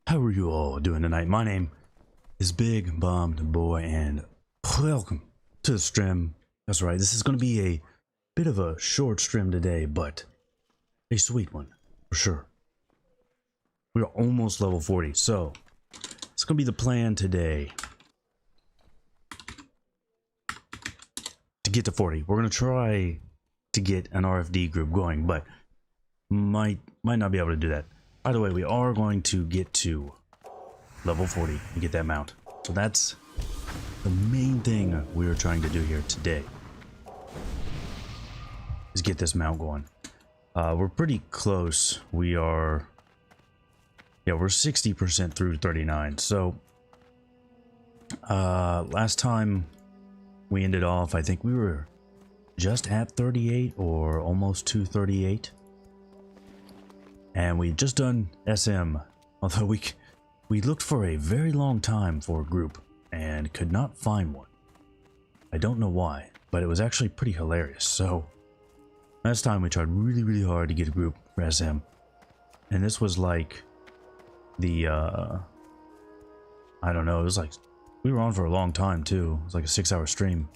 How are you all doing tonight? My name is Big Bombed Boy, and welcome to the stream. That's right, this is going to be a bit of a short stream today, but a sweet one, for sure. We're almost level 40, so it's going to be the plan today. To get to 40, we're going to try to get an RFD group going, but might not be able to do that. By the way, we are going to get to level 40 and get that mount. So that's the main thing we're trying to do here today, is get this mount going. We're pretty close. We're 60% through 39. So last time we ended off, I think we were just at 38 or almost to 38. And we just done SM, although we looked for a very long time for a group and could not find one. I don't know why, but it was actually pretty hilarious. So last time we tried really hard to get a group for SM, and this was like the I don't know, it was like we were on for a long time too. It was like a 6-hour stream,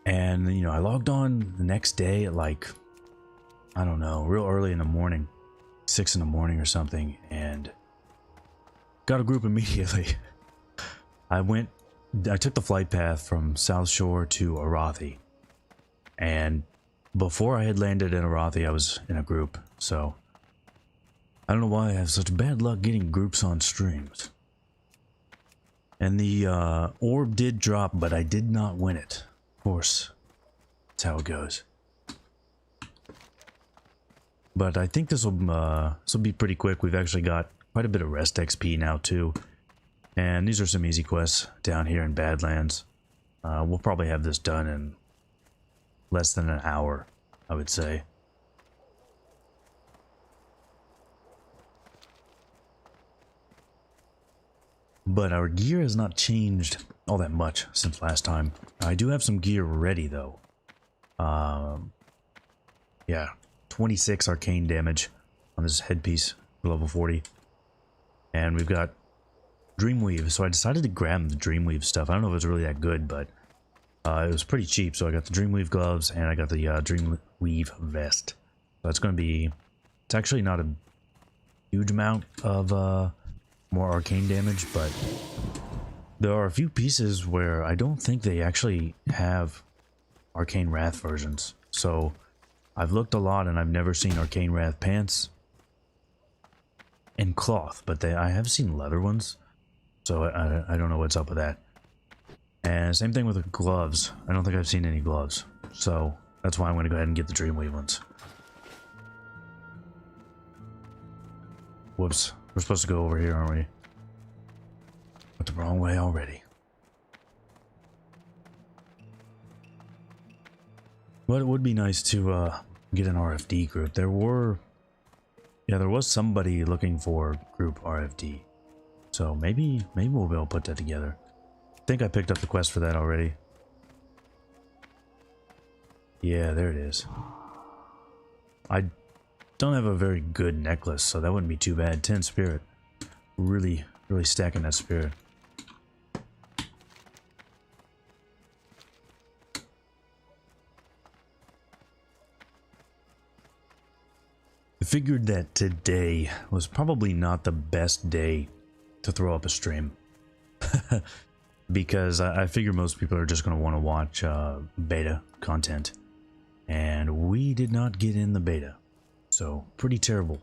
and you know, I logged on the next day at like, I don't know, real early in the morning, 6 in the morning or something, and got a group immediately. I took the flight path from South Shore to Arathi, and before I had landed in Arathi, I was in a group. So I don't know why I have such bad luck getting groups on streams. And the orb did drop, but I did not win it. Of course, that's how it goes. But I think this will be pretty quick. We've actually got quite a bit of rest XP now too, and these are some easy quests down here in Badlands. We'll probably have this done in less than an hour, I would say. But our gear has not changed all that much since last time. I do have some gear ready though. Yeah. 26 arcane damage on this headpiece for level 40, and we've got Dreamweave, so I decided to grab the Dreamweave stuff. I don't know if it's really that good, but it was pretty cheap, so I got the Dreamweave gloves and I got the Dreamweave vest. So it's going to be, it's actually not a huge amount of more arcane damage, but there are a few pieces where I don't think they actually have Arcane Wrath versions. So I've looked a lot and I've never seen Arcane Wrath pants and cloth, but I have seen leather ones, so I don't know what's up with that. And same thing with the gloves. I don't think I've seen any gloves, so that's why I'm going to go ahead and get the Dreamweave ones. Whoops, we're supposed to go over here, aren't we? Went the wrong way already. But it would be nice to get an RFD group. There was somebody looking for group RFD. So maybe we'll be able to put that together. I think I picked up the quest for that already. Yeah, there it is. I don't have a very good necklace, so that wouldn't be too bad. 10 spirit. Really stacking that spirit. I figured that today was probably not the best day to throw up a stream. Because I figure most people are just going to want to watch beta content. And we did not get in the beta. So, pretty terrible.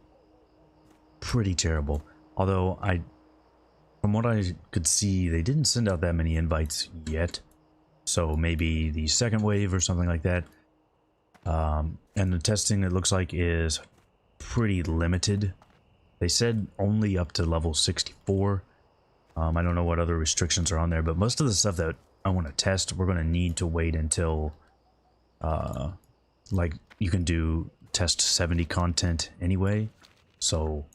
Pretty terrible. Although, from what I could see, they didn't send out that many invites yet. So, maybe the second wave or something like that. And the testing, it looks like, is pretty limited. They said only up to level 64. I don't know what other restrictions are on there, but most of the stuff that I want to test, we're going to need to wait until like you can do test 70 content anyway. So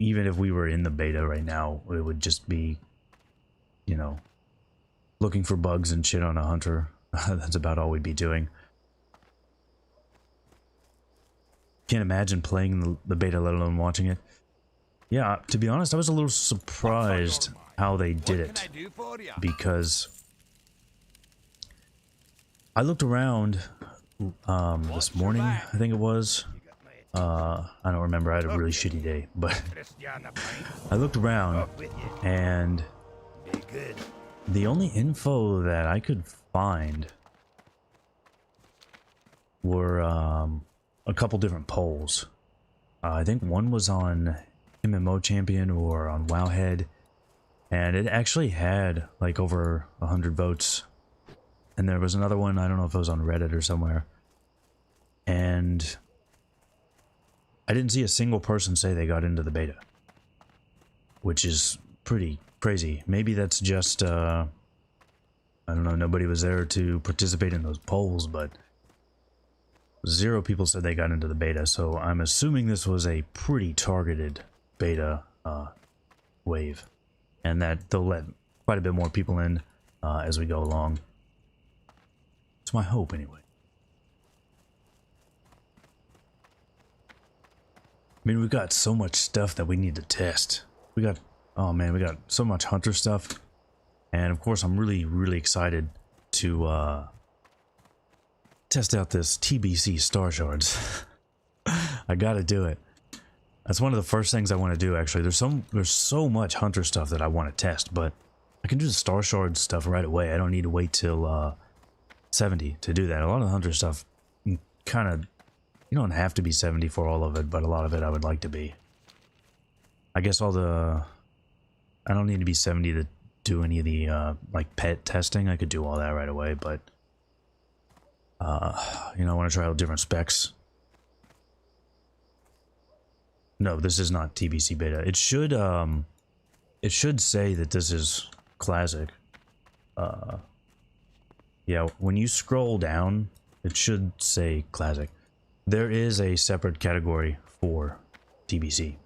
even if we were in the beta right now, it would just be, you know, looking for bugs and shit on a hunter. That's about all we'd be doing. Can't imagine playing the beta, let alone watching it. Yeah, to be honest, I was a little surprised how they did it, because I looked around this morning, I think it was. I don't remember, I had a really shitty day, but I looked around, and the only info that I could find were a couple different polls. I think one was on MMO Champion or on Wowhead, and it actually had like over 100 votes. And there was another one, I don't know if it was on Reddit or somewhere, and I didn't see a single person say they got into the beta, which is pretty crazy. Maybe that's just I don't know, nobody was there to participate in those polls, but 0 people said they got into the beta, so I'm assuming this was a pretty targeted beta wave, and that they'll let quite a bit more people in as we go along. It's my hope, anyway. I mean, we've got so much stuff that we need to test. We got, oh man, we got so much hunter stuff, and of course I'm really excited to test out this TBC Starshards. I gotta do it. That's one of the first things I want to do, actually. There's so much hunter stuff that I want to test, but I can do the Starshards stuff right away. I don't need to wait till 70 to do that. A lot of the hunter stuff, kind of, you don't have to be 70 for all of it, but a lot of it I would like to be. I guess I don't need to be 70 to do any of the like pet testing. I could do all that right away, but you know, I want to try out different specs. No, this is not TBC beta. It should say that this is classic. Yeah, when you scroll down, it should say classic. There is a separate category for TBC.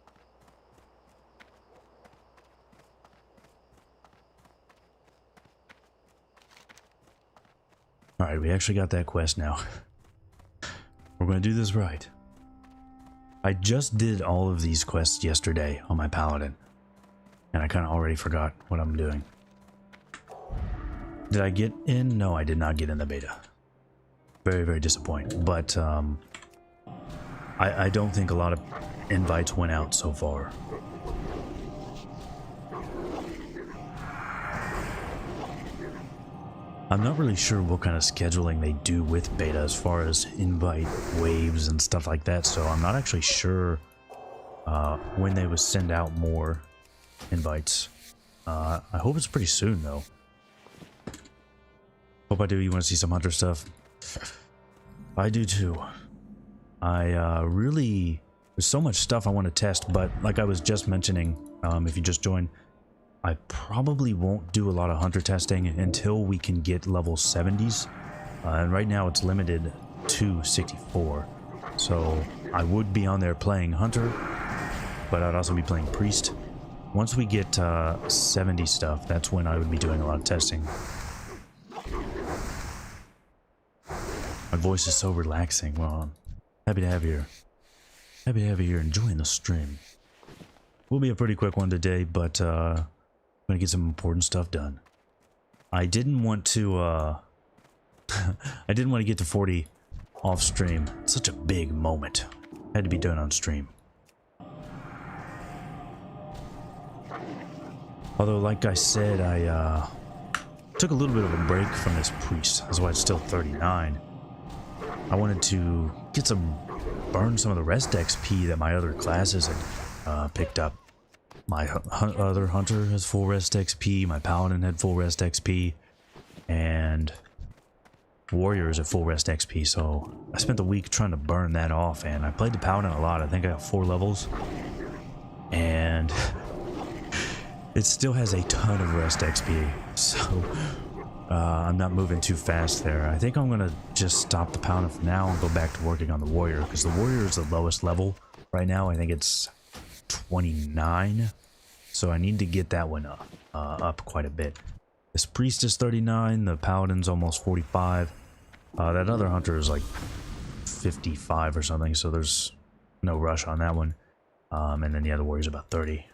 Alright, we actually got that quest now. We're going to do this right. I just did all of these quests yesterday on my paladin, and I kind of already forgot what I'm doing. Did I get in? No, I did not get in the beta. Very disappointed, but I don't think a lot of invites went out so far. I'm not really sure what kind of scheduling they do with beta as far as invite waves and stuff like that, so I'm not actually sure when they would send out more invites. I hope it's pretty soon, though. Hope I do. You want to see some hunter stuff? I do too. There's so much stuff I want to test, but like I was just mentioning, if you just joined, I probably won't do a lot of hunter testing until we can get level 70s. And right now it's limited to 64. So I would be on there playing hunter, but I'd also be playing priest. Once we get 70 stuff, that's when I would be doing a lot of testing. My voice is so relaxing. Well, I'm happy to have you here. Happy to have you here enjoying the stream. Will be a pretty quick one today, but I'm gonna get some important stuff done. I didn't want to I didn't want to get to 40 off stream. It's such a big moment. Had to be done on stream. Although, like I said, I took a little bit of a break from this priest. That's why it's still 39. I wanted to get burn some of the rest XP that my other classes had picked up. My other hunter has full rest XP, my paladin had full rest XP, and warrior is at full rest XP, so I spent the week trying to burn that off, and I played the paladin a lot. I think I got 4 levels, and it still has a ton of rest XP, so I'm not moving too fast there. I think I'm going to just stop the paladin for now and go back to working on the warrior, because the warrior is the lowest level right now. I think it's 29, so I need to get that one up quite a bit. This priest is 39, the paladin's almost 45, that other hunter is like 55 or something, so there's no rush on that one. And then the other warrior's about 30.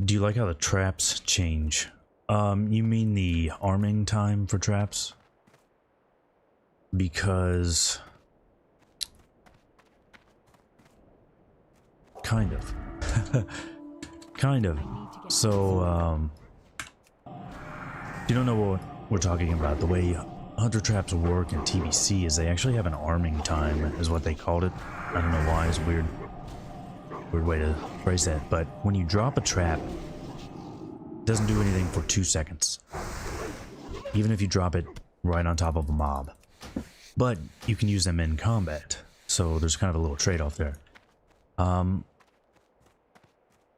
Do you like how the traps change? You mean the arming time for traps? Because... kind of. Kind of. So, you don't know what we're talking about. The way hunter traps work in TBC is they actually have an arming time, is what they called it. I don't know why, it's weird. Weird way to phrase that. But when you drop a trap, it doesn't do anything for 2 seconds. Even if you drop it right on top of a mob. But you can use them in combat. So there's kind of a little trade-off there.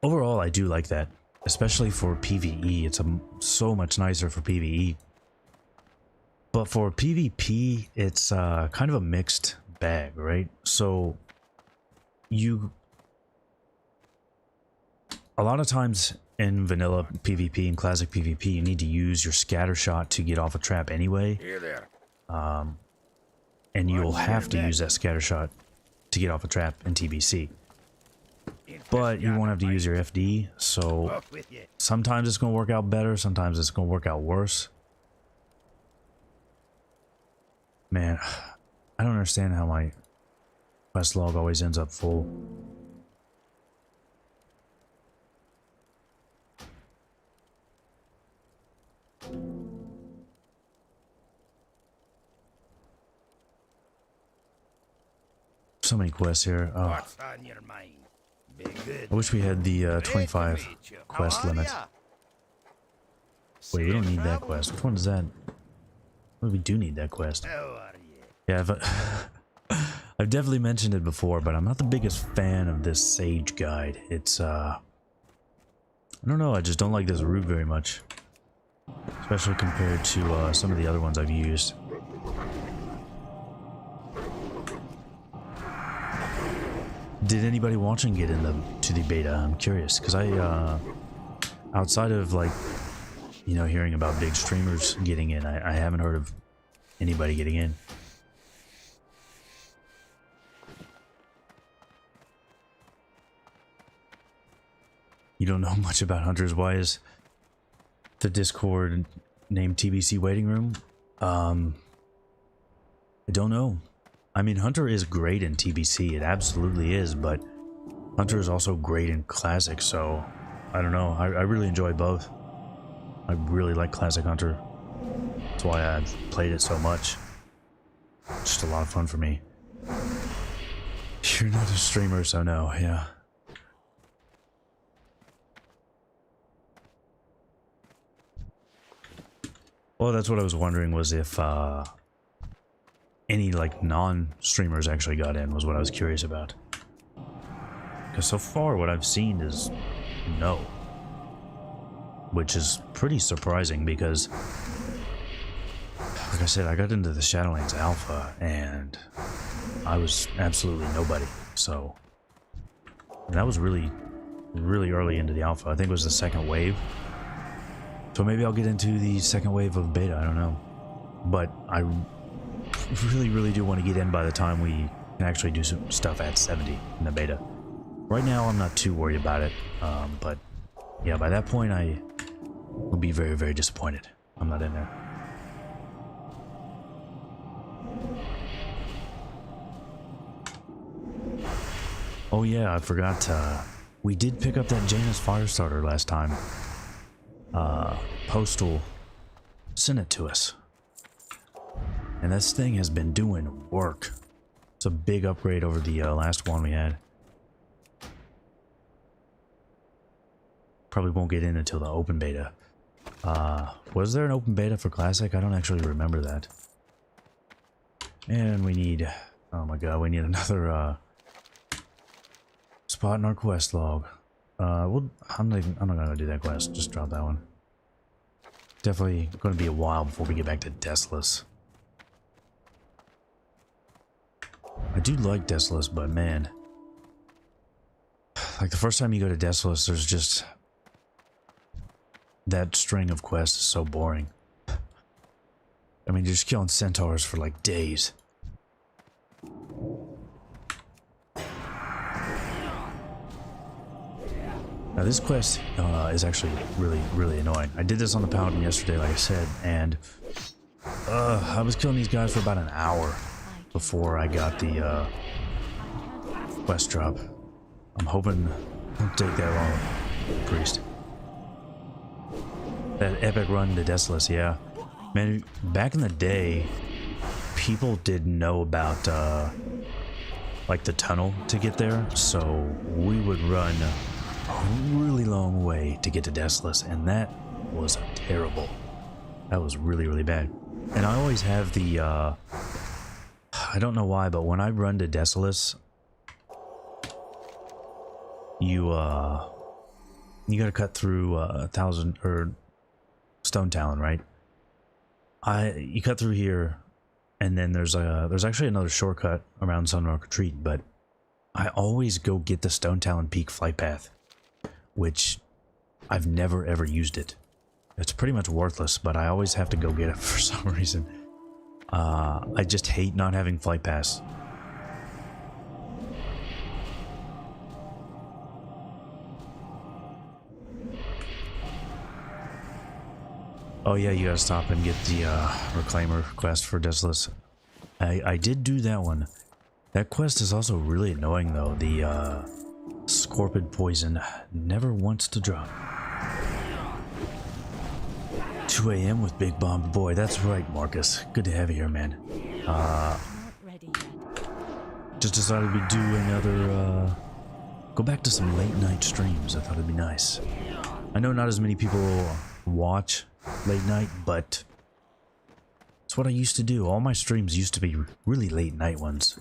Overall, I do like that. Especially for PvE. It's so much nicer for PvE. But for PvP, it's kind of a mixed bag, right? So, a lot of times in vanilla PvP and classic PvP, you need to use your scatter shot to get off a trap anyway. Here there. And you'll have to use that scatter shot to get off a trap in TBC. But you won't have to use your FD, so sometimes it's going to work out better, sometimes it's going to work out worse. Man, I don't understand how my quest log always ends up full. So many quests here. Oh. What's on your mind? I wish we had the 25 quest limit. Wait, we don't need that quest. Which one is that? Well, we do need that quest. Yeah, I've definitely mentioned it before, but I'm not the biggest fan of this Sage guide. It's, I don't know, I just don't like this route very much. Especially compared to some of the other ones I've used. Did anybody watching get into the beta? I'm curious, because I, outside of, like, you know, hearing about big streamers getting in, I haven't heard of anybody getting in. You don't know much about Hunters. Why is the Discord named TBC Waiting Room? I don't know. I mean, Hunter is great in TBC, it absolutely is, but Hunter is also great in Classic, so I don't know. I really enjoy both. I really like Classic Hunter. That's why I've played it so much. Just a lot of fun for me. You're not a streamer, so no, yeah. Well, that's what I was wondering, was if any like non-streamers actually got in, was what I was curious about. Because so far what I've seen is no. Which is pretty surprising because, like I said, I got into the Shadowlands Alpha and I was absolutely nobody. So, and that was really early into the Alpha. I think it was the second wave. So maybe I'll get into the second wave of beta, I don't know. But I really do want to get in by the time we can actually do some stuff at 70 in the beta. Right now I'm not too worried about it, but yeah, by that point I will be very disappointed I'm not in there. Oh yeah, I forgot, we did pick up that Janus Firestarter last time. Postal sent it to us. And this thing has been doing work. It's a big upgrade over the last one we had. Probably won't get in until the open beta. Was there an open beta for Classic? I don't actually remember that. And we need... oh my god, we need another spot in our quest log. I'm not gonna do that quest. Just drop that one. Definitely going to be a while before we get back to Desolace. I do like Desolace, but man, like the first time you go to Desolace, there's just that string of quests is so boring. I mean, you're just killing centaurs for like days. Now this quest is actually really annoying. I did this on the Paladin yesterday, like I said, and I was killing these guys for about an hour before I got the quest drop. I'm hoping it won't take that long, priest. That epic run to Desolace, yeah. Man, back in the day, people didn't know about like the tunnel to get there, so we would run a really long way to get to Desolace, and that was terrible. That was really bad. And I always have the I don't know why, but when I run to Desolace, you gotta cut through 1,000 or Stone Talon, right? You cut through here, and then there's actually another shortcut around Sunrock Retreat, but I always go get the Stone Talon Peak flight path, which I've never ever used it. It's pretty much worthless, but I always have to go get it for some reason. I just hate not having flight pass. Oh yeah, you gotta stop and get the Reclaimer quest for Desolace. I did do that one. That quest is also really annoying though. The Scorpid Poison never wants to drop. 2 a.m. with Big Bomb Boy. That's right, Marcus. Good to have you here, man. Just decided we'd do another, go back to some late night streams. I thought it'd be nice. I know not as many people watch late night, but it's what I used to do. All my streams used to be really late night ones.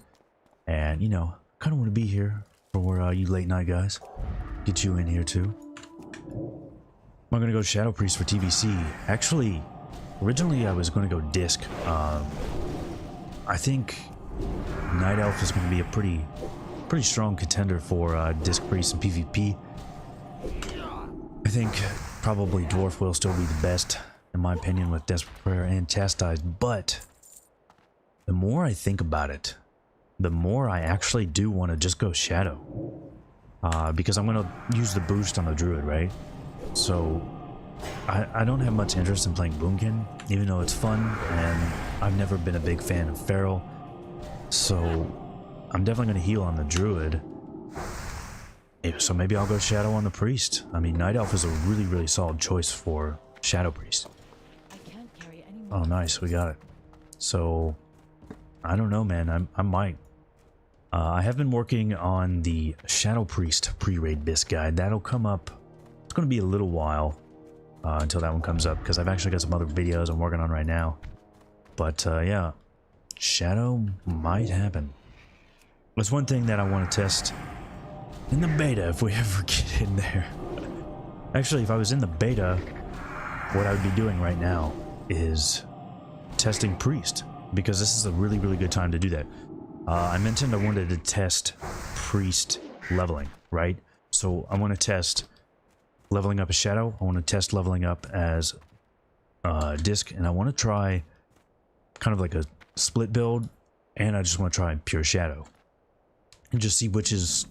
And, you know, kind of want to be here for you late night guys. Get you in here too. I'm going to go Shadow Priest for TBC. Actually, originally I was going to go Disc. I think Night Elf is going to be a pretty strong contender for Disc Priest and PvP. I think probably Dwarf will still be the best, in my opinion, with Desperate Prayer and Chastised, but the more I think about it, the more I actually do want to just go Shadow. Because I'm going to use the boost on the Druid, right? So I don't have much interest in playing Boomkin, even though it's fun, and I've never been a big fan of Feral. So I'm definitely going to heal on the Druid. So maybe I'll go Shadow on the Priest. I mean, Night Elf is a really solid choice for Shadow Priest. Oh, nice, we got it. So, I don't know, man. I might. I have been working on the Shadow Priest pre-raid bisc guide. That'll come up. It's going to be a little while until that one comes up, because I've actually got some other videos I'm working on right now. But, yeah, Shadow might happen. That's one thing that I want to test in the beta, if we ever get in there. Actually, if I was in the beta, what I would be doing right now is testing Priest, because this is a really good time to do that. I mentioned I wanted to test Priest leveling, right? So I want to test leveling up as Shadow, I want to test leveling up as Disc, and I want to try kind of like a split build, and I just want to try pure Shadow. And just see which is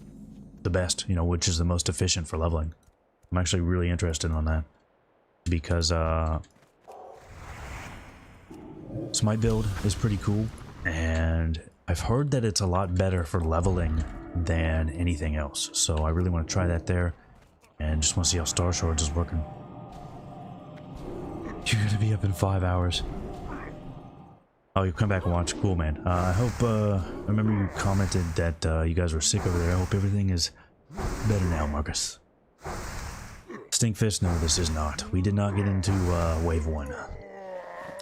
the best, you know, which is the most efficient for leveling. I'm actually really interested on that, because Smite build is pretty cool, and I've heard that it's a lot better for leveling than anything else, so I really want to try that there, and just want to see how Starshards is working. You're gonna be up in 5 hours. Oh, you come back and watch. Cool, man. I hope, I remember you commented that you guys were sick over there. I hope everything is better now, Marcus. Stinkfist, no, this is not. We did not get into Wave 1,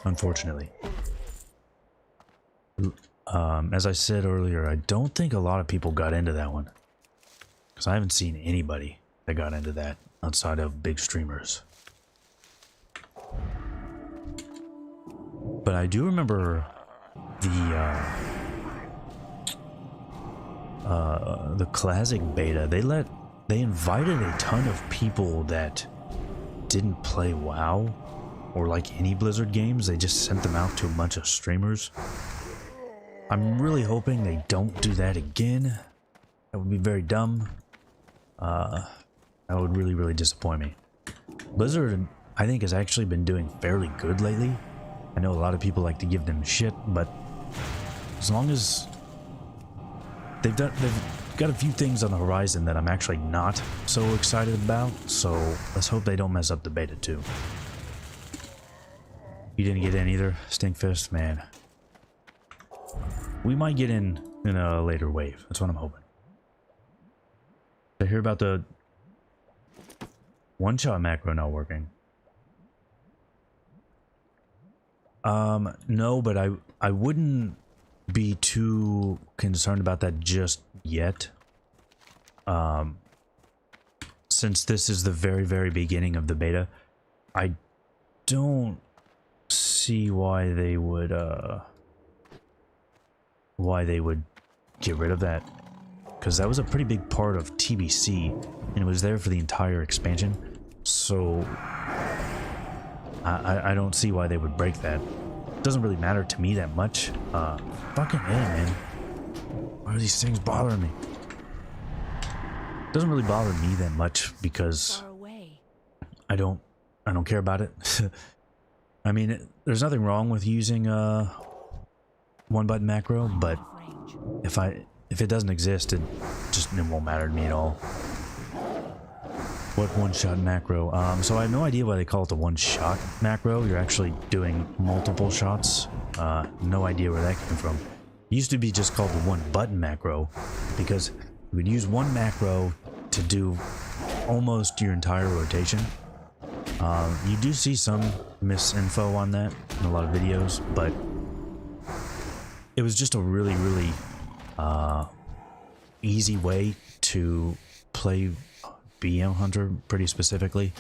unfortunately. As I said earlier, I don't think a lot of people got into that one, because I haven't seen anybody that got into that outside of big streamers. But I do remember the classic beta. They invited a ton of people that didn't play WoW or like any Blizzard games. They just sent them out to a bunch of streamers. I'm really hoping they don't do that again. That would be very dumb. That would really, really disappoint me. Blizzard, I think, has actually been doing fairly good lately. I know a lot of people like to give them shit, but as long as they've got a few things on the horizon that I'm actually not so excited about, so let's hope they don't mess up the beta too. You didn't get in either, Stinkfist? Man. We might get in a later wave. That's what I'm hoping. Did I hear about the one-shot macro not working? No, but I wouldn't be too concerned about that just yet. Since this is the very, very beginning of the beta, I don't see why they would get rid of that, because that was a pretty big part of TBC and it was there for the entire expansion, so I don't see why they would break that. It doesn't really matter to me that much. Fucking A, man. Why are these things bothering me? It doesn't really bother me that much because I don't care about it. I mean, there's nothing wrong with using one button macro, but if it doesn't exist, it won't matter to me at all. What one-shot macro? So I have no idea why they call it the one-shot macro. You're actually doing multiple shots. No idea where that came from. It used to be just called the one-button macro because you would use one macro to do almost your entire rotation. You do see some misinfo on that in a lot of videos, but it was just a really, really easy way to play BM Hunter pretty specifically,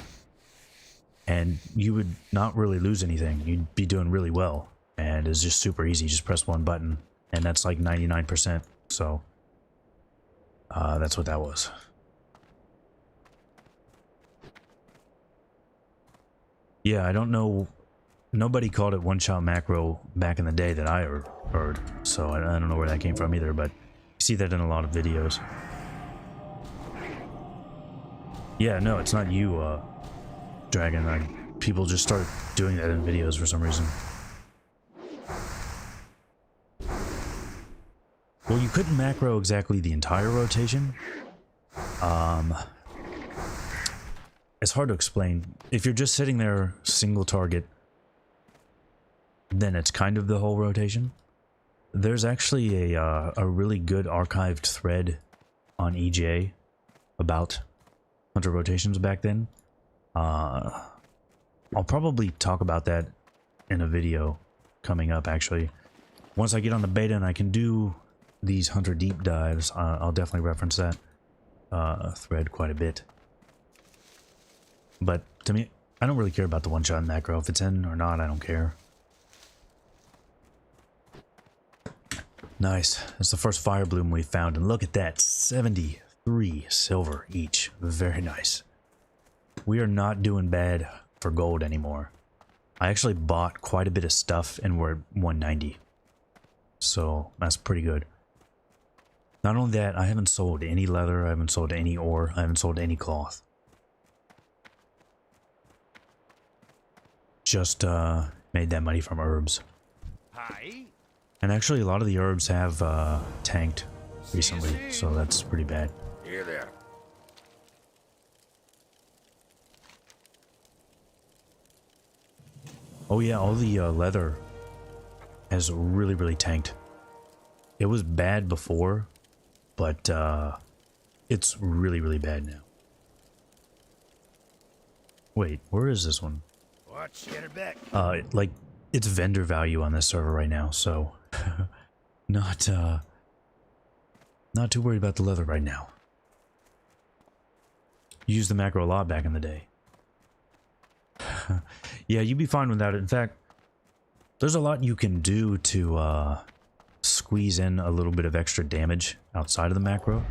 and you would not really lose anything. You'd be doing really well, and it's just super easy. You just press one button, and that's like 99%. So that's what that was. Yeah, I don't know. Nobody called it one-shot macro back in the day that I heard, so I don't know where that came from either, but you see that in a lot of videos. Yeah, no, it's not you, Dragon. People just start doing that in videos for some reason. Well, you couldn't macro exactly the entire rotation. It's hard to explain. If you're just sitting there single target, then it's kind of the whole rotation. There's actually a really good archived thread on EJ about Hunter rotations back then. I'll probably talk about that in a video coming up, actually. Once I get on the beta and I can do these Hunter deep dives, I'll definitely reference that thread quite a bit. But to me, I don't really care about the one-shot macro. If it's in or not, I don't care. Nice. That's the first fire bloom we found, and look at that, 73 silver each. Very nice. We are not doing bad for gold anymore. I actually bought quite a bit of stuff and we're at 190. So that's pretty good. Not only that, I haven't sold any leather, I haven't sold any ore, I haven't sold any cloth. Just made that money from herbs. Hi. And actually a lot of the herbs have tanked recently, so that's pretty bad. Here there. Oh yeah, all the leather has really, really tanked. It was bad before, but it's really, really bad now. Wait, where is this one? Watch, get her back. Like, it's vendor value on this server right now, so not too worried about the leather right now. Used the macro a lot back in the day. Yeah, you'd be fine without it. In fact, there's a lot you can do to squeeze in a little bit of extra damage outside of the macro.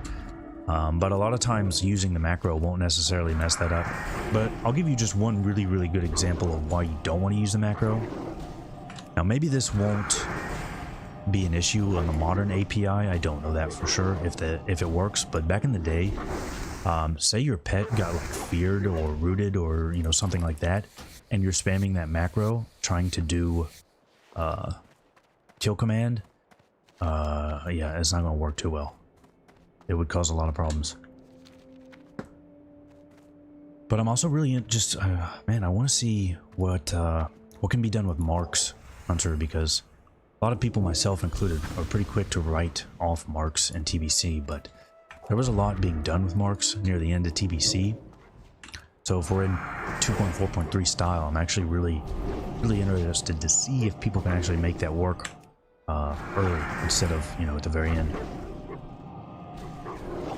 But a lot of times using the macro won't necessarily mess that up. But I'll give you just one really, really good example of why you don't want to use the macro. Now maybe this won't be an issue on the modern API. I don't know that for sure if it works, but back in the day, Say your pet got like feared or rooted or, you know, something like that, and you're spamming that macro trying to do kill command, yeah, it's not going to work too well. It would cause a lot of problems. But I'm also really just, man, I want to see what can be done with marks, Hunter, because a lot of people, myself included, are pretty quick to write off marks in TBC, but there was a lot being done with marks near the end of TBC. So if we're in 2.4.3 style, I'm actually really interested to see if people can actually make that work early instead of, you know, at the very end.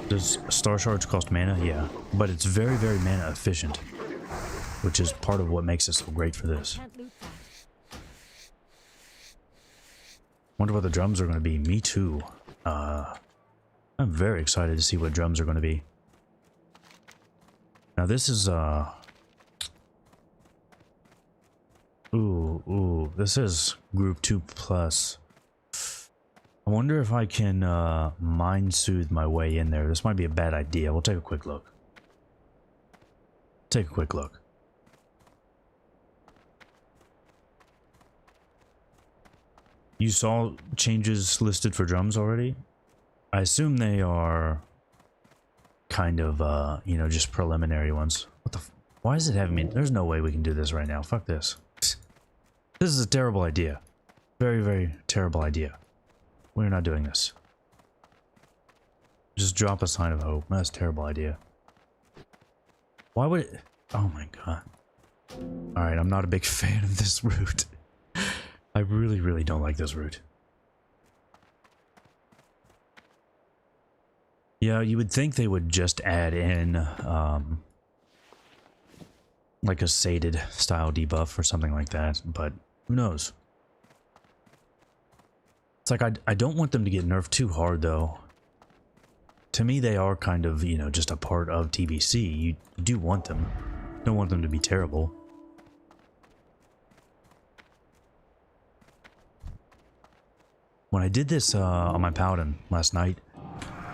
Does Starshards cost mana? Yeah, but it's very, very mana efficient, which is part of what makes it so great for this. Wonder what the drums are going to be. Me too. I'm very excited to see what drums are going to be. Now this is this is group 2+. I wonder if I can mind soothe my way in there. This might be a bad idea. We'll take a quick look. Take a quick look. You saw changes listed for drums already? I assume they are kind of, you know, just preliminary ones. What the why is it having me? There's no way we can do this right now. Fuck this. This is a terrible idea. Very, very terrible idea. We're not doing this. Just drop a sign of hope. That's a terrible idea. Why would it? Oh my god. Alright, I'm not a big fan of this route. I really, really don't like this route. Yeah, you would think they would just add in like a sated style debuff or something like that, but who knows? It's like I don't want them to get nerfed too hard though. To me they are kind of, you know, just a part of TBC. You do want them. Don't want them to be terrible. When I did this on my Paladin last night,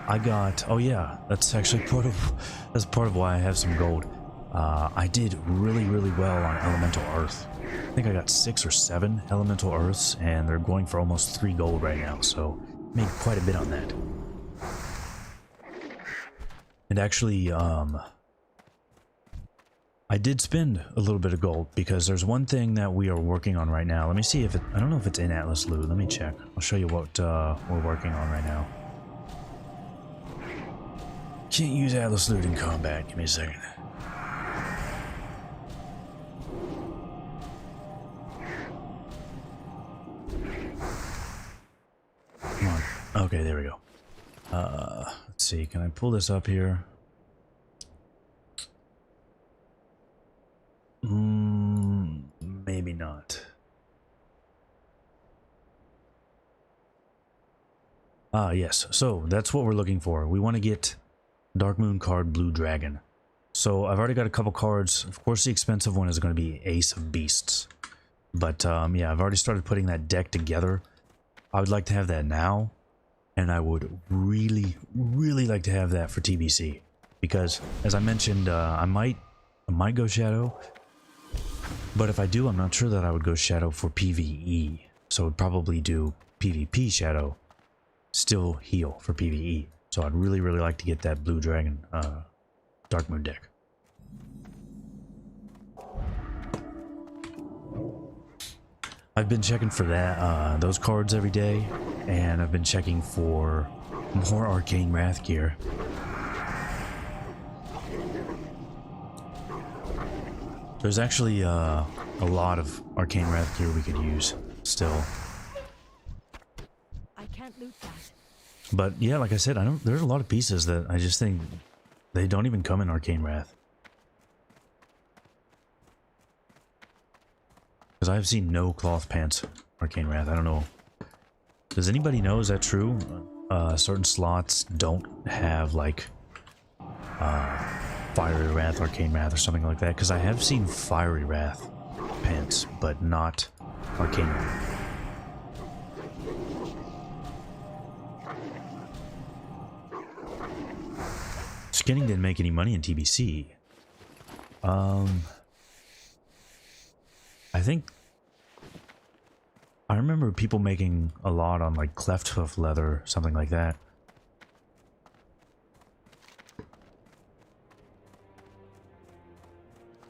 I got, oh yeah, that's actually part of why I have some gold. I did really, really well on Elemental Earth. I think I got 6 or 7 Elemental Earths, and they're going for almost 3 gold right now, so made quite a bit on that. And actually, I did spend a little bit of gold, because there's one thing that we are working on right now. Let me see if it, I don't know if it's in Atlas Loot, let me check. I'll show you what we're working on right now. Can't use Atlas Loot in combat, give me a second. Come on. Okay, there we go. Let's see, can I pull this up here? Maybe not. Yes, so that's what we're looking for. We want to get Darkmoon card Blue Dragon. So I've already got a couple cards. Of course the expensive one is going to be Ace of Beasts. But yeah, I've already started putting that deck together. I would like to have that now. And I would really, really like to have that for TBC. Because, as I mentioned, I might go Shadow. But if I do, I'm not sure that I would go Shadow for PvE. So I'd probably do PvP Shadow. Still heal for PvE. So I'd really, really like to get that Blue Dragon Darkmoon deck. I've been checking for that those cards every day, and I've been checking for more Arcane Wrath gear. There's actually a lot of Arcane Wrath gear we could use still. I can't loot that. But yeah, like I said, there's a lot of pieces that I just think they don't even come in Arcane Wrath. Because I've seen no cloth pants Arcane Wrath. I don't know. Does anybody know? Is that true? Certain slots don't have like Fiery Wrath, Arcane Wrath, or something like that. Because I have seen Fiery Wrath pants, but not Arcane Wrath. skinning didn't make any money in TBC. I think I remember people making a lot on like cleft hoof leather, something like that.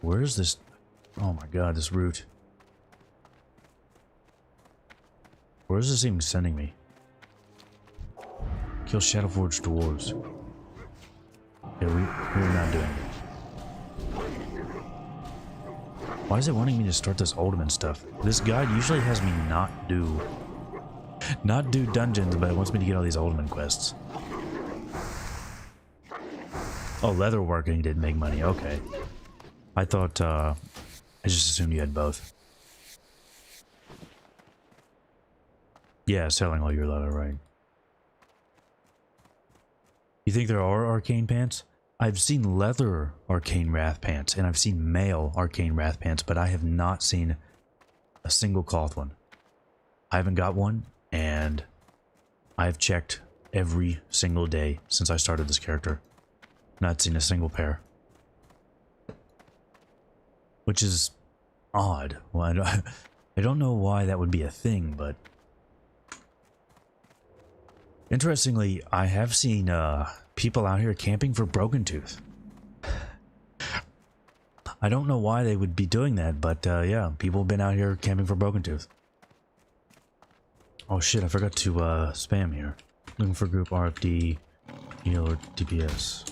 Where is this? Oh my god, this route. Where is this even sending me? Kill Shadowforged dwarves. Yeah, we're not doing it. Why is it wanting me to start this ultimate stuff? This guide usually has me not do dungeons, but it wants me to get all these ultimate quests. Oh, leather working did make money. Okay. I thought, I just assumed you had both. Yeah, selling all your leather, right. You think there are arcane pants? I've seen leather arcane wrath pants, and I've seen mail arcane wrath pants, but I have not seen a single cloth one. I haven't got one, and I've checked every single day since I started this character. Not seen a single pair. Which is odd. Well, I don't know why that would be a thing, but... Interestingly, I have seen people out here camping for Broken Tooth. I don't know why they would be doing that, but yeah, people have been out here camping for Broken Tooth. Oh shit, I forgot to spam here. Looking for group RFD, heal or DPS.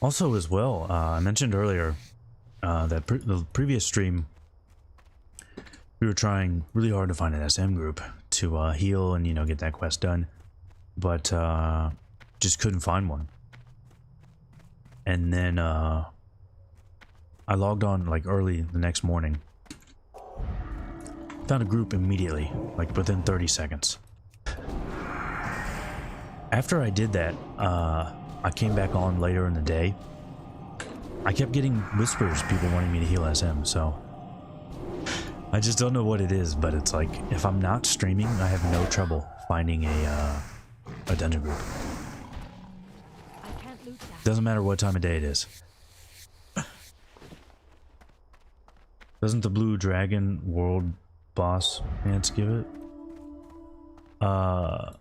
Also, as well, I mentioned earlier that the previous stream, we were trying really hard to find an SM group to heal and, you know, get that quest done, but just couldn't find one. And then I logged on like early the next morning, found a group immediately, like within 30 seconds. After I did that, I came back on later in the day. I kept getting whispers, people wanting me to heal SM, so I just don't know what it is, but it's like if I'm not streaming, I have no trouble finding a dungeon group. Doesn't matter what time of day it is. Doesn't the Blue Dragon World Boss Pants give it? I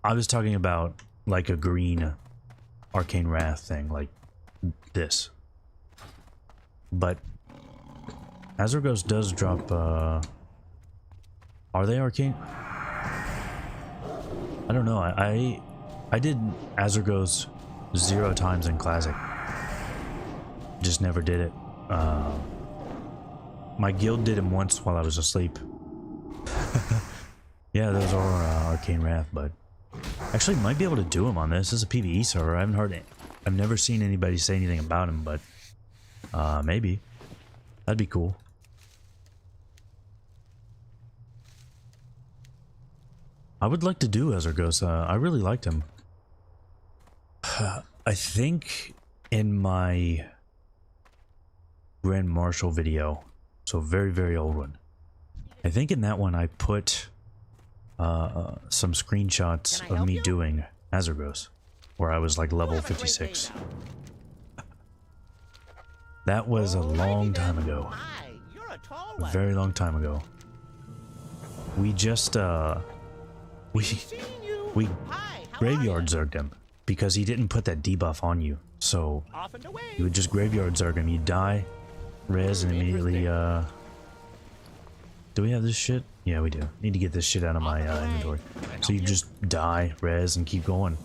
was talking about like a green Arcane Wrath thing, like this. But Azurgos does drop, are they arcane? I don't know, I did Azurgos 0 times in Classic. Just never did it. My guild did him once while I was asleep. Yeah, those are Arcane Wrath, but actually might be able to do him on this. This is a PvE server. I haven't heard it. I've never seen anybody say anything about him, but maybe. That'd be cool. I would like to do Azurgos. I really liked him. I think in my Grand Marshal video, so very, very old one, I think in that one I put some screenshots of me doing Azurgos, where I was like level 56. That was a long time ago. A very long time ago. We just we graveyard zerged him because he didn't put that debuff on you. So you would just graveyard zerg him. You'd die, res, and immediately do we have this shit? Yeah, we do. Need to get this shit out of my inventory. So you just die, res, and keep going.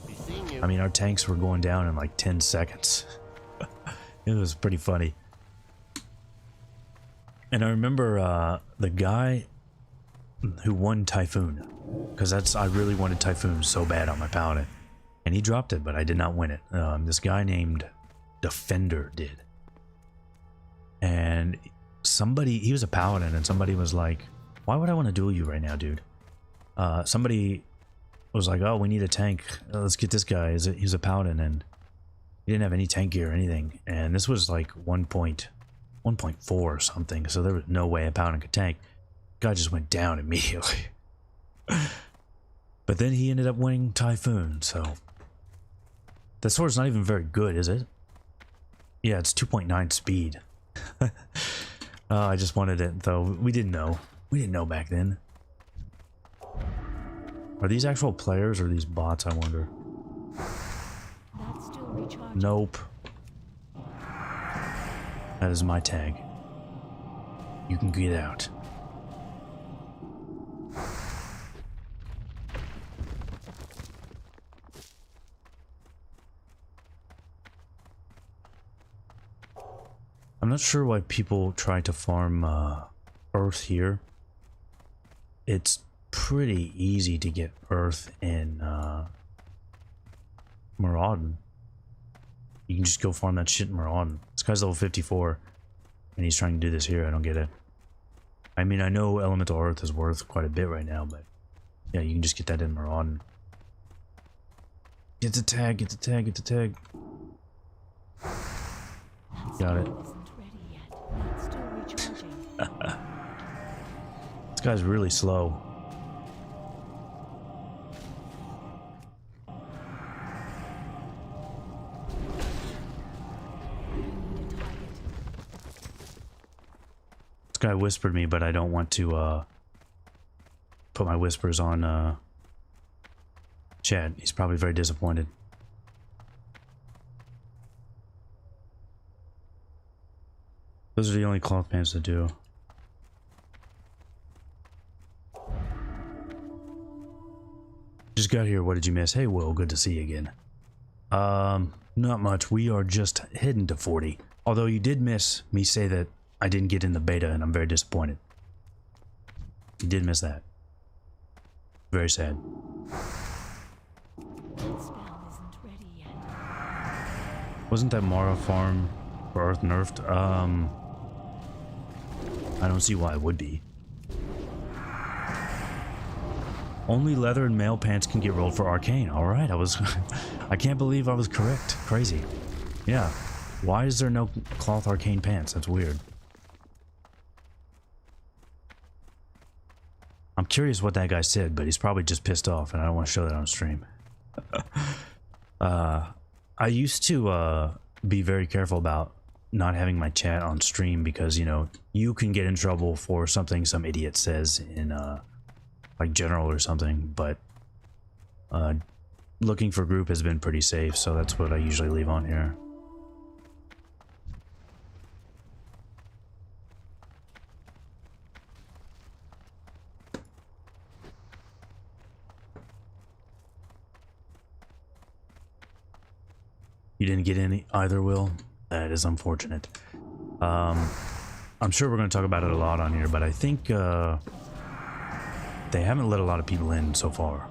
I mean, our tanks were going down in like 10 seconds. It was pretty funny. And I remember the guy who won Typhoon, because I really wanted Typhoon so bad on my paladin, and he dropped it, but I did not win it. This guy named Defender did, and somebody, he was a paladin, and somebody was like, Why would I want to duel you right now, dude? Somebody was like, oh, we need a tank. Let's get this guy. He's a paladin, and he didn't have any tank gear or anything. And this was like 1.4 or something, so there was no way a paladin could tank. Guy just went down immediately. But then he ended up winning Typhoon, so... That sword's not even very good, is it? Yeah, it's 2.9 speed. I just wanted it, though. We didn't know. We didn't know back then. Are these actual players or these bots, I wonder? That's still recharging. Nope. That is my tag. You can get out. I'm not sure why people try to farm earth here. It's pretty easy to get earth in Maraudon. You can just go farm that shit in Maraudon. This guy's level 54, and he's trying to do this here. I don't get it. I mean, I know elemental earth is worth quite a bit right now, but yeah, you can just get that in Maraudon. Get the tag, get the tag, get the tag. Got it. This guy's really slow. This guy whispered me, but I don't want to put my whispers on chat. He's probably very disappointed. Those are the only cloth pants to do. Just got here. What did you miss? Hey, Will, good to see you again. Not much. We are just heading to 40. Although you did miss me say that I didn't get in the beta, and I'm very disappointed. You did miss that. Very sad. Wasn't that Mara farm for Earth nerfed? I don't see why it would be. Only leather and mail pants can get rolled for arcane. Alright, I can't believe I was correct. Crazy. Yeah. Why is there no cloth arcane pants? That's weird. I'm curious what that guy said, but he's probably just pissed off, and I don't want to show that on stream. I used to be very careful about not having my chat on stream because, you know, you can get in trouble for something some idiot says in like general or something, but looking for group has been pretty safe, so that's what I usually leave on here. You didn't get any either, Will? That is unfortunate. I'm sure we're going to talk about it a lot on here, but I think they haven't let a lot of people in so far.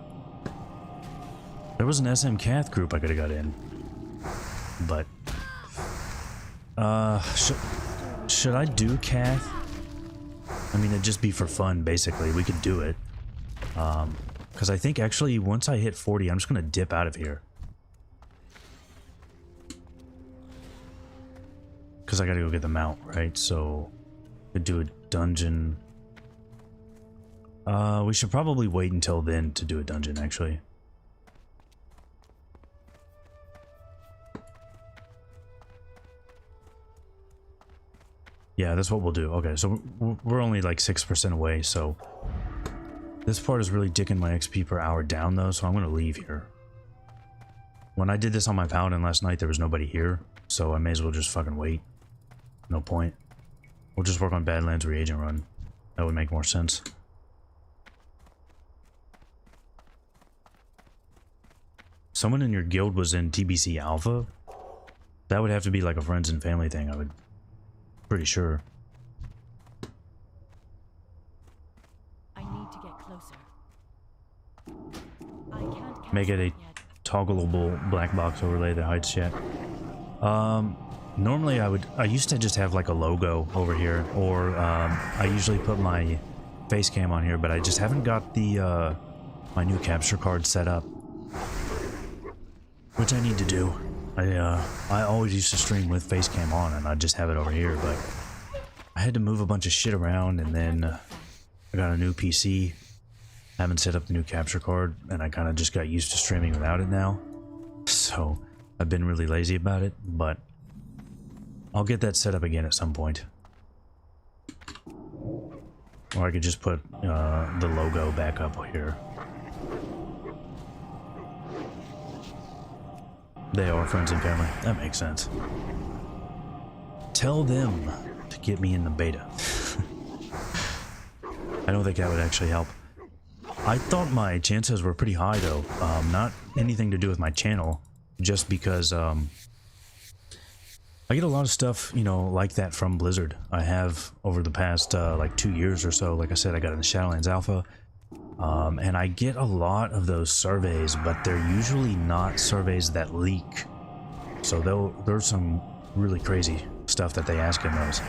There was an SM Cath group I could have got in, but should I do Cath? I mean, it'd just be for fun, basically. We could do it, because I think actually once I hit 40, I'm just going to dip out of here. Because I gotta go get the mount, right? So, could do a dungeon. We should probably wait until then to do a dungeon, actually. Yeah, that's what we'll do. Okay, so we're only like 6% away, so... This part is really dicking my XP per hour down, though, so I'm gonna leave here. When I did this on my Paladin last night, there was nobody here, so I may as well just fucking wait. No point. We'll just work on Badlands reagent run. That would make more sense. Someone in your guild was in TBC Alpha? That would have to be like a friends and family thing, I would... Pretty sure. I need to get closer. I can't Make it a toggleable black box overlay that hides chat. Normally I used to just have like a logo over here, or I usually put my face cam on here, but I just haven't got the my new capture card set up, which I need to do. I always used to stream with face cam on, and I just have it over here, but I had to move a bunch of shit around, and then I got a new PC. Haven't set up the new capture card, and I kind of just got used to streaming without it now. So I've been really lazy about it, but I'll get that set up again at some point. Or I could just put the logo back up here. They are friends and family. That makes sense. Tell them to get me in the beta. I don't think that would actually help. I thought my chances were pretty high though. Not anything to do with my channel, just because I get a lot of stuff, you know, like that from Blizzard. I have over the past like 2 years or so. Like I said, I got in the Shadowlands Alpha. And I get a lot of those surveys, but they're usually not surveys that leak. So there's some really crazy stuff that they ask in those.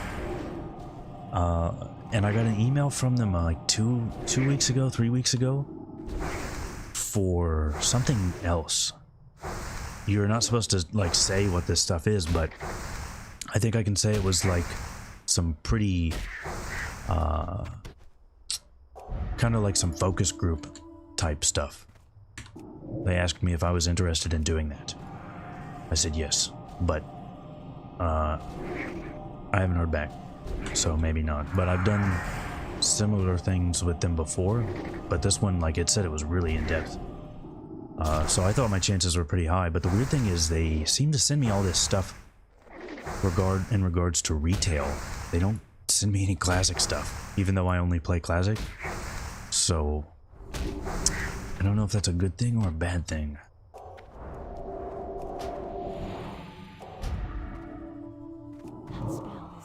And I got an email from them like 3 weeks ago, for something else. You're not supposed to like say what this stuff is, but I think I can say it was like some pretty kind of like some focus group type stuff. They asked me if I was interested in doing that. I said yes, but I haven't heard back, so maybe not. But I've done similar things with them before, but this one, like it said, it was really in depth. So I thought my chances were pretty high, but the weird thing is they seem to send me all this stuff in regards to retail. They don't send me any classic stuff, even though I only play classic. So I don't know if that's a good thing or a bad thing.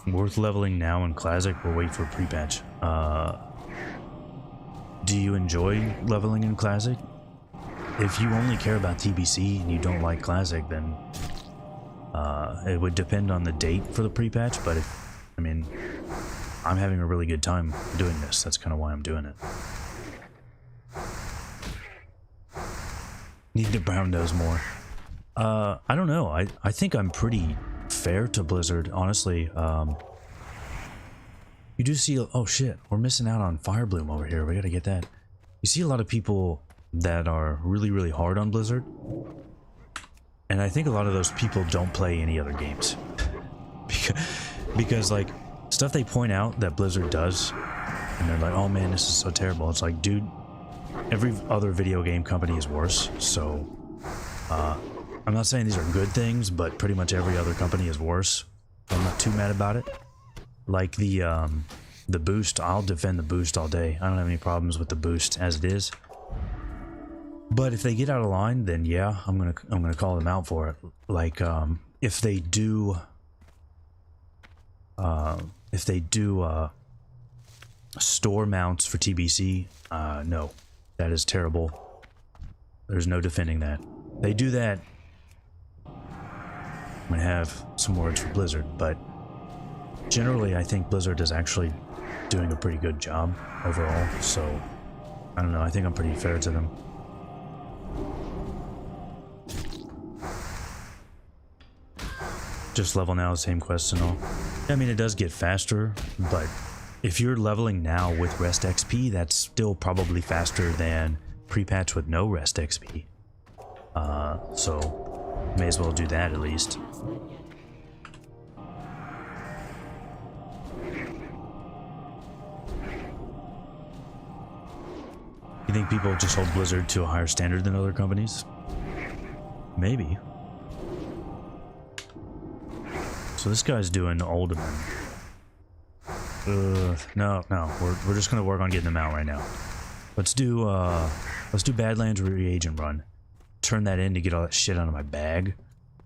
Worth leveling now in classic or wait for pre-patch? Do you enjoy leveling in classic? If you only care about TBC and you don't like classic, then it would depend on the date for the pre-patch, but I mean, I'm having a really good time doing this. That's kind of why I'm doing it. Need to brown nose more. I don't know. I think I'm pretty fair to Blizzard, honestly. You do see... Oh shit, we're missing out on Fire Bloom over here. We gotta get that. You see a lot of people that are really, really hard on Blizzard. And I think a lot of those people don't play any other games. because like, stuff they point out that Blizzard does, and they're like, oh man, this is so terrible. It's like, dude, every other video game company is worse, so I'm not saying these are good things, but pretty much every other company is worse. I'm not too mad about it. Like the boost, I'll defend the boost all day. I don't have any problems with the boost as it is. But if they get out of line, then yeah, I'm gonna call them out for it. Like if they do store mounts for TBC, no, that is terrible. There's no defending that. They do that. I'm gonna have some words for Blizzard, but generally I think Blizzard is actually doing a pretty good job overall, so I don't know, I think I'm pretty fair to them. Just level now, same quest and all. I mean, it does get faster, but if you're leveling now with rest XP, that's still probably faster than pre-patch with no rest XP. So may as well do that at least. You think people just hold Blizzard to a higher standard than other companies? Maybe. So this guy's doing Ultimate. No, we're just gonna work on getting them out right now. Let's do Badlands reagent run. Turn that in to get all that shit out of my bag,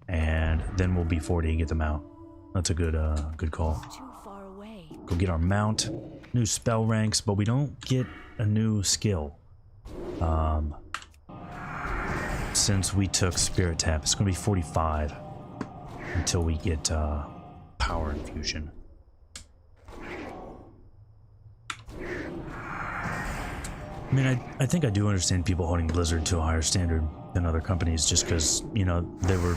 and then we'll be 40 and get them out. That's a good call. Go get our mount, new spell ranks, but we don't get a new skill. Since we took Spirit Tap, it's gonna be 45 until we get Power Infusion. I mean, I think I do understand people holding Blizzard to a higher standard than other companies just because, you know, they were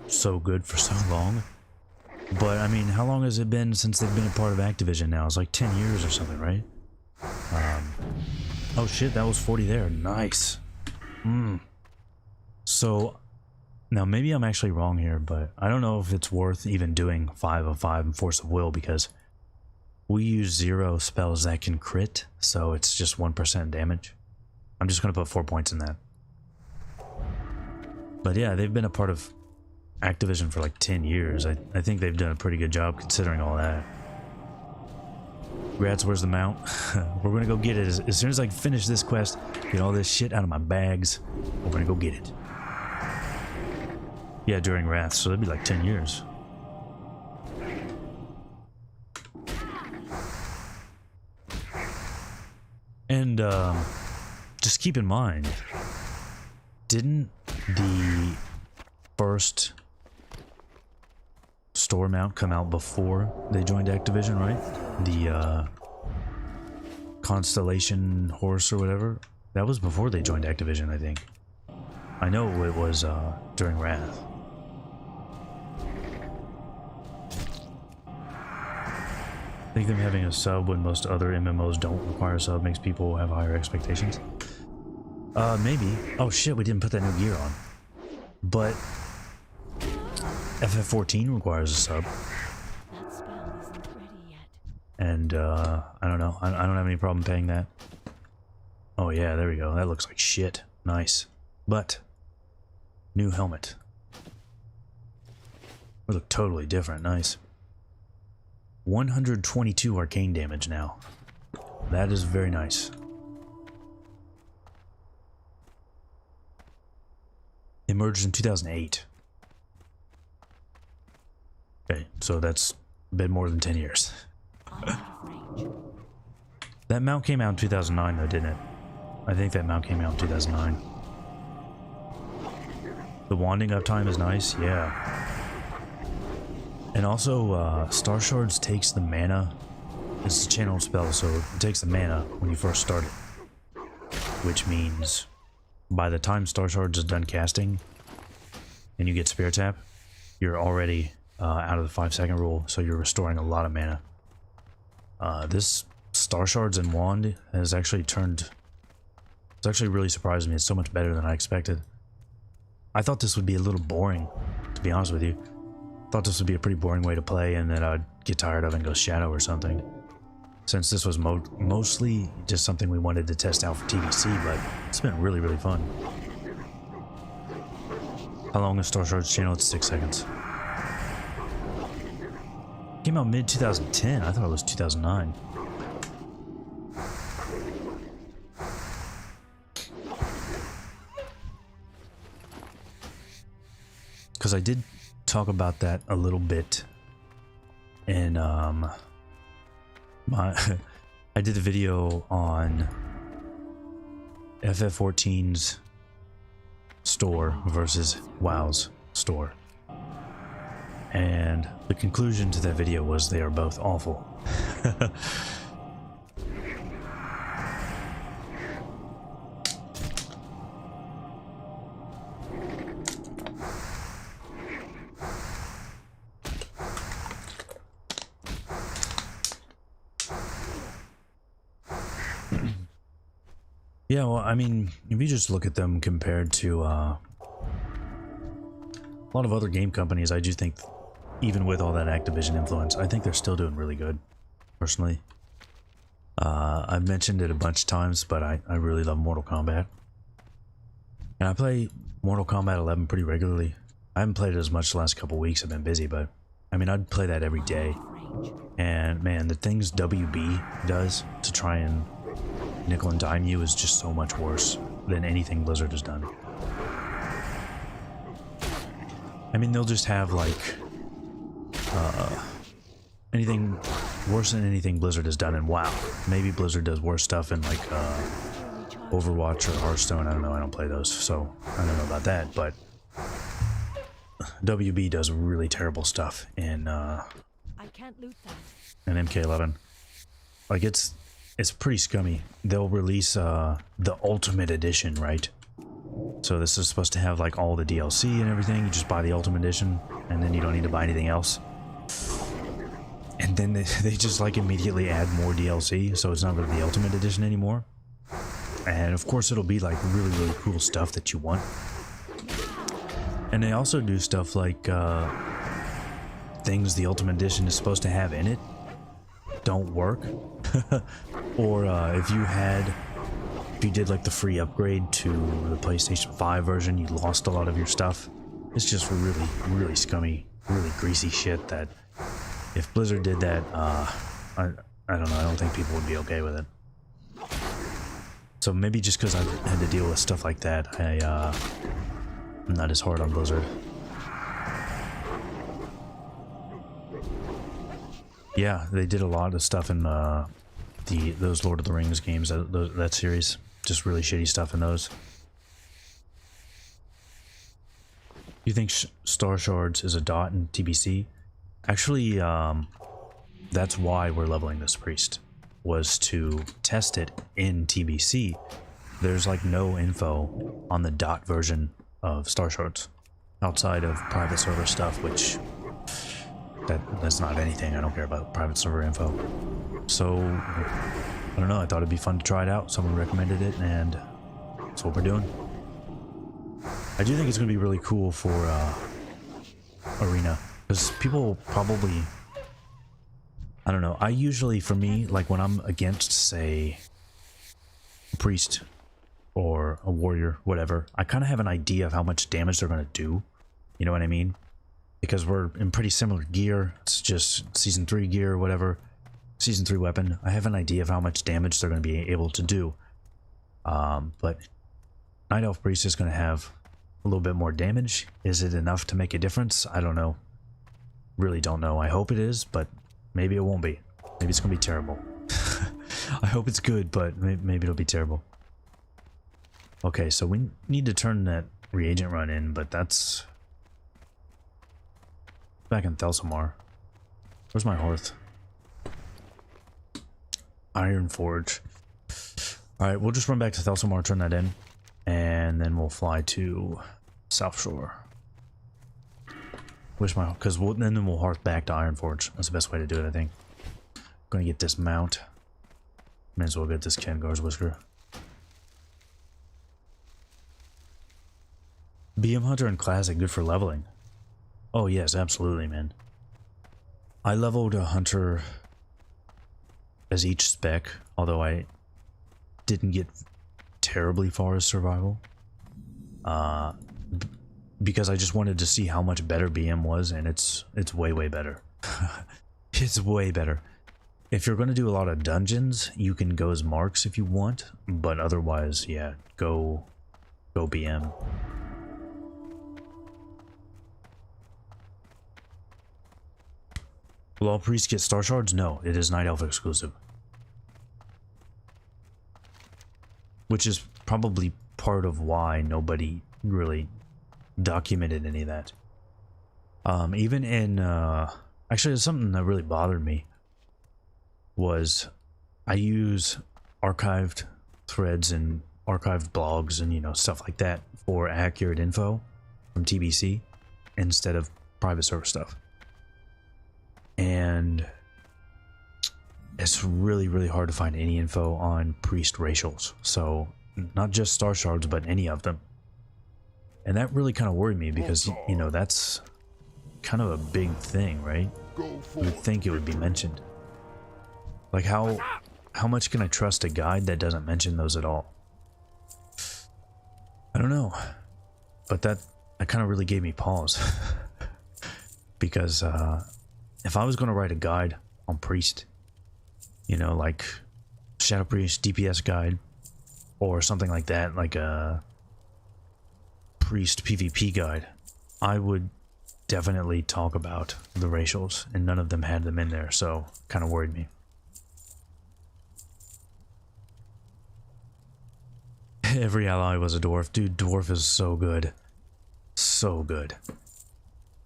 so good for so long. But, I mean, how long has it been since they've been a part of Activision now? It's like 10 years or something, right? Oh shit, that was 40 there. Nice. So, now maybe I'm actually wrong here, but I don't know if it's worth even doing 5 of 5 and Force of Will because we use 0 spells that can crit, so it's just 1% damage. I'm just going to put 4 points in that. But yeah, they've been a part of Activision for like 10 years. I think they've done a pretty good job considering all that. Grats, where's the mount? We're going to go get it as soon as I finish this quest, get all this shit out of my bags. We're going to go get it. Yeah, during Wrath, so that'd be like 10 years. And just keep in mind, didn't the first store mount come out before they joined Activision, right? The Constellation Horse or whatever? That was before they joined Activision, I think. I know it was during Wrath. I think them having a sub when most other MMOs don't require a sub makes people have higher expectations. Maybe. Oh shit, we didn't put that new gear on. But FF14 requires a sub. That spell isn't ready yet. And I don't know. I don't have any problem paying that. Oh yeah, there we go. That looks like shit. Nice. But new helmet. We look totally different. Nice. 122 arcane damage now. That is very nice. Emerged in 2008. Okay, so that's a bit more than 10 years. I'm out of range. That mount came out in 2009 though, didn't it? I think that mount came out in 2009. The wanding uptime is nice, yeah. And also, Starshards takes the mana. It's a channel spell, so it takes the mana when you first start it. Which means, by the time Starshards is done casting, and you get Spirit Tap, you're already out of the 5-second rule, so you're restoring a lot of mana. This Starshards and Wand has actually turned... It's actually really surprised me. It's so much better than I expected. I thought this would be a little boring, to be honest with you. Thought this would be a pretty boring way to play and that I'd get tired of and go Shadow or something. Since this was mostly just something we wanted to test out for TBC, but it's been really, really fun. How long is Starshards channel? It's 6 seconds. Came out mid-2010. I thought it was 2009. Because I did talk about that a little bit in I did a video on FF14's store versus WoW's store, and the conclusion to that video was they are both awful. Yeah, well, I mean, if you just look at them compared to a lot of other game companies, I do think, even with all that Activision influence, I think they're still doing really good, personally. I've mentioned it a bunch of times, but I really love Mortal Kombat. And I play Mortal Kombat 11 pretty regularly. I haven't played it as much the last couple weeks, I've been busy, but I mean, I'd play that every day. And man, the things WB does to try and nickel and dime you is just so much worse than anything Blizzard has done. I mean, they'll just have like anything worse than anything Blizzard has done in WoW. Maybe Blizzard does worse stuff in like Overwatch or Hearthstone. I don't know, I don't play those, so I don't know about that, but WB does really terrible stuff in I can't loot that. MK11. Like, it's it's pretty scummy. They'll release the Ultimate Edition, right? So this is supposed to have like all the DLC and everything. You just buy the Ultimate Edition, and then you don't need to buy anything else. And then they just like immediately add more DLC, so it's not really the Ultimate Edition anymore. And of course it'll be like really cool stuff that you want. And they also do stuff like things the Ultimate Edition is supposed to have in it don't work. Or if you did like the free upgrade to the PlayStation 5 version, you lost a lot of your stuff. It's just really scummy, really greasy shit that if Blizzard did that, I don't know, I don't think people would be okay with it. So maybe just because I've had to deal with stuff like that, I'm not as hard on Blizzard. Yeah, they did a lot of stuff in those Lord of the Rings games, that series. Just really shitty stuff in those. You think Starshards is a dot in TBC? Actually, that's why we're leveling this priest, was to test it in TBC. There's like no info on the dot version of Starshards outside of private server stuff, which that's not anything. I don't care about private server info. So I don't know, I thought it'd be fun to try it out. Someone recommended it, and that's what we're doing. I do think it's gonna be really cool for arena, because people probably, I don't know, I usually, for me, like when I'm against, say, a priest or a warrior, whatever, I kind of have an idea of how much damage they're going to do. You know what I mean? Because we're in pretty similar gear. It's just Season 3 gear or whatever. Season 3 weapon. I have an idea of how much damage they're going to be able to do. But Night Elf Priest is going to have a little bit more damage. Is it enough to make a difference? I don't know. Really don't know. I hope it is, but maybe it won't be. Maybe it's going to be terrible. I hope it's good, but maybe it'll be terrible. Okay, so we need to turn that reagent run in, but that's back in Thelsamar. Where's my hearth? Iron Forge. Alright, we'll just run back to Thelsamar, turn that in, and then we'll fly to South Shore. Because then we'll hearth back to Iron Forge. That's the best way to do it, I think. Gonna get this mount. May as well get this Kengar's Whisker. BM Hunter and Classic, good for leveling. Oh yes, absolutely, man. I leveled a Hunter as each spec, although I didn't get terribly far as survival. Because I just wanted to see how much better BM was, and it's way better. It's way better. If you're going to do a lot of dungeons, you can go as Marks if you want, but otherwise, yeah, go BM. Will all priests get Starshards? No, it is Night Elf exclusive. Which is probably part of why nobody really documented any of that. Even in, actually something that really bothered me was I use archived threads and archived blogs and, you know, stuff like that for accurate info from TBC instead of private server stuff. And it's really hard to find any info on priest racials. So not just Starshards, but any of them. And that really kind of worried me because, you know, that's kind of a big thing, right? You would think it would be mentioned. Like how much can I trust a guide that doesn't mention those at all? I don't know. But that kind of really gave me pause. Because if I was going to write a guide on priest, you know, like Shadow Priest DPS guide or something like that, like a priest PvP guide, I would definitely talk about the racials, and none of them had them in there, so kind of worried me. Every ally was a dwarf. Dude, dwarf is so good. So good.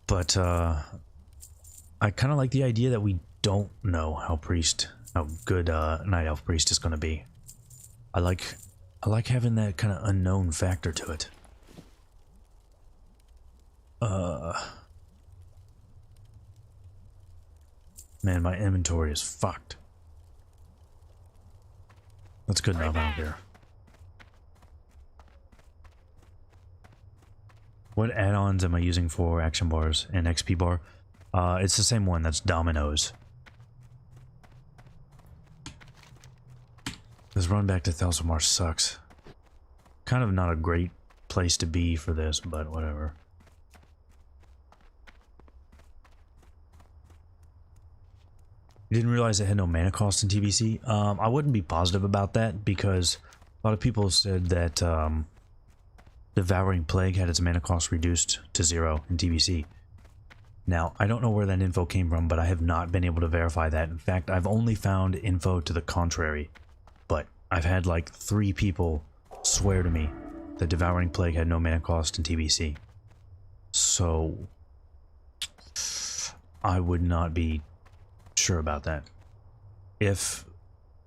But I kind of like the idea that we don't know how priest how good Night Elf Priest is going to be. I like having that kind of unknown factor to it. Man, my inventory is fucked. That's good enough, I don't care. What add-ons am I using for action bars and XP bar? It's the same one, that's Dominoes. This run back to Thelsomar sucks. Kind of not a great place to be for this, but whatever. You didn't realize it had no mana cost in TBC? I wouldn't be positive about that because a lot of people said that Devouring Plague had its mana cost reduced to 0 in TBC. Now, I don't know where that info came from, but I have not been able to verify that. In fact, I've only found info to the contrary. But I've had like 3 people swear to me that Devouring Plague had no mana cost in TBC. So, I would not be sure about that. If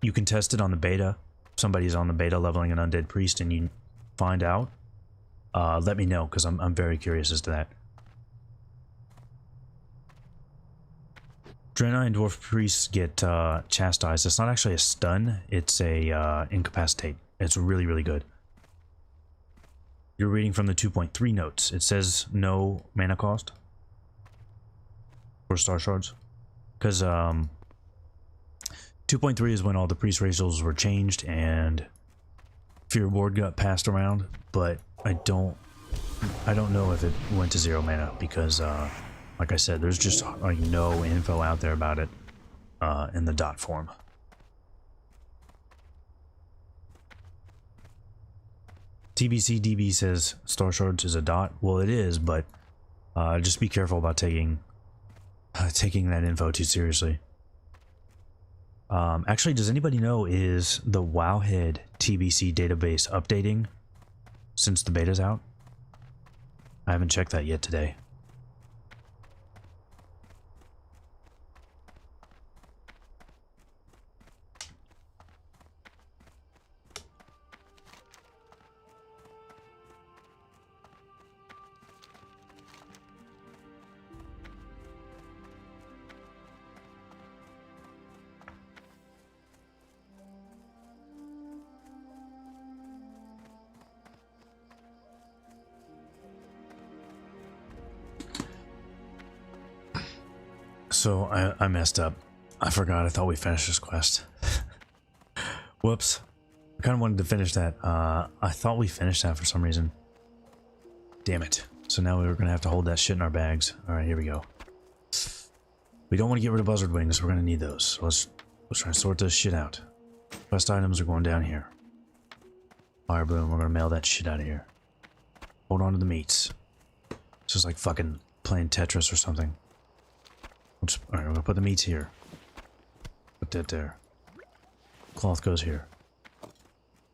you can test it on the beta, somebody's on the beta leveling an undead priest and you find out, let me know, because I'm very curious as to that. Draenei and Dwarf Priests get chastised. It's not actually a stun, it's a incapacitate. It's really, really good. You're reading from the 2.3 notes. It says no mana cost for Starshards. Because 2.3 is when all the priest racials were changed and Fear Ward got passed around, but I don't know if it went to 0 mana because like I said, there's just like no info out there about it in the dot form. TBC DB says Starshards is a dot. Well, it is, but just be careful about taking that info too seriously. Actually, does anybody know, is the Wowhead TBC database updating since the beta's out? I haven't checked that yet today. So I messed up. I forgot. I thought we finished this quest. Whoops. I kind of wanted to finish that. I thought we finished that for some reason. Damn it. So now we're going to have to hold that shit in our bags. Alright, here we go. We don't want to get rid of buzzard wings. We're going to need those. So let's try and sort this shit out. Quest items are going down here. Fire bloom. We're going to mail that shit out of here. Hold on to the meats. This is like fucking playing Tetris or something. Oops. Alright, we're gonna put the meats here. Put that there. Cloth goes here.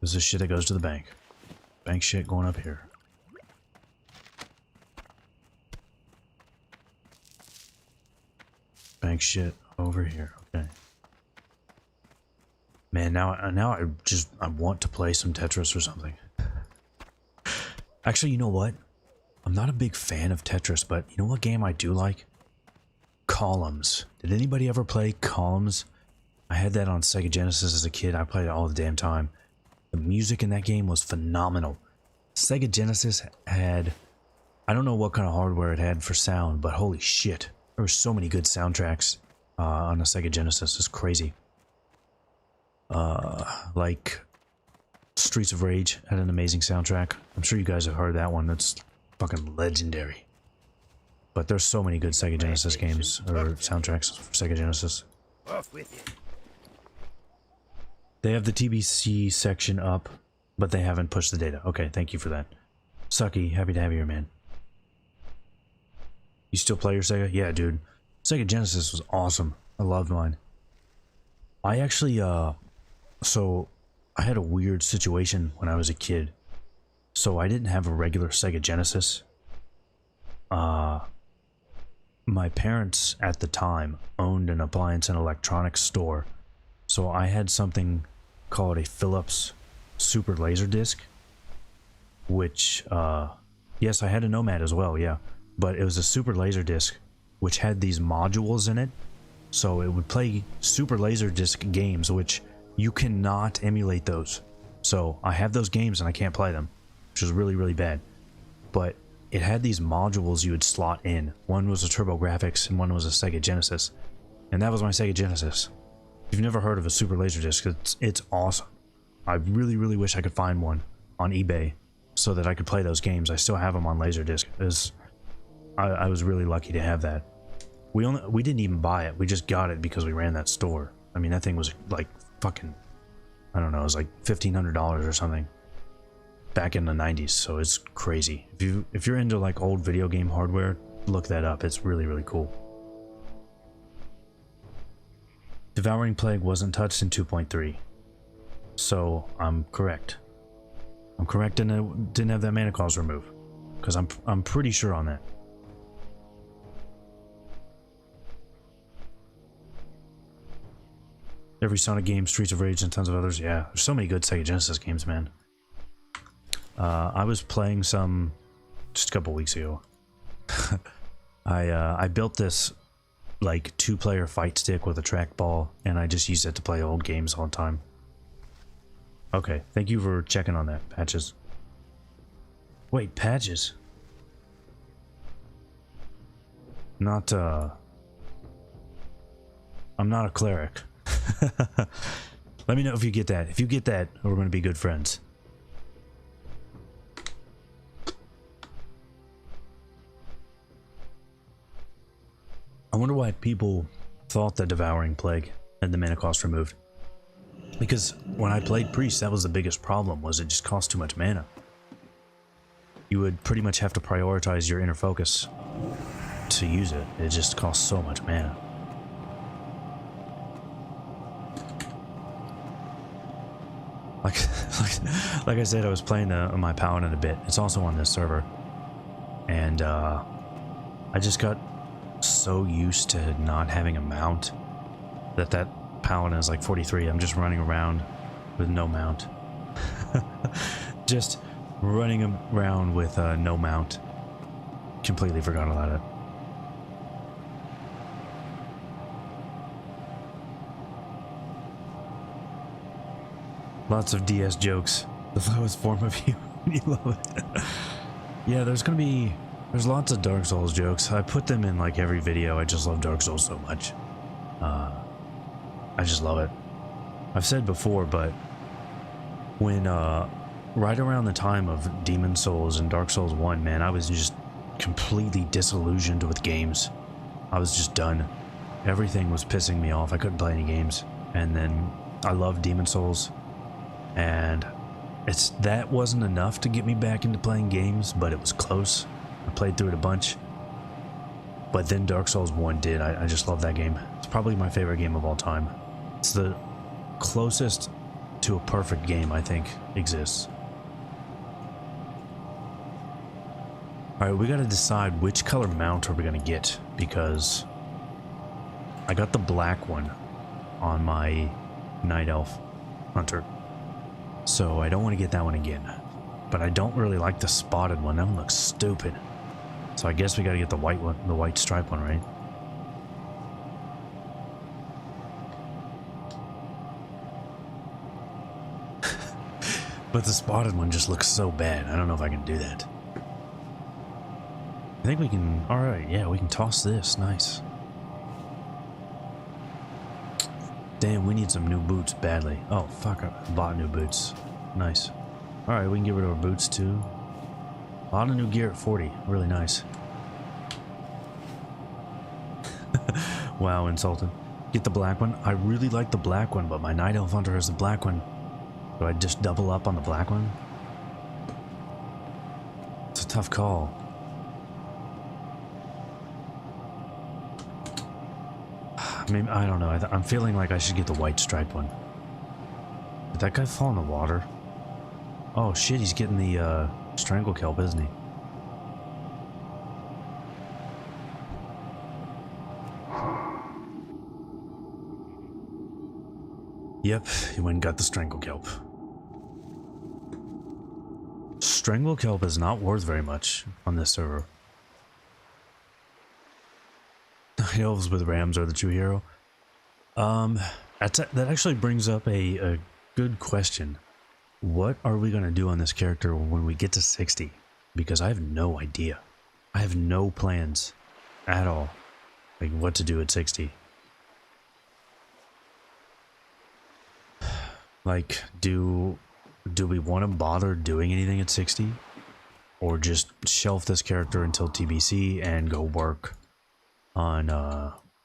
This is shit that goes to the bank. Bank shit going up here. Bank shit over here. Okay. Man, now I want to play some Tetris or something. Actually, you know what? I'm not a big fan of Tetris, but you know what game I do like? Columns. Did anybody ever play Columns? I had that on Sega Genesis as a kid. I played it all the damn time. The music in that game was phenomenal. Sega Genesis had, I don't know what kind of hardware it had for sound, but holy shit. There were so many good soundtracks on the Sega Genesis. It's crazy. Like Streets of Rage had an amazing soundtrack. I'm sure you guys have heard that one. That's fucking legendary. But there's so many good Sega Genesis games, or soundtracks for Sega Genesis. Off with you. They have the TBC section up, but they haven't pushed the data. Okay, thank you for that. Sucky, happy to have you here, man. You still play your Sega? Yeah, dude. Sega Genesis was awesome. I loved mine. I actually, so I had a weird situation when I was a kid. So I didn't have a regular Sega Genesis. My parents at the time owned an appliance and electronics store. So I had something called a Philips Super Laser Disc, which, yes, I had a Nomad as well, yeah. But it was a Super Laser Disc, which had these modules in it. So it would play Super Laser Disc games, which you cannot emulate those. So I have those games and I can't play them, which is really, really bad. But it had these modules you would slot in. One was a TurboGrafx and one was a Sega Genesis. And that was my Sega Genesis. If you've never heard of a Super Laserdisc, it's awesome. I really, really wish I could find one on eBay so that I could play those games. I still have them on Laserdisc. I was really lucky to have that. We didn't even buy it. We just got it because we ran that store. I mean, that thing was like fucking, I don't know, it was like $1,500 or something back in the 90s, so it's crazy. If you're into like old video game hardware, look that up. It's really, really cool. Devouring Plague wasn't touched in 2.3, so I'm correct. I'm correct, and it didn't have that mana cost remove, because I'm pretty sure on that. Every Sonic game, Streets of Rage, and tons of others. Yeah, there's so many good Sega Genesis games, man. I was playing some just a couple weeks ago. I built this like 2-player fight stick with a trackball, and I just used it to play old games all the time. Okay, thank you for checking on that, Patches. Wait, Patches? Not, I'm not a cleric. Let me know if you get that. If you get that, we're going to be good friends. I wonder why people thought that Devouring Plague had the mana cost removed. Because when I played Priest, that was the biggest problem, was it just cost too much mana. You would pretty much have to prioritize your inner focus to use it. It just costs so much mana. Like I said, I was playing my Paladin a bit. It's also on this server. And I just got so used to not having a mount that Paladin is like 43. I'm just running around with no mount. Just running around with no mount. Completely forgot about it. Lots of DS jokes. The lowest form of you. You love it. Yeah, there's lots of Dark Souls jokes. I put them in like every video. I just love Dark Souls so much. I just love it. I've said before, but when right around the time of Demon Souls and Dark Souls 1, man, I was just completely disillusioned with games. I was just done. Everything was pissing me off. I couldn't play any games. And then I loved Demon Souls. And that wasn't enough to get me back into playing games, but it was close. I played through it a bunch. But then Dark Souls 1 did. I just love that game. It's probably my favorite game of all time. It's the closest to a perfect game I think exists. Alright, we gotta decide which color mount are we gonna get, because I got the black one on my Night Elf Hunter. So I don't want to get that one again. But I don't really like the spotted one. That one looks stupid. So I guess we gotta get the white one, the white stripe one, right? But the spotted one just looks so bad. I don't know if I can do that. I think we can... Alright, yeah, we can toss this. Nice. Damn, we need some new boots badly. Oh, fuck, I bought new boots. Nice. Alright, we can get rid of our boots too. A lot of new gear at 40. Really nice. Wow, insulted. Get the black one. I really like the black one, but my Night Elf Hunter has the black one. Do I just double up on the black one? It's a tough call. Maybe, I don't know. I'm feeling like I should get the white striped one. Did that guy fall in the water? Oh shit, he's getting the strangle kelp, isn't he? Yep, you went and got the strangle kelp. Strangle kelp is not worth very much on this server. Elves with rams are the true hero. That actually brings up a good question. What are we going to do on this character when we get to 60? Because I have no idea. I have no plans at all. Like what to do at 60. Like, do we want to bother doing anything at 60? Or just shelf this character until TBC and go work on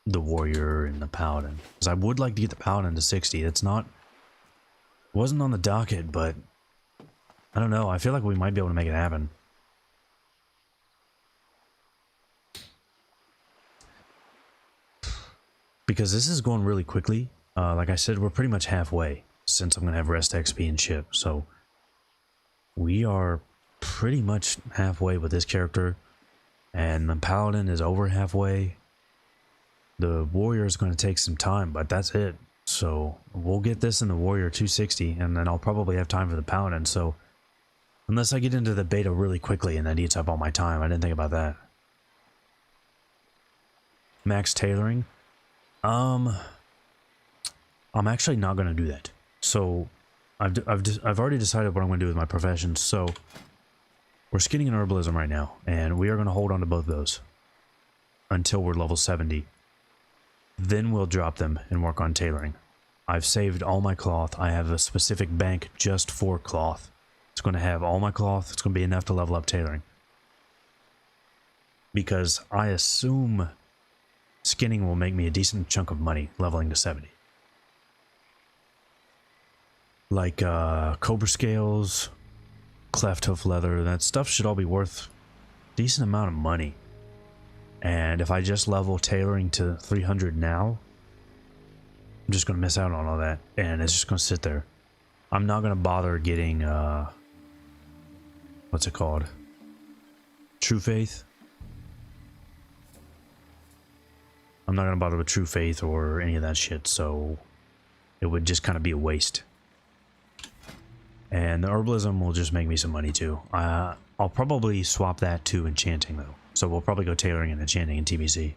the warrior and the paladin? Because I would like to get the paladin to 60. It's not... wasn't on the docket, but... I don't know. I feel like we might be able to make it happen. Because this is going really quickly. Like I said, we're pretty much halfway. Since I'm going to have rest XP and ship. So we are pretty much halfway with this character. And the paladin is over halfway. The warrior is going to take some time, but that's it. So we'll get this in the warrior 260, and then I'll probably have time for the paladin. So unless I get into the beta really quickly and that eats up all my time, I didn't think about that. Max tailoring. I'm actually not going to do that. So I've already decided what I'm going to do with my professions. So we're skinning in herbalism right now, and we are going to hold on to both of those until we're level 70. Then we'll drop them and work on tailoring. I've saved all my cloth. I have a specific bank just for cloth. It's going to have all my cloth. It's going to be enough to level up tailoring. Because I assume skinning will make me a decent chunk of money leveling to 70. Like cobra scales, cleft hoof leather, that stuff should all be worth a decent amount of money. And if I just level tailoring to 300 now, I'm just going to miss out on all that. And it's just going to sit there. I'm not going to bother getting, what's it called? True Faith. I'm not going to bother with True Faith or any of that shit, so it would just kind of be a waste. And the herbalism will just make me some money too. I'll probably swap that to enchanting though. So we'll probably go tailoring and enchanting in TBC.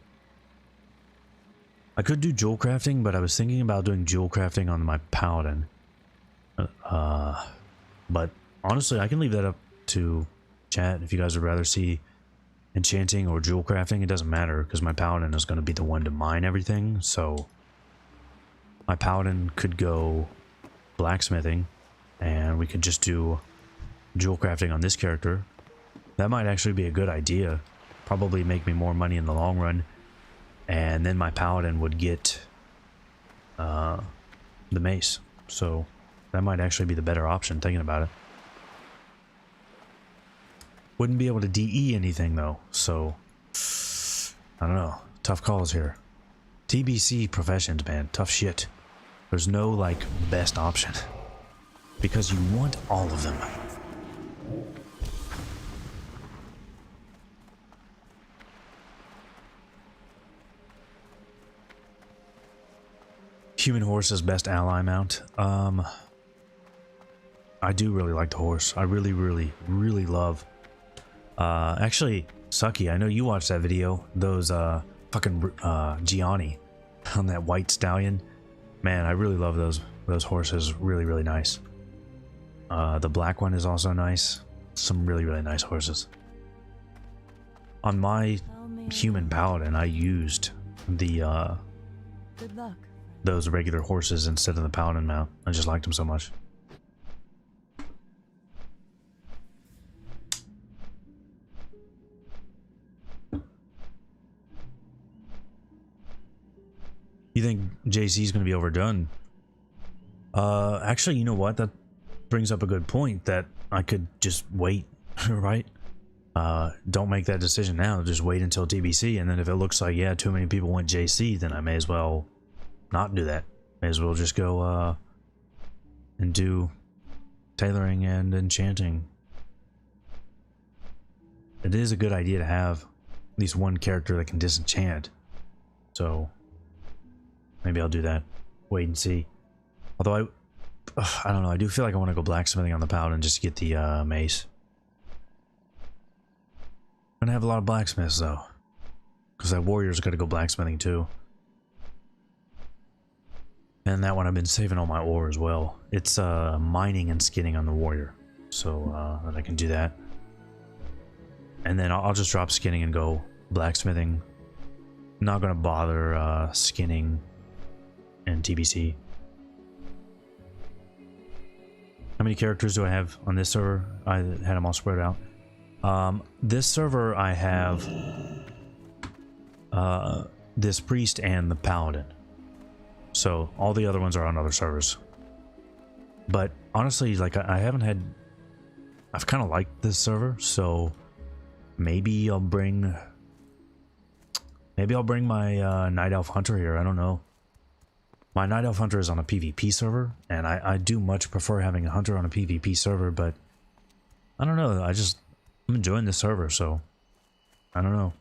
I could do jewel crafting, but I was thinking about doing jewel crafting on my paladin. But honestly, I can leave that up to chat if you guys would rather see enchanting or jewel crafting. It doesn't matter because my paladin is going to be the one to mine everything. So my paladin could go blacksmithing. And we could just do jewel crafting on this character. That might actually be a good idea. Probably make me more money in the long run. And then my paladin would get the mace. So that might actually be the better option, thinking about it. Wouldn't be able to DE anything though. So, I don't know. Tough calls here. TBC professions, man. Tough shit. There's no, like, best option. Because you want all of them. Human horse is best ally mount. I do really like the horse. I really love. Actually, Sucky, I know you watched that video. Those fucking Gianni on that white stallion. Man, I really love those horses. Really nice. The black one is also nice. Some really nice horses. On my human paladin, I used the Good luck. those regular horses instead of the paladin mount. I just liked them so much. You think JC is going to be overdone? Actually, you know what? That brings up a good point that I could just wait, right? Don't make that decision now. Just wait until TBC, and then if it looks like, yeah, too many people want JC, then I may as well not do that. May as well just go and do tailoring and enchanting. It is a good idea to have at least one character that can disenchant. So maybe I'll do that. Wait and see. Although I don't know, I do feel like I want to go blacksmithing on the Paladin just to get the mace. I'm gonna have a lot of blacksmiths though. Because that warrior's gotta go blacksmithing too. And that one I've been saving all my ore as well. It's mining and skinning on the warrior. So that I can do that. And then I'll just drop skinning and go blacksmithing. Not gonna bother skinning and TBC. How many characters do I have on this server? I had them all spread out. This server I have this priest and the paladin. So all the other ones are on other servers. But honestly, like I haven't had... I've kind of liked this server, so maybe I'll bring... Maybe I'll bring my Night Elf Hunter here, I don't know. My Night Elf Hunter is on a PvP server, and I do much prefer having a Hunter on a PvP server, but... I don't know, I'm enjoying this server, so... I don't know.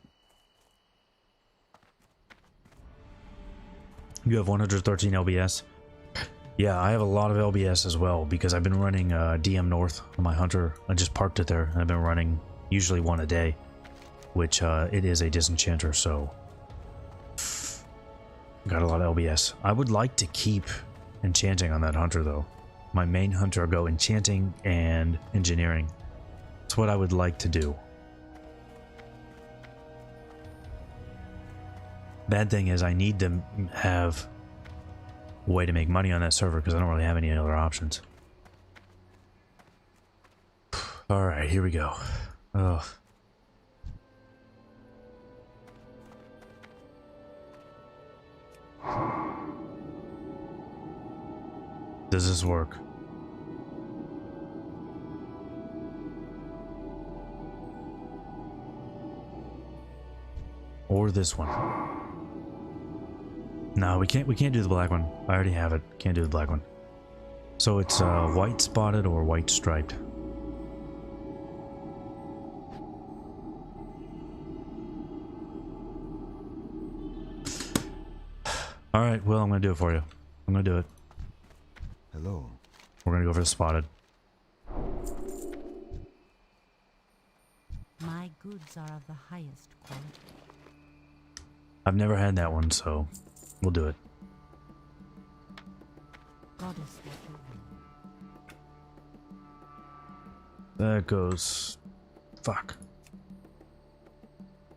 You have 113 LBS? Yeah, I have a lot of LBS as well, because I've been running DM North on my Hunter. I just parked it there, and I've been running usually one a day, which it is a disenchanter, so... Got a lot of LBS. I would like to keep enchanting on that Hunter, though. My main Hunter go enchanting and engineering. That's what I would like to do. Bad thing is I need to have a way to make money on that server because I don't really have any other options. Alright, here we go. Oh. Does this work? Or this one? No, we can't do the black one. I already have it. Can't do the black one. So it's white spotted or white striped. Alright, well I'm gonna do it for you. I'm gonna do it. Hello. We're gonna go for the spotted. My goods are of the highest quality. I've never had that one, so we'll do it. Goddess what you will. That goes... Fuck.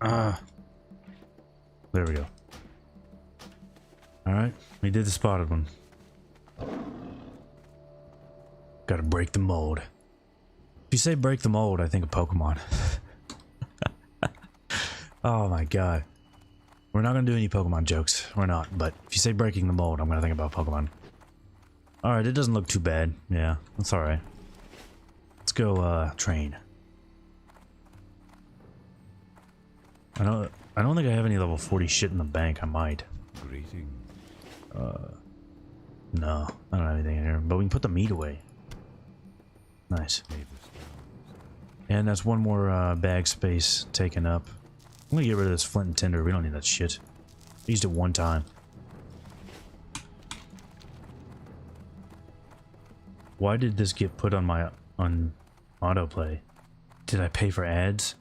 There we go. Alright, we did the spotted one. Gotta break the mold. If you say break the mold, I think of Pokemon. Oh my god. We're not gonna do any Pokemon jokes. We're not, but if you say breaking the mold, I'm gonna think about Pokemon. Alright, it doesn't look too bad. Yeah, that's alright. Let's go, train. I don't think I have any level 40 shit in the bank. I might. Greetings. No, I don't have anything in here, but we can put the meat away. Nice. And that's one more bag space taken up. I'm gonna get rid of this flint and tinder. We don't need that shit. I used it one time. Why did this get put on my autoplay? Did I pay for ads?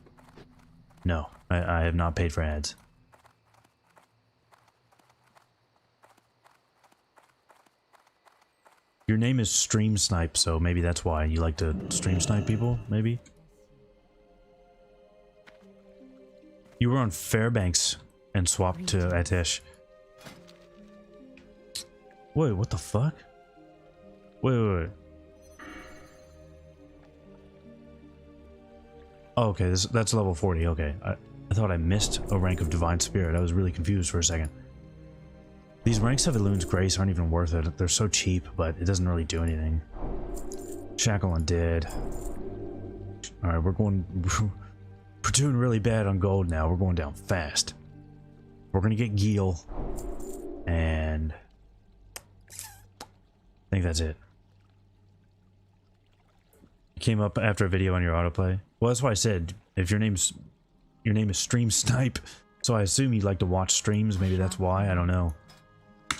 No, I have not paid for ads. Your name is Stream Snipe, so maybe that's why you like to stream snipe people, maybe? You were on Fairbanks and swapped to Atesh. Wait, what the fuck? Wait. Oh, okay, that's level 40, okay. I thought I missed a rank of Divine Spirit. I was really confused for a second. These ranks of Elune's Grace aren't even worth it. They're so cheap, but it doesn't really do anything. Shackle Undead. Alright, we're doing really bad on gold now. We're going down fast. We're gonna get Geel. And... I think that's it. It came up after a video on your autoplay. Well, that's why I said, if your name is Stream Snipe, so I assume you like to watch streams. Maybe that's why. I don't know.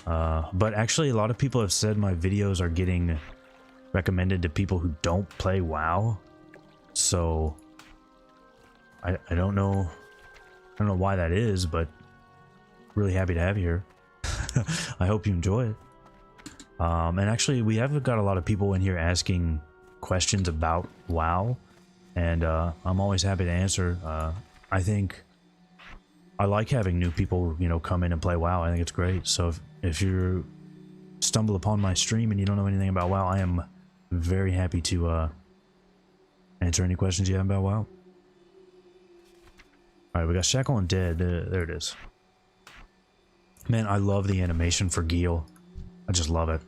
But actually, a lot of people have said my videos are getting recommended to people who don't play WoW. So I don't know. I don't know why that is, but really happy to have you here. I hope you enjoy it. And actually, we have got a lot of people in here asking questions about WoW, and I'm always happy to answer. I think I like having new people, you know, come in and play WoW. I think it's great. So if you stumble upon my stream and you don't know anything about WoW, I am very happy to answer any questions you have about WoW. Alright, we got Shackle and Dead. There it is. Man, I love the animation for Gil. I just love it.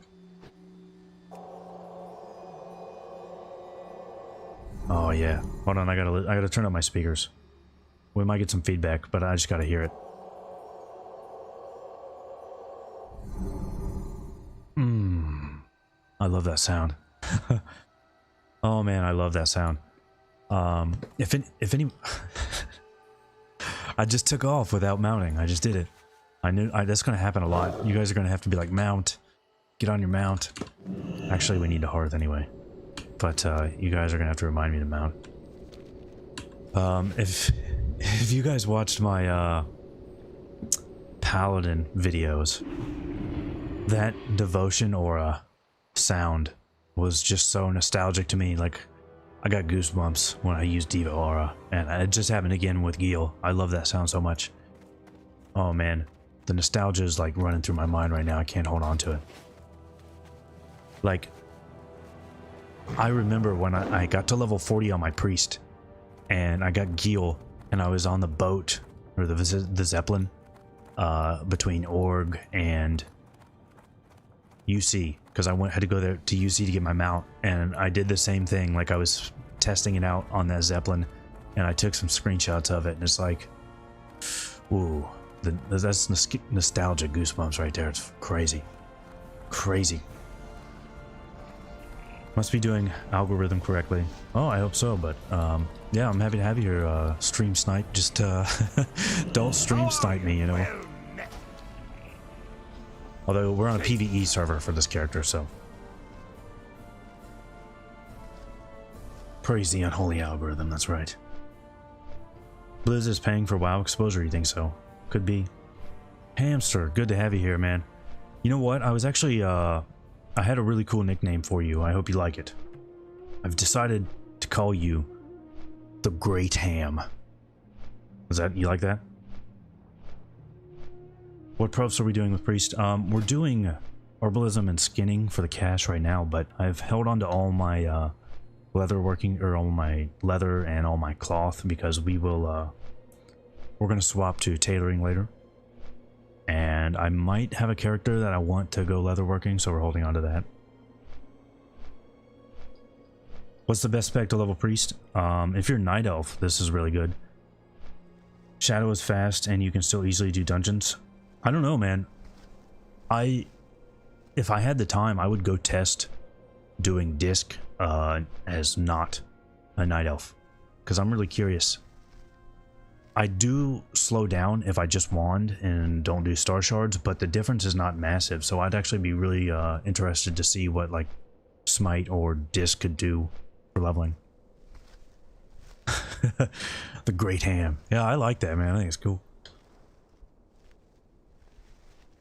Oh yeah. Hold on, I gotta turn up my speakers. We might get some feedback, but I just gotta hear it. I love that sound. Oh man, I love that sound. If any I just took off without mounting. I just did it. I knew that's gonna happen a lot. You guys are gonna have to be like, mount. Get on your mount. Actually, we need a hearth anyway. But you guys are gonna have to remind me to mount. If you guys watched my Paladin videos, that devotion aura sound was just so nostalgic to me. Like, I got goosebumps when I used Devo aura, and it just happened again with Gil. I love that sound so much. Oh man, the nostalgia is like running through my mind right now. I can't hold on to it. Like, I remember when I got to level 40 on my priest, and I got Gil, and I was on the boat, or the Zeppelin, between Org and UC, because I had to go there to UC to get my mount, and I did the same thing. Like, I was testing it out on that Zeppelin, and I took some screenshots of it, and it's like, ooh, that's nostalgia goosebumps right there. It's crazy. Crazy. Must be doing algorithm correctly. Oh, I hope so, but yeah, I'm happy to have you here, Stream Snipe. Just don't stream snipe me, you know. Although we're on a PvE server for this character, so. Praise the unholy algorithm, that's right. Blizz is paying for WoW exposure, you think so? Could be. Hamster, good to have you here, man. You know what? I was actually, I had a really cool nickname for you. I hope you like it. I've decided to call you the Great Ham. Is that, you like that? What profs are we doing with Priest? We're doing herbalism and skinning for the cache right now, but I've held on to all my leather working, or all my leather and all my cloth, because we will, we're going to swap to tailoring later. And I might have a character that I want to go leatherworking, so we're holding on to that. What's the best spec to level Priest? If you're Night Elf, this is really good. Shadow is fast, and you can still easily do dungeons. I don't know, man. If I had the time, I would go test doing disc as not a Night Elf, because I'm really curious. I do slow down if I just wand and don't do Starshards, but the difference is not massive, so I'd actually be really interested to see what, like, Smite or Disc could do for leveling. The Great Ham. Yeah, I like that, man. I think it's cool.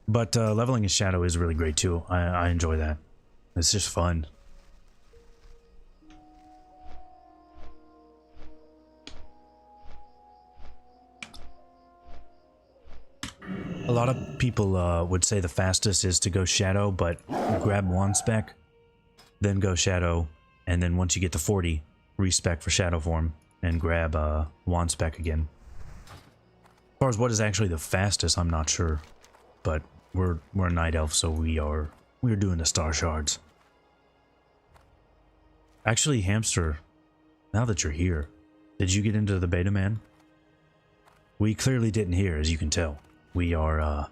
But leveling in Shadow is really great, too. I enjoy that. It's just fun. A lot of people would say the fastest is to go Shadow, but grab wand spec, then go Shadow, and then once you get to 40, respec for Shadow form, and grab wand spec again. As far as what is actually the fastest, I'm not sure, but we're a Night Elf, so we're doing the Starshards. Actually, Hamster, now that you're here, did you get into the beta, man? We clearly didn't hear, as you can tell. We're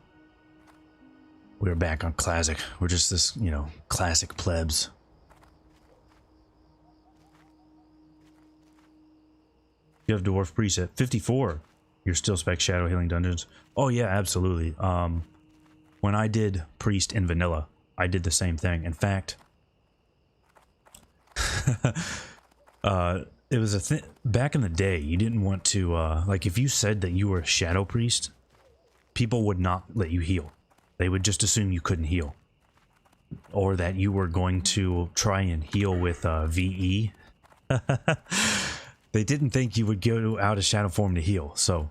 back on classic. We're just this, you know, classic plebs. You have dwarf preset 54. You're still spec shadow healing dungeons. Oh yeah, absolutely. One when I did priest in vanilla, I did the same thing. In fact, it was a thing back in the day. You didn't want to like if you said that you were a shadow priest, people would not let you heal. They would just assume you couldn't heal, or that you were going to try and heal with VE. They didn't think you would go out of shadow form to heal, so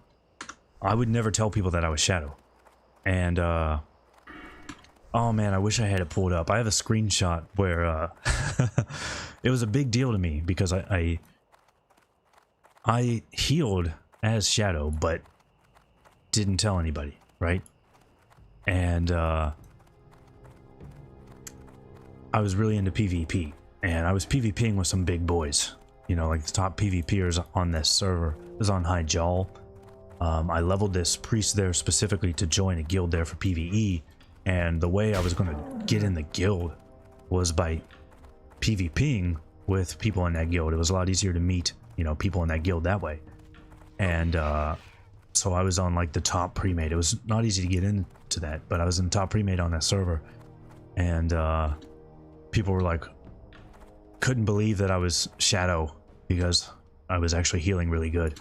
I would never tell people that I was shadow. And oh man, I wish I had it pulled up. I have a screenshot where it was a big deal to me because I healed as shadow, but didn't tell anybody, right? And I was really into PvP, and I was PvPing with some big boys. You know, like the top PvPers on this server. It was on High Jaw. I leveled this priest there specifically to join a guild there for PvE, and the way I was going to get in the guild was by PvPing with people in that guild. It was a lot easier to meet, you know, people in that guild that way. And so I was on like the top premade. It was not easy to get into that, but I was in top premade on that server, and people were like, couldn't believe that I was shadow because I was actually healing really good.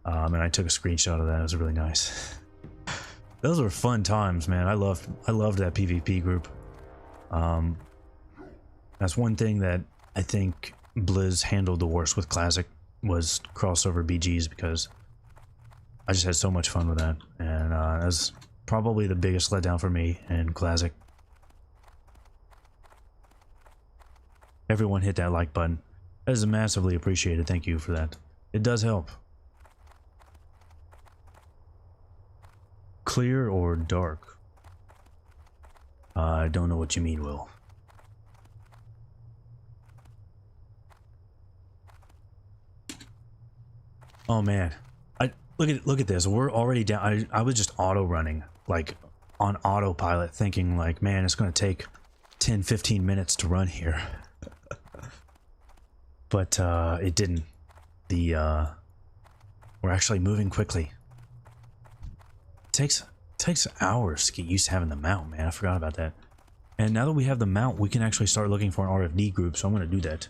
And I took a screenshot of that. It was really nice. Those were fun times, man. I loved that PvP group. That's one thing that I think Blizz handled the worst with Classic was crossover BGs, because I just had so much fun with that, and that was probably the biggest letdown for me in Classic. Everyone hit that like button. That is massively appreciated. Thank you for that. It does help. Clear or dark? I don't know what you mean, Will. Oh man, look at this. We're already down. I was just auto running, like on autopilot, thinking like, man, it's gonna take 10-15 minutes to run here. But it didn't. We're actually moving quickly. It takes hours to get used to having the mount, man. I forgot about that. And now that we have the mount, we can actually start looking for an RFD group, so I'm gonna do that.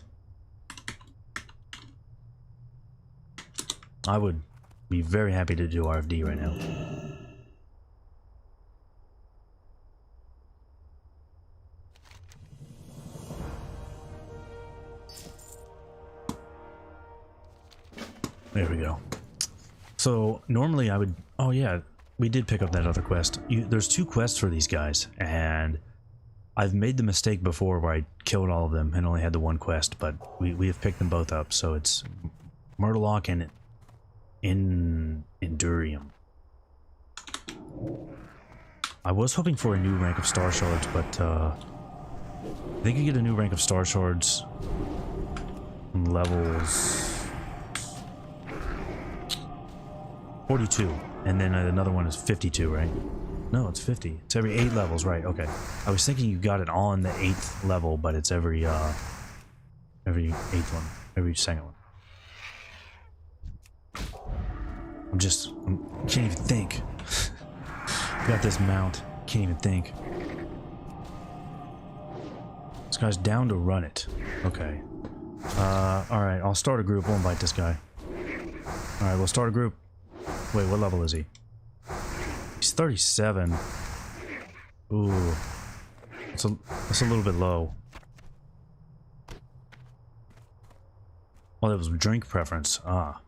I would be very happy to do RFD right now. There we go. So normally I would, oh yeah, we did pick up that other quest. There's 2 quests for these guys, and I've made the mistake before where I killed all of them and only had the 1 quest, but we have picked them both up. So it's Murderlock and Endurium. I was hoping for a new rank of Starshards, but they could get a new rank of Starshards levels 42, and then another one is 52, right? No, it's 50. It's every 8 levels, right? Okay. I was thinking you got it on the 8th level, but it's every 8th one, every second one. I can't even think. Got this mount, can't even think. This guy's down to run it. Okay. Alright, I'll start a group. We'll invite this guy. Alright, we'll start a group. Wait, what level is he? He's 37. Ooh. That's a little bit low. Oh, that was drink preference. Ah.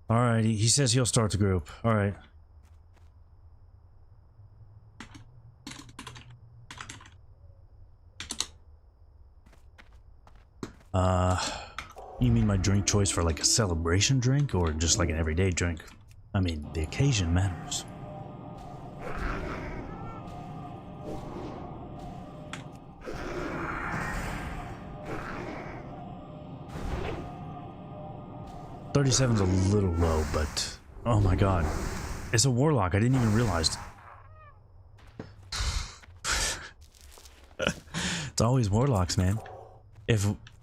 Alright, he says he'll start the group. Alright. You mean my drink choice for like a celebration drink or just like an everyday drink? I mean, the occasion matters. $37's a little low, but oh my god. It's a warlock, I didn't even realize. It's always warlocks, man.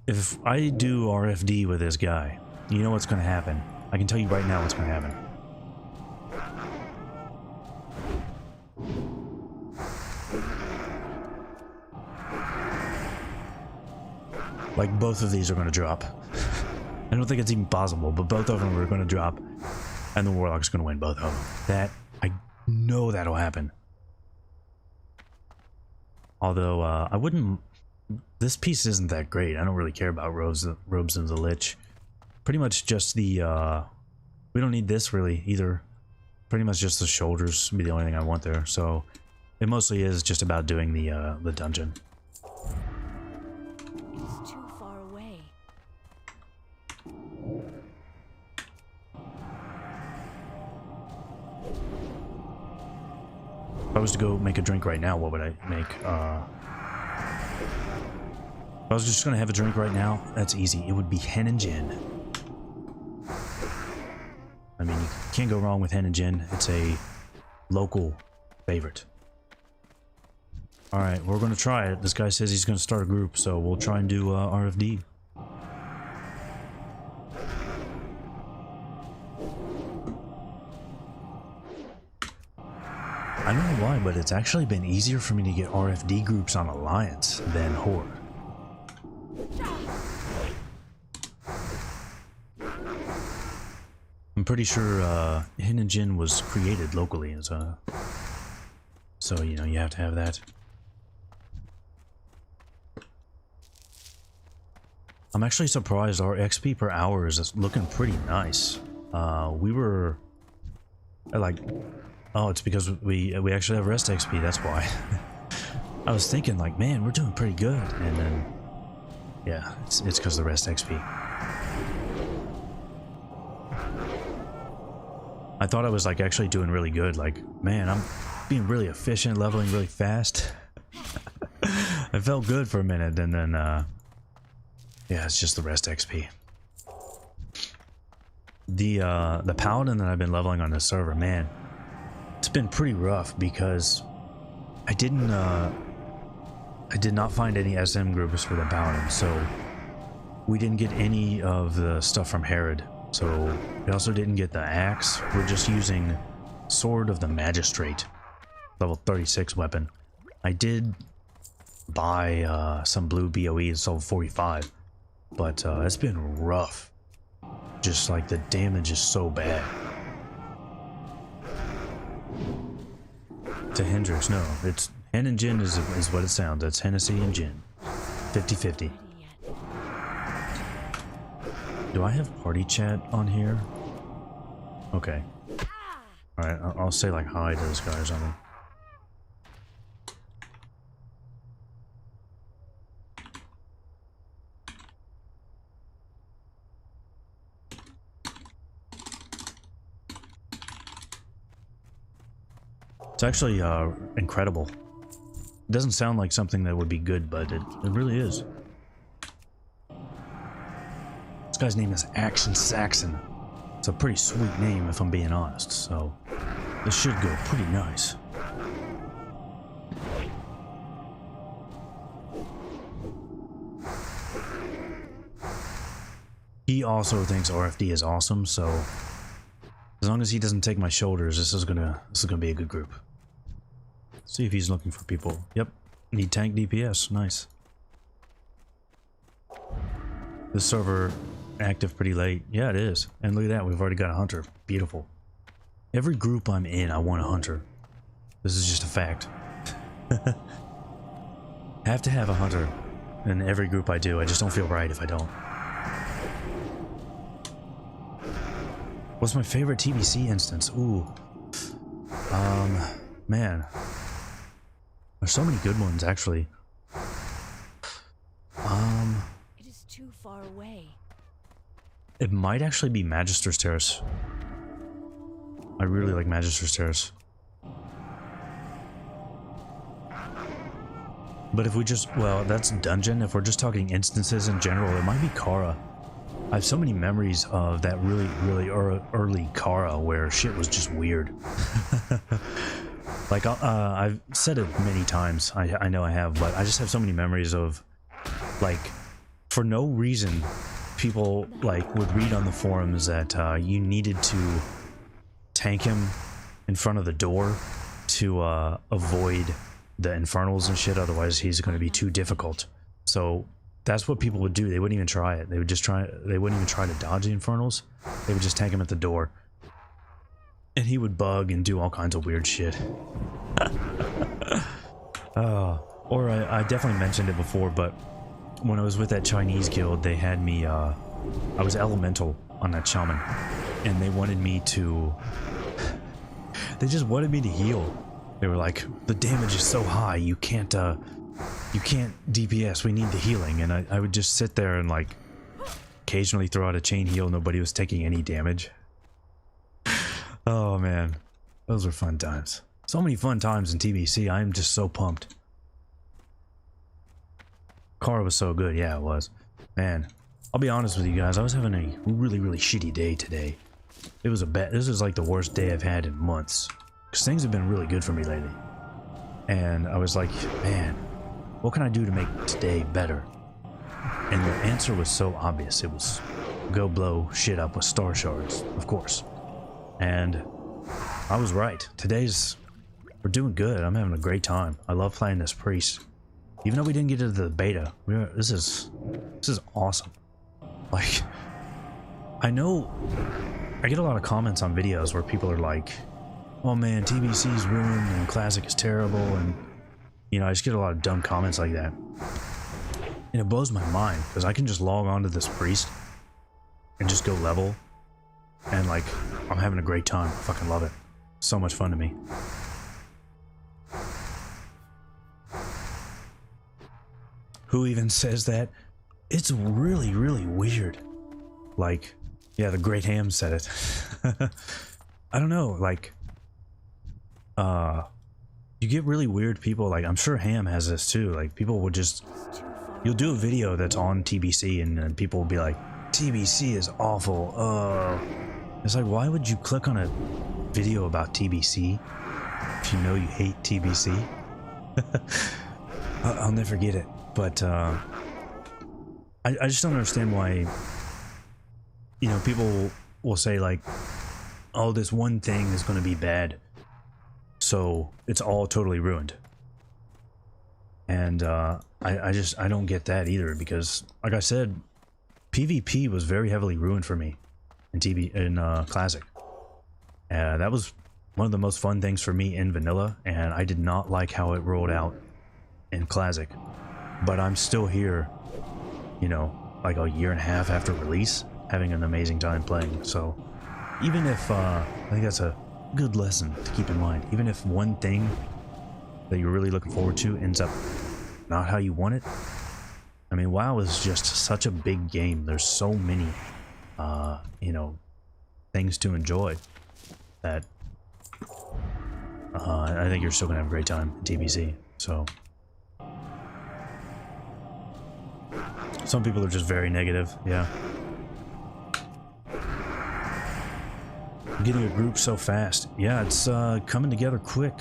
If I do RFD with this guy, you know what's gonna happen. I can tell you right now what's gonna happen. Like, both of these are going to drop. I don't think it's even possible, but both of them are going to drop, and the Warlock's going to win both of them. That, I know that'll happen. Although, I wouldn't... This piece isn't that great. I don't really care about robes of the Lich. Pretty much just the, we don't need this really either. Pretty much just the shoulders would be the only thing I want there. So, it mostly is just about doing the dungeon. It's too far away. If I was to go make a drink right now, what would I make? If I was just gonna have a drink right now, that's easy. It would be hen and gin. I mean, you can't go wrong with hen and gin. It's a local favorite. Alright, we're gonna try it. This guy says he's gonna start a group, so we'll try and do RFD. I don't know why, but it's actually been easier for me to get RFD groups on Alliance than Horde. I'm pretty sure Hin and Jin was created locally as a... So, you know, you have to have that. I'm actually surprised our XP per hour is looking pretty nice. We were... like... Oh, it's because we actually have rest XP, that's why. I was thinking like, man, we're doing pretty good, and then... Yeah, it's because of the rest XP. I thought I was like actually doing really good, like, man, I'm being really efficient, leveling really fast. I felt good for a minute, and then, yeah, it's just the rest XP. The paladin that I've been leveling on this server, man, it's been pretty rough because I did not find any SM groups for the paladin, so we didn't get any of the stuff from Herod. So we also didn't get the axe. We're just using Sword of the Magistrate, level 36 weapon. I did buy some blue BOEs, level 45, but it's been rough. Just like the damage is so bad. To Hendrix, no, it's Hen and Gin is what it sounds. It's Hennessy and Gin, 50-50. Do I have party chat on here? Okay. Alright, I'll say like hi to this guy or something. It's actually incredible. It doesn't sound like something that would be good, but it really is. This guy's name is Action Saxon. It's a pretty sweet name if I'm being honest, so this should go pretty nice. He also thinks RFD is awesome, so as long as he doesn't take my shoulders, this is gonna be a good group. See if he's looking for people. Yep, need tank DPS, nice. This server active pretty late. Yeah, it is. And look at that, we've already got a hunter. Beautiful. Every group I'm in, I want a hunter. This is just a fact. Have to have a hunter in every group I do. I just don't feel right if I don't. What's my favorite TBC instance? Ooh. Man. There's so many good ones, actually. It is too far away. It might actually be Magister's Terrace. I really like Magister's Terrace. But if we just, well, that's dungeon. If we're just talking instances in general, it might be Kara. I have so many memories of that really early Kara where shit was just weird. Like, I've said it many times, I know I have, but I just have so many memories of, like, for no reason, people, like, would read on the forums that you needed to tank him in front of the door to avoid the infernals and shit, otherwise he's going to be too difficult. So that's what people would do. They wouldn't even try it. They would just try. They wouldn't even try to dodge the infernals. They would just tank him at the door, and he would bug and do all kinds of weird shit. Or I definitely mentioned it before, but when I was with that Chinese guild, they had me. I was elemental on that shaman, and they wanted me to. They just wanted me to heal. They were like, the damage is so high, you can't DPS, we need the healing. And I would just sit there and like occasionally throw out a chain heal. Nobody was taking any damage. Oh man, those were fun times. So many fun times in TBC. I am just so pumped. Car was so good. Yeah, it was. Man, I'll be honest with you guys, I was having a really shitty day today. It was this is like the worst day I've had in months. Because things have been really good for me lately. And I was like, man, what can I do to make today better? And the answer was so obvious. It was go blow shit up with Starshards, of course. And I was right. We're doing good. I'm having a great time. I love playing this priest. Even though we didn't get into the beta, this is awesome. Like, I know I get a lot of comments on videos where people are like, oh man, TBC's ruined and Classic is terrible, and you know, I just get a lot of dumb comments like that. And it blows my mind, because I can just log on to this priest and just go level, and like, I'm having a great time. I fucking love it. So much fun to me. Who even says that? It's really weird. Like, yeah, the Great Ham said it. I don't know, like, you get really weird people, like, I'm sure Ham has this too, like, people will just, you'll do a video that's on TBC and people will be like, TBC is awful, it's like, why would you click on a video about TBC if you know you hate TBC? I'll never get it, but, I just don't understand why, you know, people will say like, oh, this one thing is going to be bad, so it's all totally ruined. And I don't get that either, because like I said, PvP was very heavily ruined for me in Classic. That was one of the most fun things for me in Vanilla, and I did not like how it rolled out in Classic. But I'm still here, you know, like a year and a half after release, having an amazing time playing. So even if I think that's a good lesson to keep in mind, even if one thing that you're really looking forward to ends up not how you want it, I mean, WoW is just such a big game. There's so many you know, things to enjoy that I think you're still gonna have a great time in TBC. So some people are just very negative. Yeah, getting a group so fast. Yeah, it's coming together quick.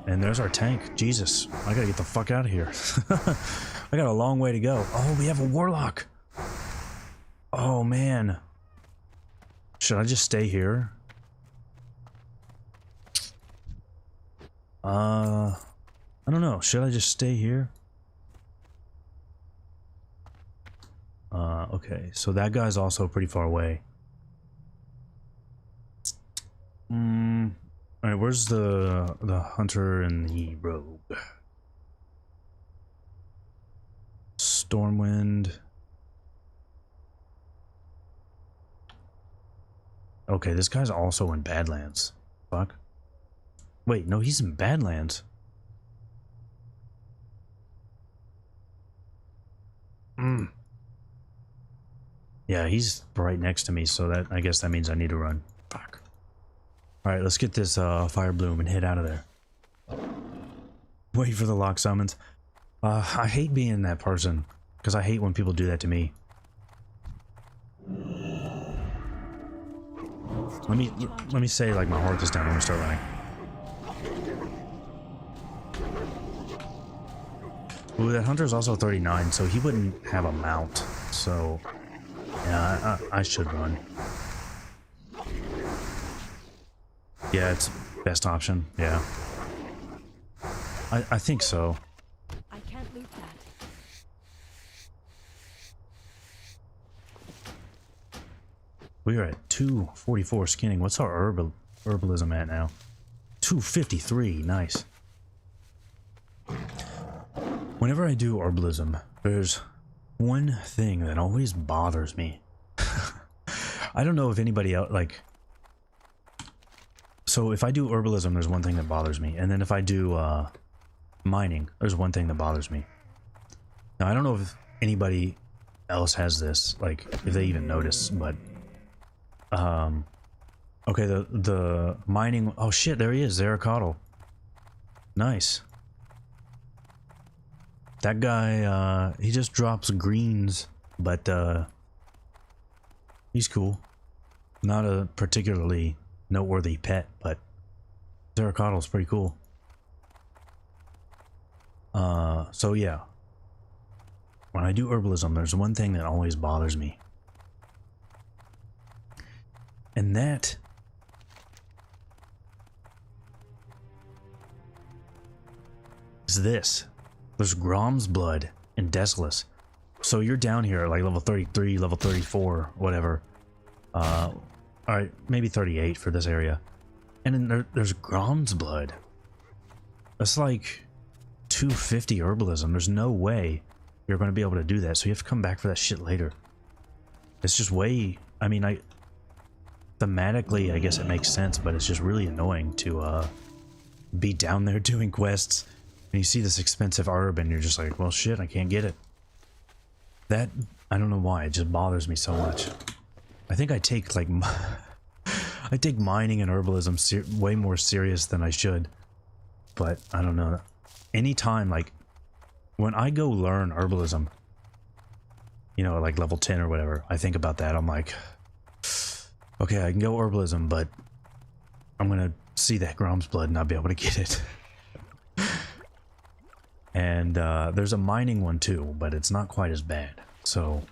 And there's our tank. Jesus, I gotta get the fuck out of here. I got a long way to go. Oh, we have a warlock. Oh man, should I just stay here? I don't know. Should I just stay here? Okay, so that guy's also pretty far away. Alright, where's the hunter and the rogue? Stormwind. Okay, this guy's also in Badlands. Fuck. Wait, no, he's in Badlands. Yeah, he's right next to me, so that, I guess that means I need to run. Fuck. Alright, let's get this fire bloom and head out of there. Wait for the lock summons. I hate being that person, because I hate when people do that to me. Let me say, like, my heart is down when we start running. Ooh, that hunter's also 39, so he wouldn't have a mount. So, yeah, I should run. Yeah, it's best option. Yeah. I think so. I can't loot that. We are at 244 skinning. What's our herbalism at now? 253. Nice. Whenever I do herbalism, there's one thing that always bothers me. I don't know if anybody else, like... So if I do herbalism, there's one thing that bothers me. And then if I do mining, there's one thing that bothers me. Now, I don't know if anybody else has this, like, if they even notice, but... Okay, the mining... Oh shit, there he is, Zaracotl. Nice. That guy, he just drops greens, but, he's cool. Not a particularly noteworthy pet, but Zaracotl's pretty cool. So yeah. When I do herbalism, there's one thing that always bothers me. And that is this. There's Grom's Blood and Desolace. So you're down here at like level 33, level 34, whatever. Alright, maybe 38 for this area. And then there's Grom's Blood. That's like 250 herbalism. There's no way you're going to be able to do that. So you have to come back for that shit later. It's just way... I mean, thematically, I guess it makes sense, but it's just really annoying to be down there doing quests and you see this expensive herb and you're just like, well shit, I can't get it. That, I don't know why, it just bothers me so much. I think I take like I take mining and herbalism way more serious than I should, but I don't know. Anytime, like when I go learn herbalism, you know, like level 10 or whatever, I think about that. I'm like, okay, I can go herbalism, but I'm gonna see that Grom's Blood and not be able to get it. And there's a mining one too, but it's not quite as bad. So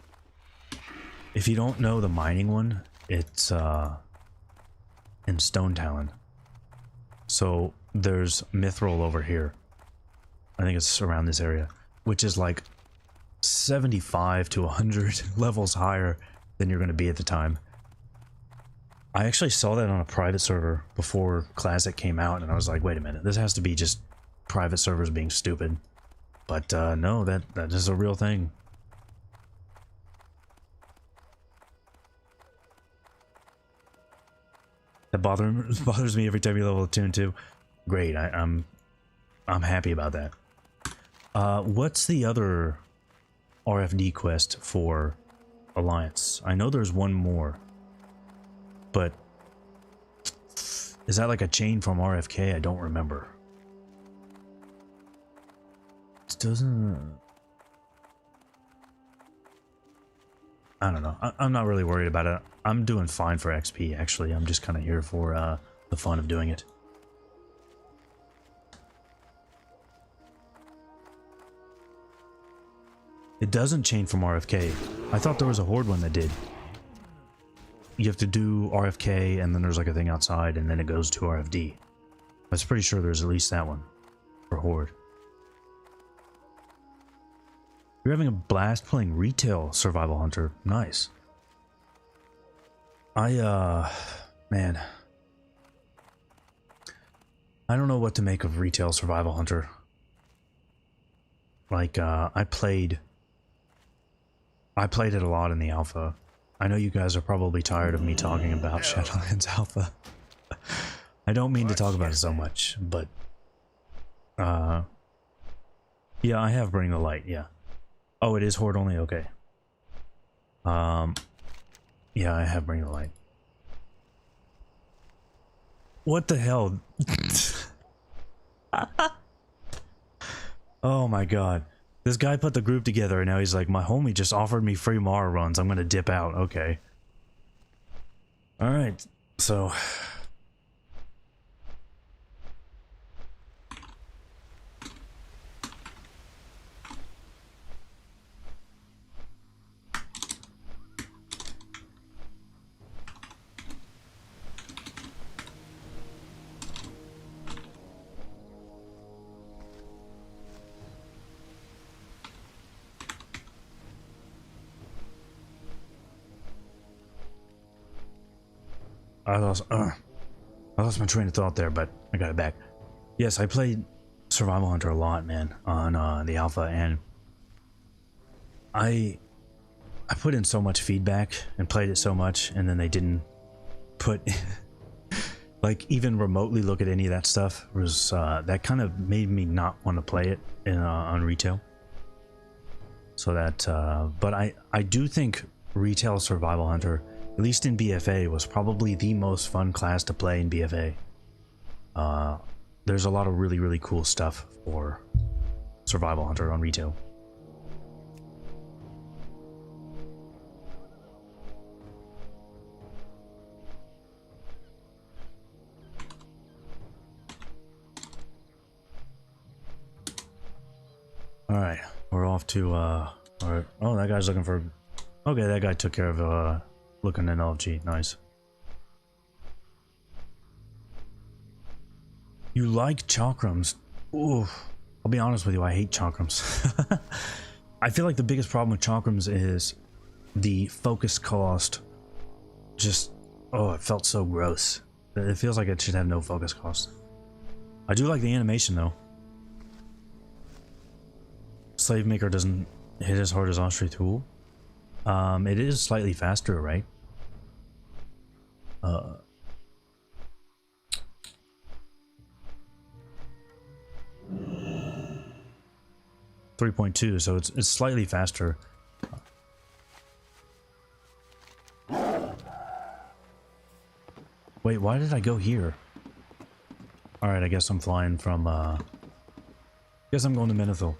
if you don't know the mining one, it's in Stone Talon. So there's Mithril over here. I think it's around this area, which is like 75 to 100 levels higher than you're going to be at the time. I actually saw that on a private server before Classic came out, and I was like, wait a minute, this has to be just private servers being stupid. But no, that is a real thing. That bothers me every time you level a tune too. Great, I'm happy about that. What's the other RFD quest for Alliance? I know there's one more, but is that like a chain from RFK? I don't remember. It doesn't. I don't know. I'm not really worried about it. I'm doing fine for XP, actually. I'm just kind of here for the fun of doing it. It doesn't chain from RFK. I thought there was a Horde one that did. You have to do RFK, and then there's like a thing outside, and then it goes to RFD. I was pretty sure there's at least that one for Horde. You're having a blast playing retail Survival Hunter. Nice. Man. I don't know what to make of retail Survival Hunter. Like, I played it a lot in the alpha. I know you guys are probably tired of me talking about Shadowlands Alpha. I don't mean to talk about it so much, but... yeah, I have Bring the Light, yeah. Oh, it is Horde only? Okay. Yeah, I have Bring the Light. What the hell? Oh my god. This guy put the group together and now he's like, my homie just offered me free Mara runs. I'm gonna dip out. Okay. Alright, so... I lost my train of thought there, but I got it back. Yes, I played Survival Hunter a lot, man, on the alpha, and I put in so much feedback and played it so much, and then they didn't put like even remotely look at any of that stuff. Was that kind of made me not want to play it on retail. So that, but I do think retail Survival Hunter, at least in BFA, was probably the most fun class to play in BFA. There's a lot of really cool stuff for Survival Hunter on retail. Alright, we're off to, alright. Oh, that guy's looking for... Okay, that guy took care of, looking at LFG. Nice. You like chakrams? Ooh, I'll be honest with you, I hate chakrams. I feel like the biggest problem with chakrams is the focus cost. Just, oh, it felt so gross. It feels like it should have no focus cost. I do like the animation, though. Slave Maker doesn't hit as hard as Osprey Tool. It is slightly faster, right? 3.2, so it's slightly faster. Wait, why did I go here? Alright, I guess I'm flying from, guess I'm going to Menethil.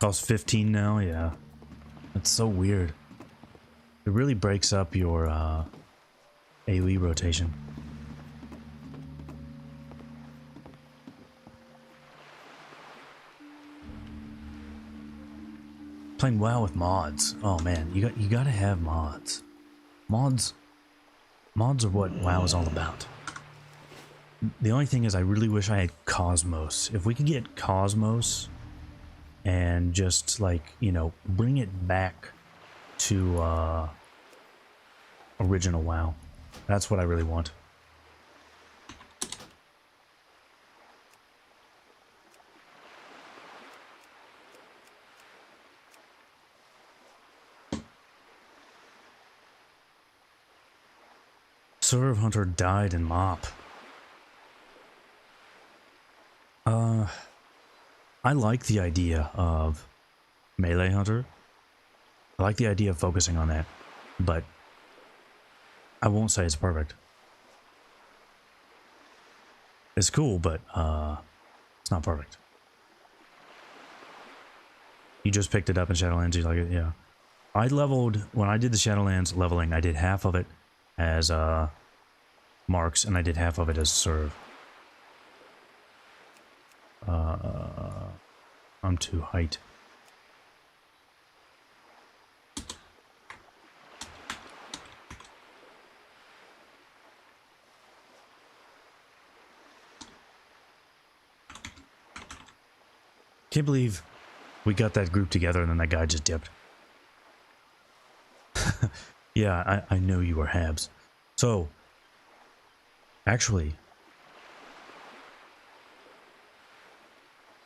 Costs 15 now, yeah. That's so weird. It really breaks up your, AoE rotation. Playing WoW with mods. Oh man, you gotta have mods. Mods are what WoW is all about. The only thing is, I really wish I had Cosmos. If we could get Cosmos and just, like, you know, bring it back to original WoW. That's what I really want. Serve Hunter died in MOP. I like the idea of Melee Hunter. I like the idea of focusing on that, but I won't say it's perfect. It's cool, but it's not perfect. You just picked it up in Shadowlands, you like it? Yeah. I leveled, when I did the Shadowlands leveling, I did half of it as marks, and I did half of it as serve. I'm too height. Can't believe we got that group together and then that guy just dipped. Yeah, I know you were Habs. So, actually,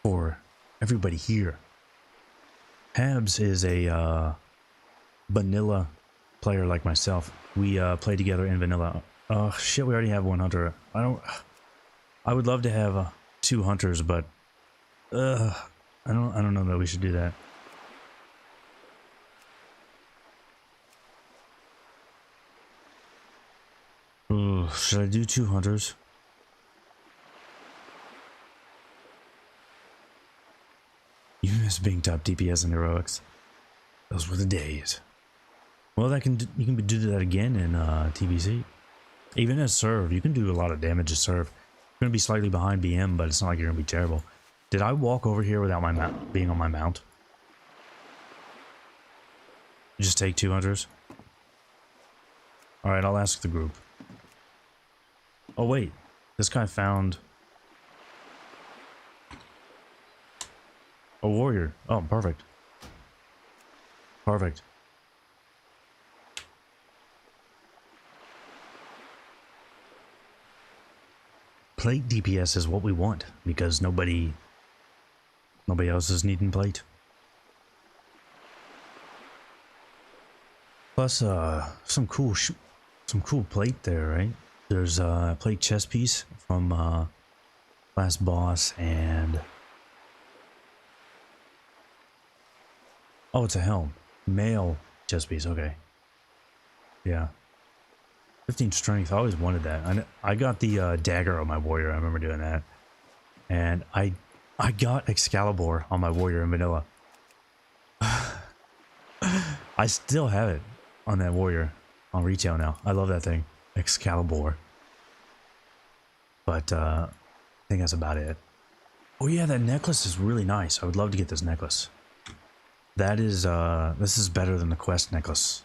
for everybody here, Habs is a vanilla player like myself. We play together in vanilla. Oh shit, we already have one hunter. I would love to have 2 hunters, but I don't know that we should do that. Ooh, should I do 2 hunters? You miss being top DPS in heroics. Those were the days. Well, you can do that again in TBC. Even as serve, you can do a lot of damage as serve. You're gonna be slightly behind BM, but it's not like you're gonna be terrible. Did I walk over here without my mount being on my mount? Just take 2 hunters. All right, I'll ask the group. Oh wait, this guy found a warrior. Oh, perfect. Perfect. plate DPS is what we want because nobody else is needing plate. Plus, some cool plate there, right? There's a plate chest piece from last boss, and oh, it's a helm, male chest piece. Okay, yeah, 15 strength. I always wanted that. I got the dagger on my warrior. I remember doing that, and I got Excalibur on my warrior in vanilla. I still have it on that warrior on retail now. I love that thing, Excalibur. But I think that's about it. Oh yeah, that necklace is really nice. I would love to get this necklace. That is this is better than the quest necklace.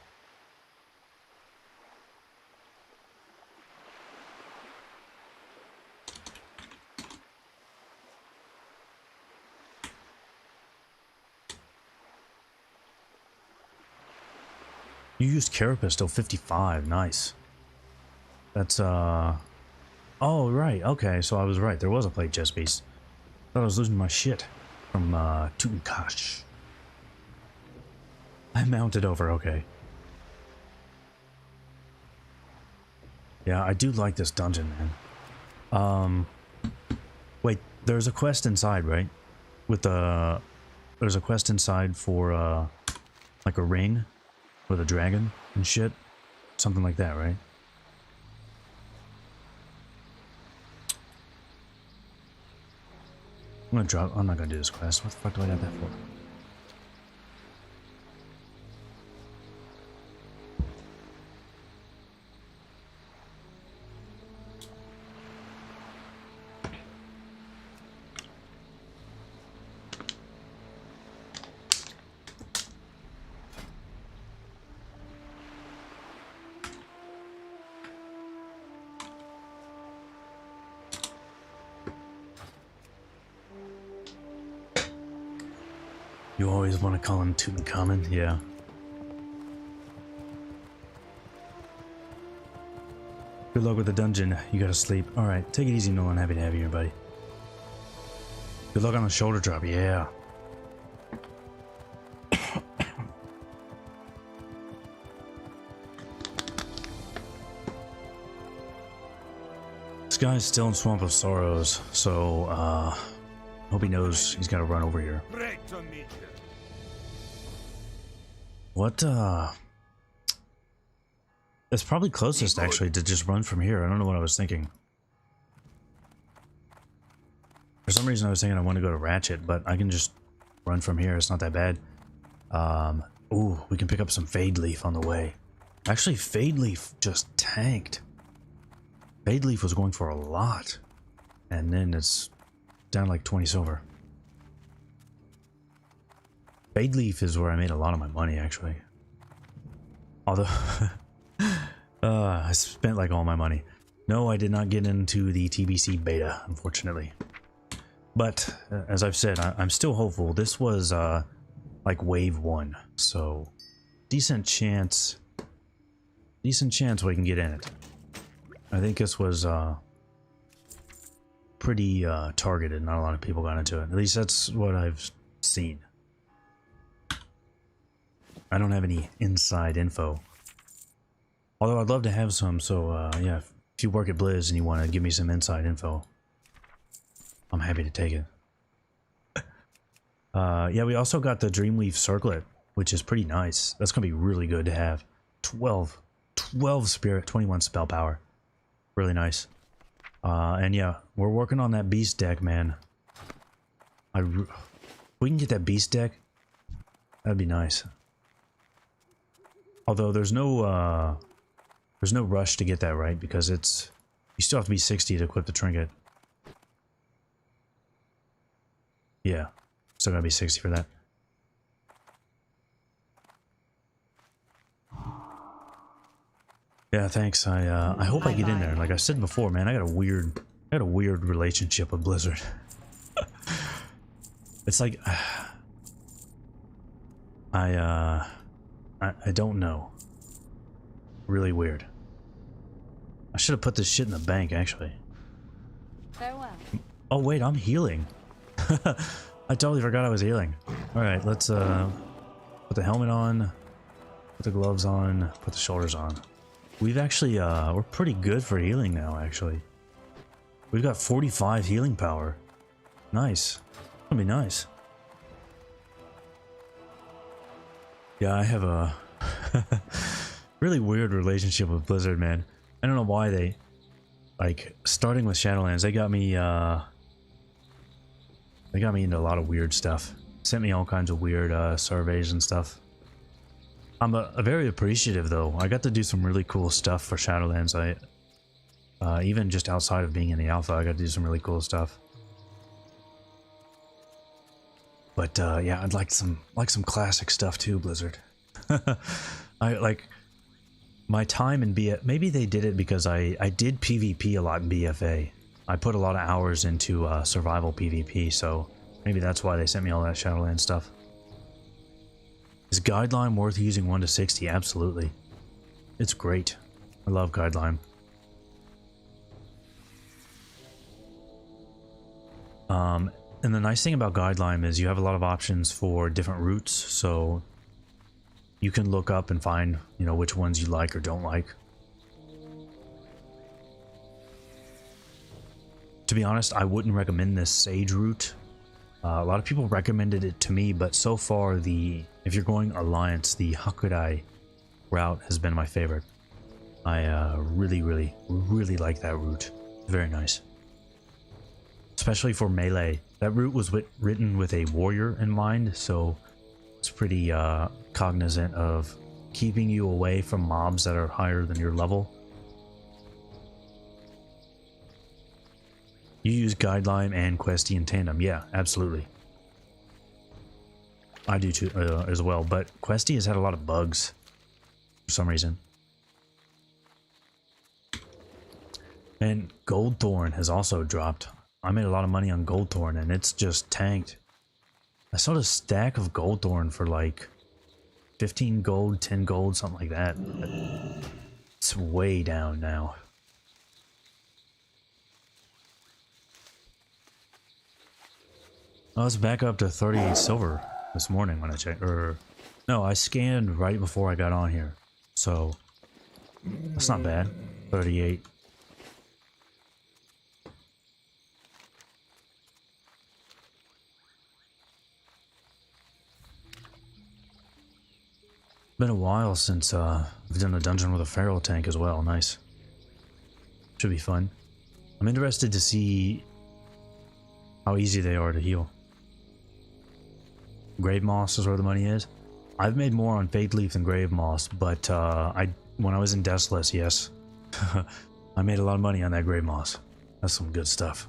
You used Carapace till 55, nice. That's oh right, okay, so I was right, there was a plate chest piece. Thought I was losing my shit from Tutankash. I mounted over, okay. Yeah, I do like this dungeon, man. Wait, there's a quest inside, right? With the there's a quest inside for like a ring with a dragon and shit. Something like that, right? I'm not gonna do this quest. What the fuck do I got that for? You always want to call him Tutankhamun, yeah. Good luck with the dungeon. You gotta sleep. Alright, take it easy, Nolan. Happy to have you here, buddy. Good luck on the shoulder drop, yeah. This guy's still in Swamp of Sorrows, so, hope he knows he's gotta run over here. What, it's probably closest, actually, to just run from here. I don't know what I was thinking. For some reason, I was thinking I want to go to Ratchet, but I can just run from here. It's not that bad. Ooh, we can pick up some Fade Leaf on the way. Actually, Fade Leaf just tanked. Fade Leaf was going for a lot. And then it's down like 20 silver. Fade Leaf is where I made a lot of my money, actually. Although, I spent like all my money. No, I did not get into the TBC beta, unfortunately. But, as I've said, I'm still hopeful. This was, like wave 1, so decent chance we can get in it. I think this was, pretty, targeted. Not a lot of people got into it. At least that's what I've seen. I don't have any inside info. Although I'd love to have some, so yeah, if you work at Blizz and you want to give me some inside info, I'm happy to take it. Yeah, we also got the Dreamweave Circlet, which is pretty nice. That's going to be really good to have. 12 spirit, 21 spell power. Really nice. And yeah, we're working on that beast deck, man. We can get that beast deck. That'd be nice. Although there's no rush to get that, right? Because it's, you still have to be 60 to equip the trinket. Yeah, still gotta be 60 for that. Yeah, thanks. I hope I get in there. Like I said before, man, I got a weird relationship with Blizzard. It's like I don't know. Really weird. I should have put this shit in the bank, actually. Farewell. Oh wait, I'm healing. I totally forgot I was healing. Alright, let's put the helmet on, put the gloves on, put the shoulders on. We've actually, we're pretty good for healing now, actually. We've got 45 healing power. Nice. That'll be nice. Yeah, I have a really weird relationship with Blizzard, man. I don't know why they, like, starting with Shadowlands, they got me into a lot of weird stuff. Sent me all kinds of weird surveys and stuff. I'm a very appreciative though. I got to do some really cool stuff for Shadowlands. Even just outside of being in the alpha, I got to do some really cool stuff. But yeah, I'd like some classic stuff too, Blizzard. I like my time in BF. Maybe they did it because I did PvP a lot in BFA. I put a lot of hours into survival PvP, so maybe that's why they sent me all that Shadowlands stuff. Is Guideline worth using 1 to 60? Absolutely. It's great. I love Guideline. And the nice thing about Guideline is you have a lot of options for different routes, so you can look up and find, you know, which ones you like or don't like. To be honest, I wouldn't recommend this Sage route. A lot of people recommended it to me, but so far, if you're going Alliance, the Hakurai route has been my favorite. I really like that route. Very nice. Especially for melee. That route was written with a warrior in mind, so it's pretty cognizant of keeping you away from mobs that are higher than your level. You use Guideline and Questy in tandem. Yeah, absolutely. I do too, as well, but Questy has had a lot of bugs for some reason. And Goldthorn has also dropped. I made a lot of money on Goldthorn and it's just tanked. I sold a stack of Goldthorn for like 15 gold, 10 gold, something like that. It's way down now. I was back up to 38 silver this morning when I checked, or no, I scanned right before I got on here, so that's not bad. 38. Been a while since I've done a dungeon with a feral tank as well. Nice. Should be fun. I'm interested to see how easy they are to heal. Grave Moss is where the money is. I've made more on Fade Leaf than Grave Moss, but when I was in Desolace, yes, I made a lot of money on that Grave Moss. That's some good stuff.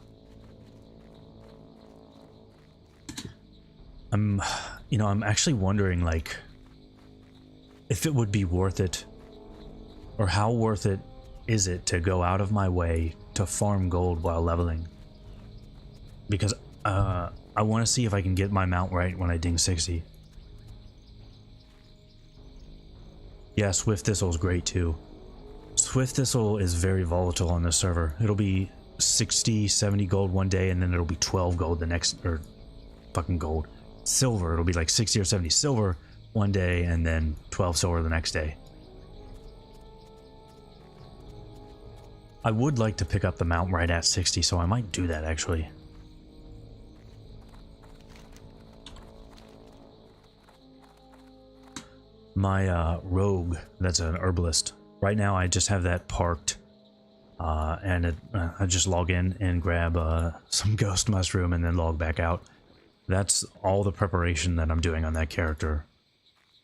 I'm actually wondering, like, if it would be worth it, or how worth it is it to go out of my way to farm gold while leveling? Because I want to see if I can get my mount right when I ding 60. Yeah, Swift Thistle is great too. Swift Thistle is very volatile on this server. It'll be 60, 70 gold one day, and then it'll be 12 gold the next, or fucking gold. Silver, it'll be like 60 or 70 silver one day, and then 12 silver the next day. I would like to pick up the mount right at 60, so I might do that actually. My rogue, that's an herbalist. Right now I just have that parked, and I just log in and grab some ghost mushroom and then log back out. That's all the preparation that I'm doing on that character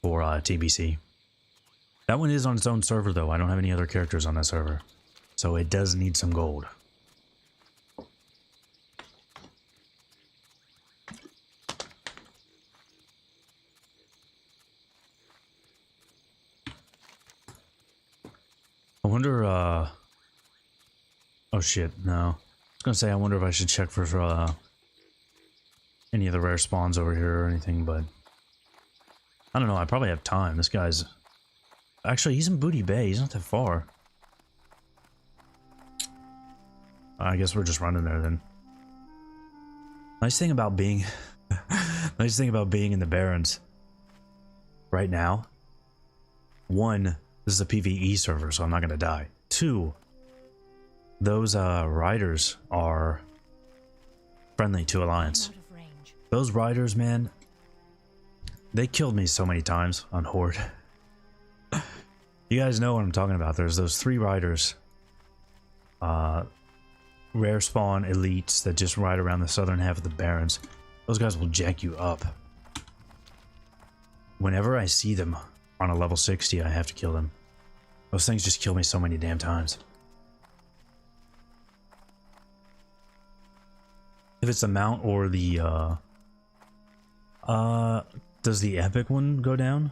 for TBC. That one is on its own server though. I don't have any other characters on that server, so it does need some gold. I wonder, oh shit, no. I was gonna say, I wonder if I should check for any of the rare spawns over here or anything, but I don't know, I probably have time. This guy's... Actually, he's in Booty Bay, he's not that far. I guess we're just running there then. Nice thing about being nice thing about being in the Barrens right now. One, this is a PvE server, so I'm not gonna die. Two, those riders are friendly to Alliance. Out of range. Those riders, man, they killed me so many times on Horde. You guys know what I'm talking about. There's those 3 riders, rare spawn elites that just ride around the southern half of the Barrens. Those guys will jack you up. Whenever I see them on a level 60, I have to kill them. Those things just kill me so many damn times. If it's the mount or the does the epic one go down?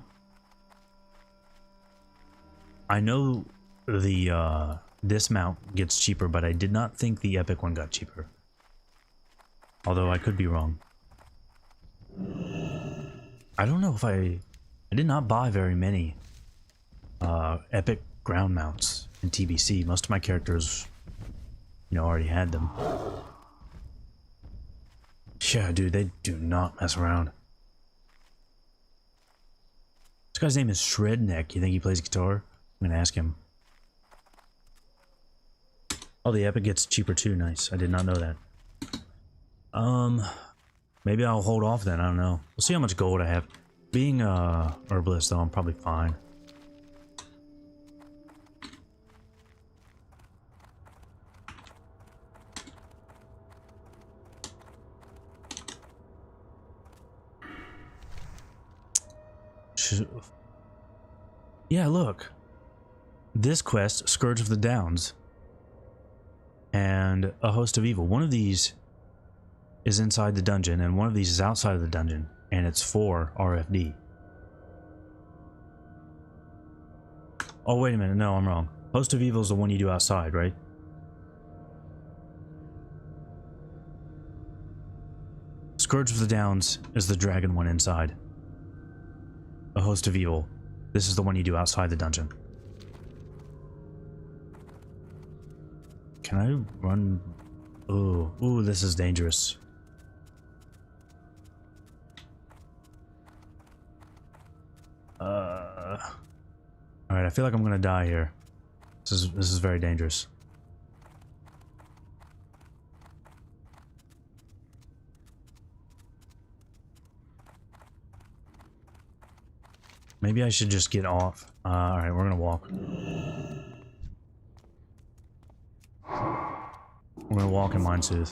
I know the this mount gets cheaper, but I did not think the epic one got cheaper. Although I could be wrong. I don't know if I did not buy very many epic ground mounts in TBC. Most of my characters, you know, already had them. Yeah, dude, they do not mess around. This guy's name is Shredneck. You think he plays guitar? I'm gonna ask him. Oh, the epic gets cheaper too. Nice. I did not know that. Maybe I'll hold off then. I don't know. We'll see how much gold I have. Being herbalist though, I'm probably fine. Yeah, look. This quest, Scourge of the Downs, and a Host of Evil. One of these is inside the dungeon, and one of these is outside of the dungeon, and it's for RFD. Oh, wait a minute. No, I'm wrong. Host of Evil is the one you do outside, right? Scourge of the Downs is the dragon one inside. A Host of Evil. This is the one you do outside the dungeon. Can I run? Ooh, this is dangerous. Alright, I feel like I'm gonna die here. This is very dangerous. Maybe I should just get off. Alright, we're gonna walk. We're gonna walk in Mind Soothe.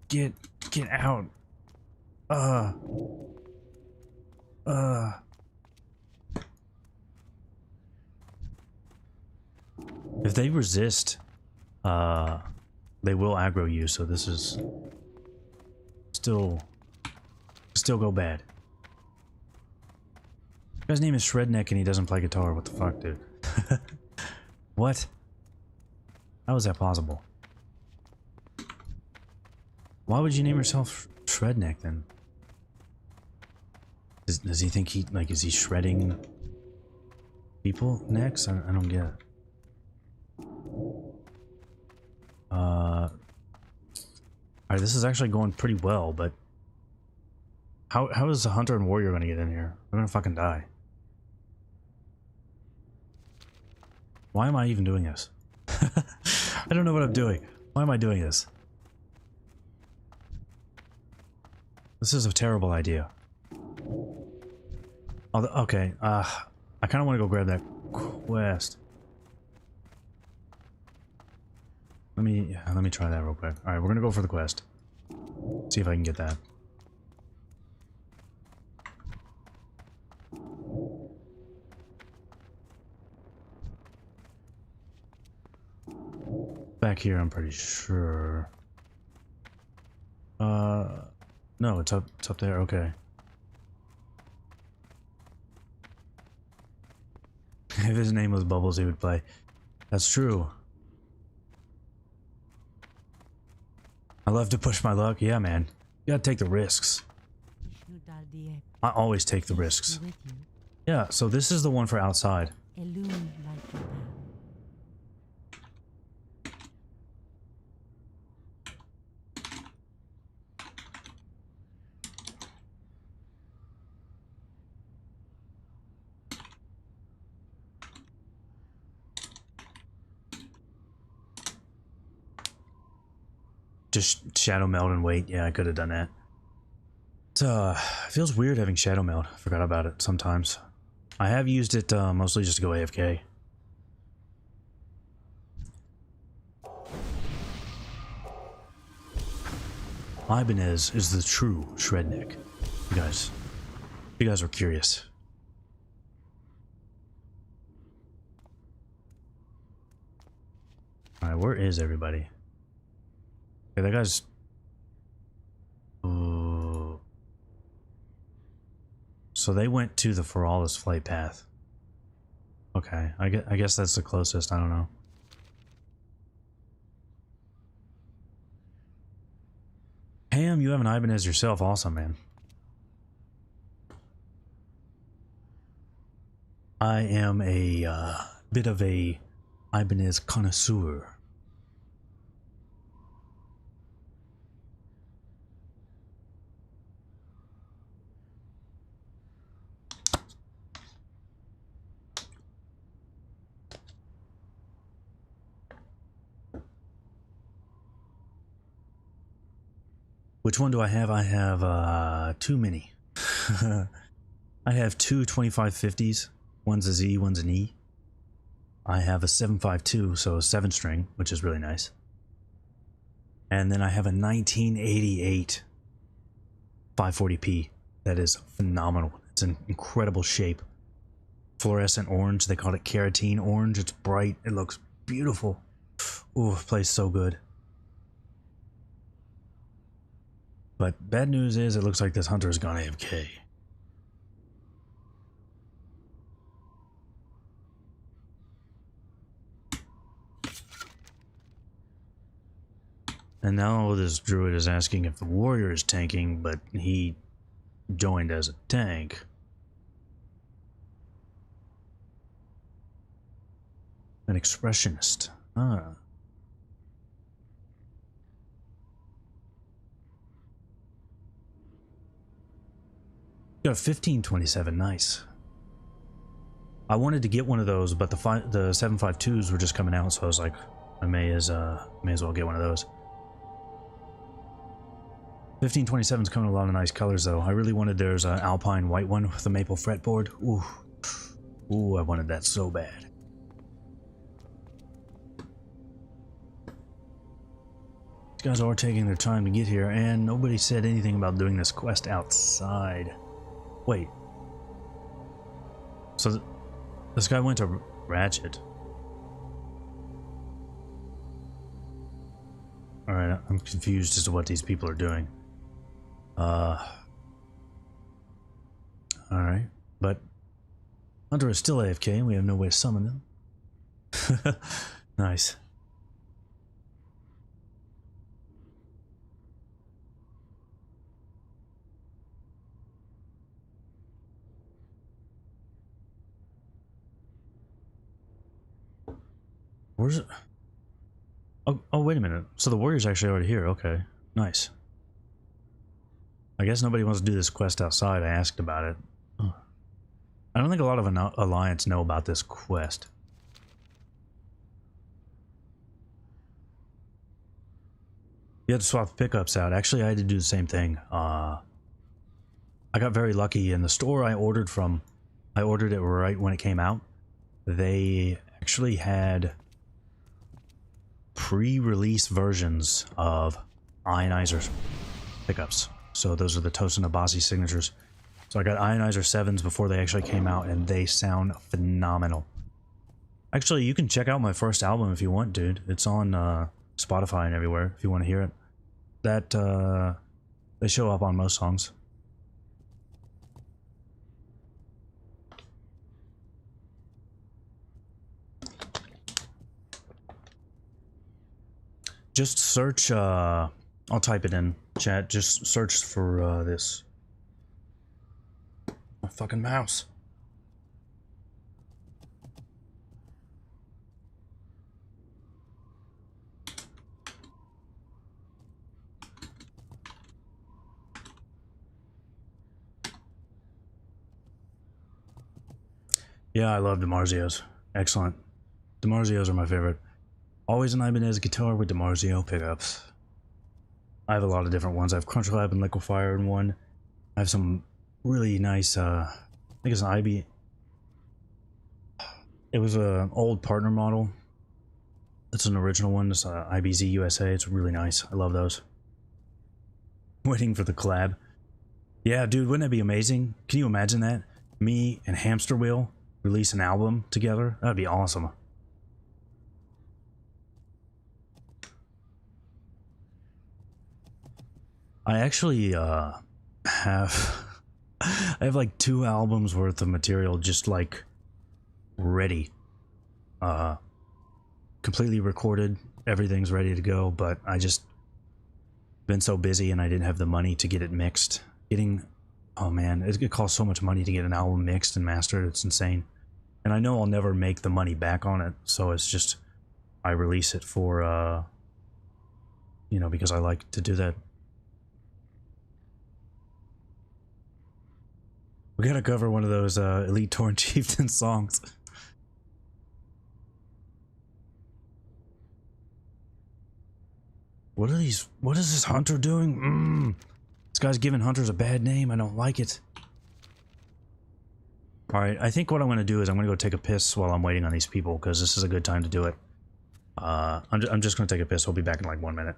Get out. If they resist, they will aggro you, so this is still go bad. This guy's name is Shredneck and he doesn't play guitar. What the fuck, dude? What? How is that possible? Why would you name yourself Shredneck then? Does he think he, like, is he shredding people next? I don't get it. Alright, this is actually going pretty well, but how is the Hunter and Warrior gonna get in here? They're gonna fucking die. Why am I even doing this? I don't know what I'm doing. Why am I doing this? This is a terrible idea. Okay, I kind of want to go grab that quest. Let me try that real quick. All right, we're gonna go for the quest. See if I can get that. Back here, I'm pretty sure. No, it's up there. Okay. If his name was Bubbles, he would play. That's true. I love to push my luck. Yeah, man. You gotta take the risks. I always take the risks. Yeah, so this is the one for outside. Just shadow meld and wait. Yeah, I could have done that. It feels weird having shadow meld. I forgot about it sometimes. I have used it mostly just to go AFK. Ibanez is the true Shredneck. You guys were curious. Alright, where is everybody? Okay, that guy's... So they went to the Feralus flight path. Okay, I guess that's the closest, I don't know. Ham, you have an Ibanez yourself, awesome, man. I am a bit of a Ibanez connoisseur. Which one do I have? I have too many. I have two 2550s. One's a Z, one's an E. I have a 752, so a 7-string, which is really nice. And then I have a 1988 540p. That is phenomenal. It's an incredible shape. Fluorescent orange. They call it carotene orange. It's bright. It looks beautiful. Ooh, it plays so good. But bad news is it looks like this hunter has gone AFK. And now this druid is asking if the warrior is tanking, but he joined as a tank. An expressionist. Ah. Got a 1527, nice. I wanted to get one of those, but the 752s were just coming out, so I was like, I may as well get one of those. 1527's coming in a lot of nice colors, though. I really wanted there's an Alpine white one with a maple fretboard. Ooh, ooh, I wanted that so bad. These guys are taking their time to get here, and nobody said anything about doing this quest outside. Wait. So this guy went to Ratchet. Alright, I'm confused as to what these people are doing. Alright, but Hunter is still AFK and we have no way to summon them. Nice. Where's it? Oh, wait a minute. So the warrior's actually already here. Okay, nice. I guess nobody wants to do this quest outside. I asked about it. Oh. I don't think a lot of Alliance know about this quest. You had to swap pickups out. Actually, I had to do the same thing. I got very lucky in the store I ordered from. I ordered it right when it came out. They actually had pre-release versions of Ionizer pickups. So those are the Tosin Abasi signatures. So I got Ionizer 7s before they actually came out, and they sound phenomenal. Actually, you can check out my first album if you want, dude. It's on Spotify and everywhere if you want to hear it. That they show up on most songs. Just search, I'll type it in chat, just search for this. My fucking mouse. Yeah, I love DiMarzios. Excellent. DiMarzios are my favorite. Always an Ibanez guitar with DiMarzio pickups. I have a lot of different ones. I have Crunch Lab and Liquefier in one. I have some really nice, I think it's an IB. It was an old partner model. It's an original one. It's IBZ USA. It's really nice. I love those. Waiting for the collab. Yeah, dude, wouldn't that be amazing? Can you imagine that? Me and Hamster Wheel release an album together? That'd be awesome. I actually have I have like 2 albums worth of material just like ready. Completely recorded. Everything's ready to go, but I just been so busy and I didn't have the money to get it mixed. Oh man, it costs so much money to get an album mixed and mastered. It's insane. And I know I'll never make the money back on it, so it's just I release it for you know, because I like to do that. We gotta cover one of those Elite Torn Chieftain songs. What is this hunter doing? This guy's giving hunters a bad name. I don't like it. Alright, I think what I'm gonna do is I'm gonna go take a piss while I'm waiting on these people, because this is a good time to do it. I'm just gonna take a piss. I'll be back in like 1 minute.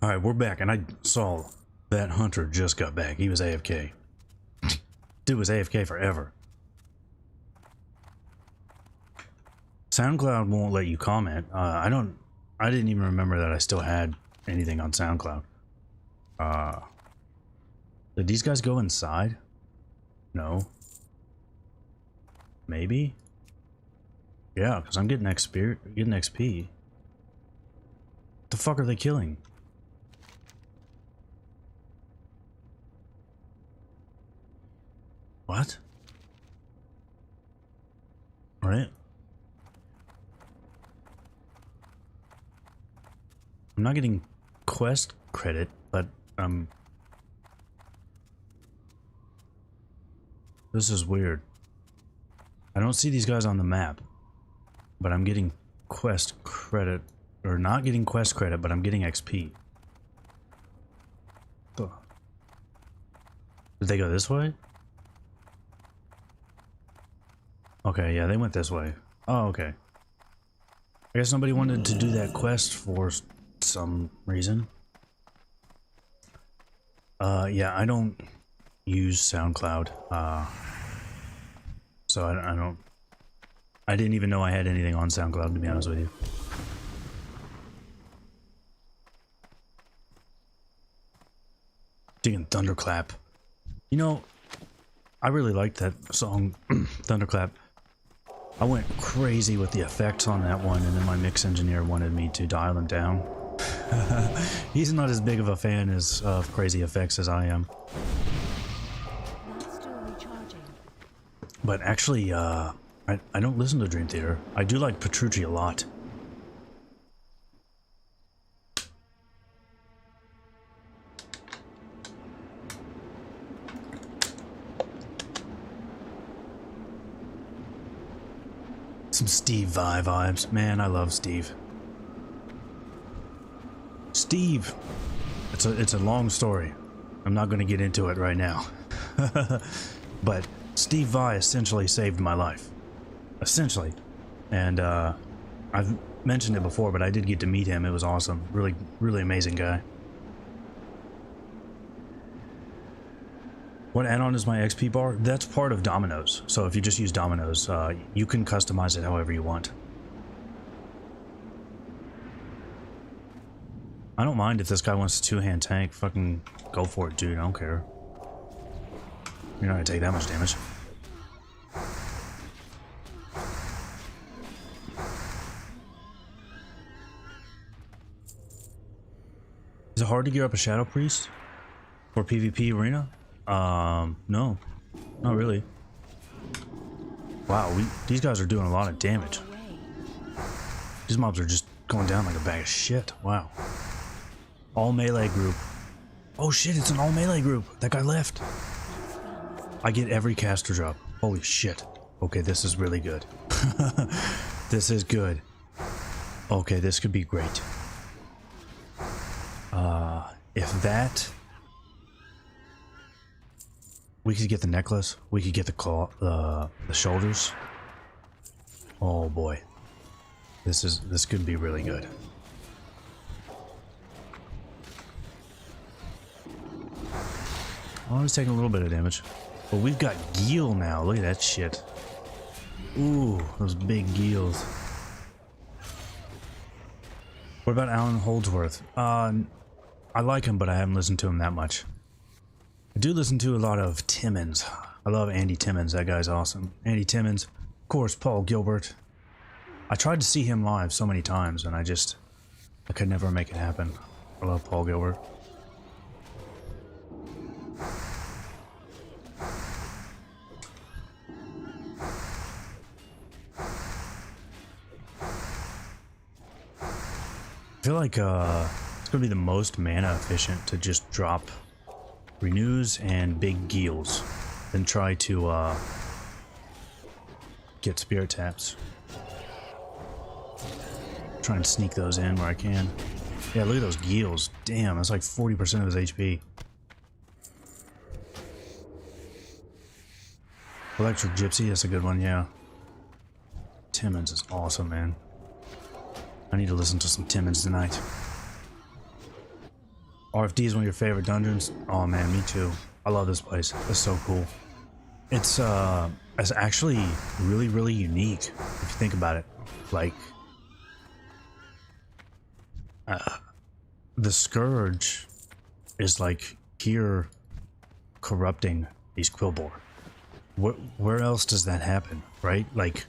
Alright, we're back, and I saw that hunter just got back. He was AFK. Dude was AFK forever. SoundCloud won't let you comment. I didn't even remember that I still had anything on SoundCloud. Did these guys go inside? No. Maybe? Yeah, because I'm getting XP. What the fuck are they killing? What? Alright. I'm not getting quest credit, but this is weird. I don't see these guys on the map, but I'm getting quest credit, or not getting quest credit, but I'm getting XP. Did they go this way? Okay, yeah, they went this way. Oh, okay. I guess nobody wanted to do that quest for some reason. Yeah, I don't use SoundCloud. So I didn't even know I had anything on SoundCloud, to be honest with you. Digging Thunderclap. You know, I really liked that song, Thunderclap. I went crazy with the effects on that one, and then my mix engineer wanted me to dial them down. He's not as big of a fan of crazy effects as I am. But actually, I don't listen to Dream Theater. I do like Petrucci a lot. Some Steve Vai vibes. Man, I love Steve. Steve! It's a long story. I'm not going to get into it right now. But Steve Vai essentially saved my life. Essentially. And I've mentioned it before, but I did get to meet him. It was awesome. Really, really amazing guy. What add-on is my XP bar? That's part of Dominoes. So if you just use Dominoes, you can customize it however you want. I don't mind if this guy wants a two-hand tank. Fucking go for it, dude. I don't care. You're not gonna take that much damage. Is it hard to gear up a Shadow Priest for PvP arena? No, not really. Wow, these guys are doing a lot of damage. These mobs are just going down like a bag of shit. Wow. All melee group. Oh shit, it's an all melee group. That guy left. I get every caster drop. Holy shit. Okay, this is really good. This is good. Okay, this could be great. If that... We could get the necklace. We could get the claw, the shoulders. Oh boy, this could be really good. Oh, it's taking a little bit of damage, but we've got Geel now. Look at that shit. Ooh, those big Geels. What about Alan Holdsworth? I like him, but I haven't listened to him that much. I do listen to a lot of Timmons. I love Andy Timmons. That guy's awesome. Andy Timmons. Of course, Paul Gilbert. I tried to see him live so many times, and I could never make it happen. I love Paul Gilbert. I feel like it's going to be the most mana efficient to just drop Renews and big Geels, then try to get spirit taps. Try and sneak those in where I can. Yeah, look at those Geels. Damn, that's like 40% of his HP. Electric Gypsy, that's a good one, yeah. Timmons is awesome, man. I need to listen to some Timmons tonight. RFD is one of your favorite dungeons? Oh man, me too. I love this place. It's so cool. It's actually really, really unique if you think about it. Like, the Scourge is like here corrupting these Quillbore. Where else does that happen, right? Like,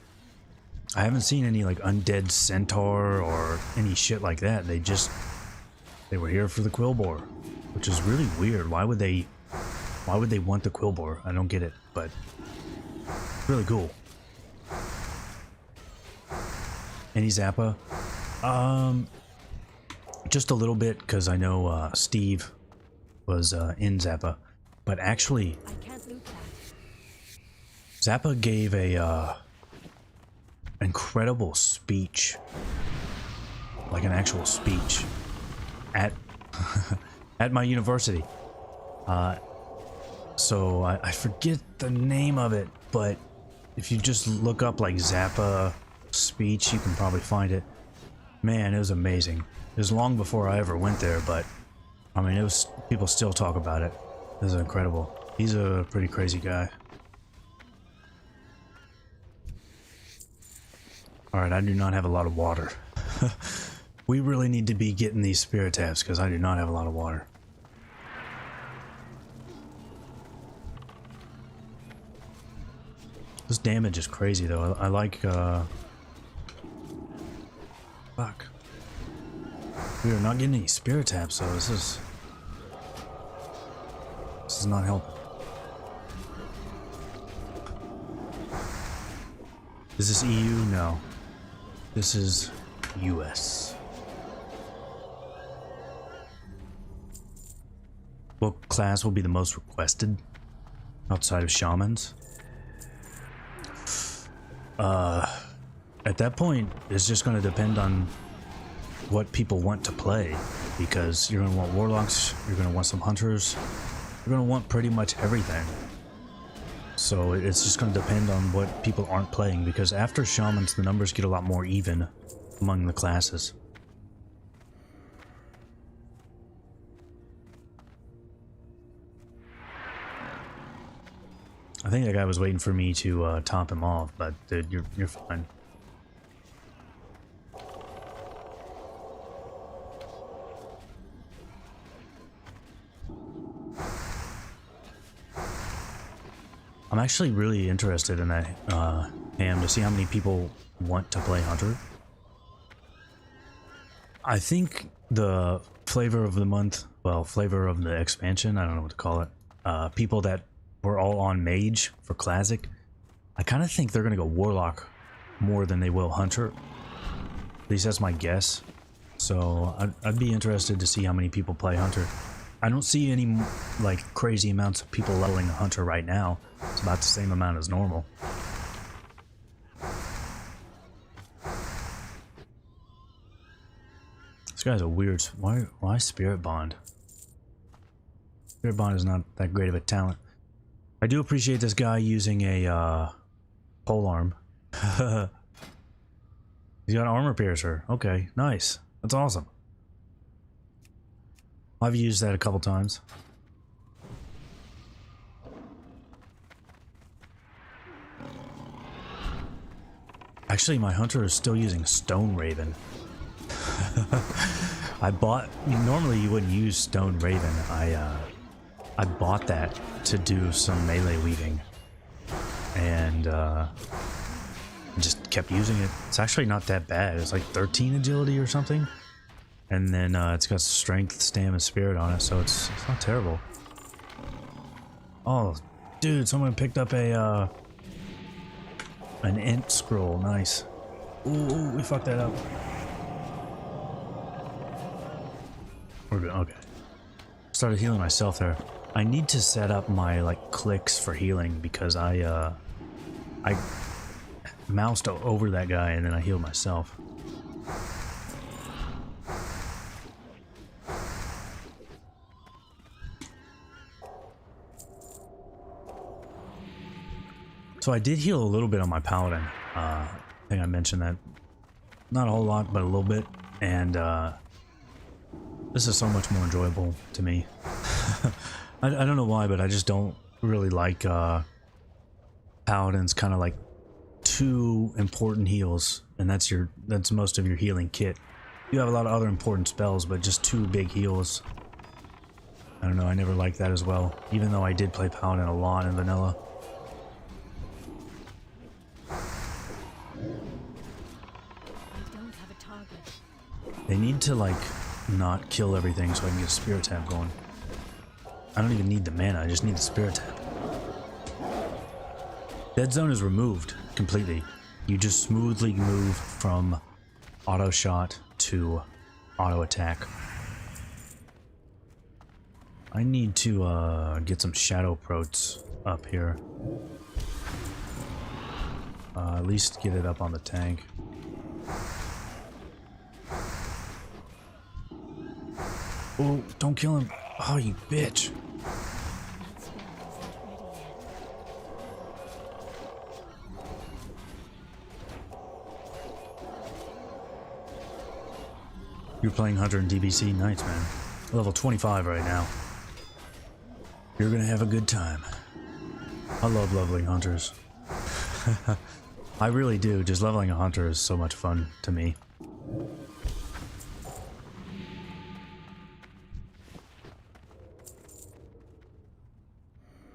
I haven't seen any like undead centaur or any shit like that. They were here for the Quillbore, which is really weird. Why would they want the Quillbore? I don't get it, but really cool. Any Zappa? Just a little bit, because I know Steve was in Zappa, but actually I can't loot that. Zappa gave a incredible speech, like an actual speech, at at my university. So I forget the name of it, but if you just look up like Zappa speech, you can probably find it. Man, it was amazing. It was long before I ever went there, but I mean, people still talk about it. It was incredible. He's a pretty crazy guy. Alright, I do not have a lot of water. We really need to be getting these spirit tabs, because I do not have a lot of water. This damage is crazy though. I like fuck. We are not getting any spirit tabs, so this is not helping. Is this EU? No. This is US. What class will be the most requested outside of shamans? At that point, it's just going to depend on what people want to play, because you're going to want warlocks, you're going to want some hunters, you're going to want pretty much everything. So it's just going to depend on what people aren't playing, because after shamans, the numbers get a lot more even among the classes. I think that guy was waiting for me to top him off, but dude, you're fine. I'm actually really interested in that ham to see how many people want to play Hunter. I think the flavor of the month, well, flavor of the expansion, I don't know what to call it, people that were all on Mage for Classic, I kind of think they're going to go Warlock more than they will Hunter. At least that's my guess. So I'd be interested to see how many people play Hunter. I don't see any like crazy amounts of people leveling Hunter right now. It's about the same amount as normal. This guy's a weird... Why Spirit Bond? Spirit Bond is not that great of a talent. I do appreciate this guy using a pole arm. He's got an armor piercer. Okay, nice. That's awesome. I've used that a couple times. Actually, my hunter is still using Stone Raven. I bought... Normally you wouldn't use Stone Raven. I bought that to do some melee weaving. And just kept using it. It's actually not that bad. It's like 13 agility or something. And then it's got strength, stamina, spirit on it, so it's not terrible. Oh, dude, someone picked up a an int scroll. Nice. Ooh, we fucked that up. We're good. Okay. Started healing myself there. I need to set up my like clicks for healing because I moused over that guy and then I healed myself. So I did heal a little bit on my paladin. I think I mentioned that. Not a whole lot, but a little bit. And This is so much more enjoyable to me. I don't know why, but I just don't really like paladins kind of like two important heals, and that's most of your healing kit. You have a lot of other important spells, but just two big heals. I don't know, I never liked that as well, even though I did play paladin a lot in vanilla. I don't have a target. They need to like not kill everything so I can get a spirit tap going. I don't even need the mana, I just need the spirit tap. Dead zone is removed completely. You just smoothly move from auto shot to auto attack. I need to get some shadow protes up here. At least get it up on the tank. Oh, don't kill him. Oh, you bitch. That spell is not ready yet. You're playing Hunter and TBC? Nice, man. Level 25 right now. You're gonna have a good time. I love leveling hunters. I really do. Just leveling a hunter is so much fun to me.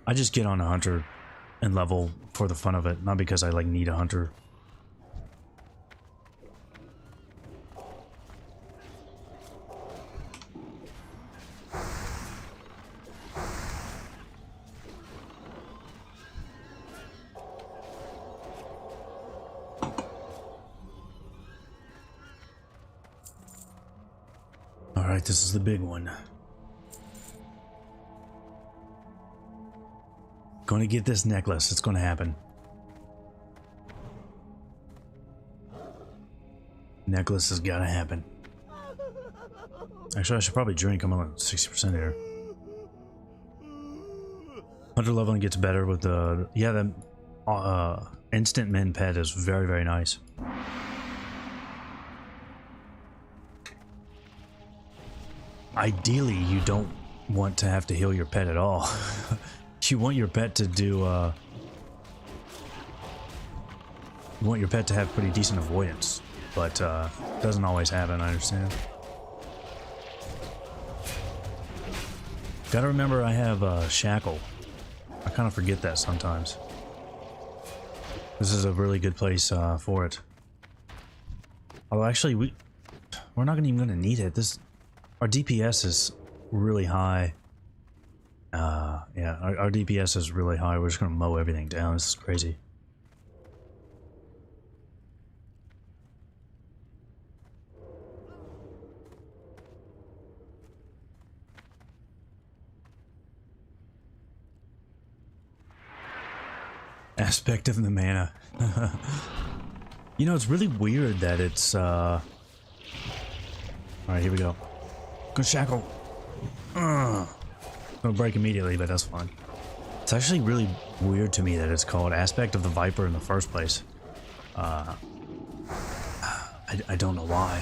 I just get on a hunter and level for the fun of it, not because I like need a hunter. Alright, this is the big one. Gonna get this necklace, it's gonna happen. Necklace has gotta happen. Actually, I should probably drink, I'm on 60% here. Hunter leveling gets better with the... yeah, the instant min pet is very, very nice. Ideally, you don't want to have to heal your pet at all. You want your pet to do, you want your pet to have pretty decent avoidance, but doesn't always happen, I understand. Gotta remember I have Shackle. I kind of forget that sometimes. This is a really good place for it. Although actually, we're not even gonna need it. Our DPS is really high. Yeah, our DPS is really high. We're just gonna mow everything down. This is crazy. Aspect of the mana. You know, it's really weird that it's alright, here we go. Good shackle. Gonna break immediately, but that's fine. It's actually really weird to me that it's called Aspect of the Viper in the first place. I don't know why.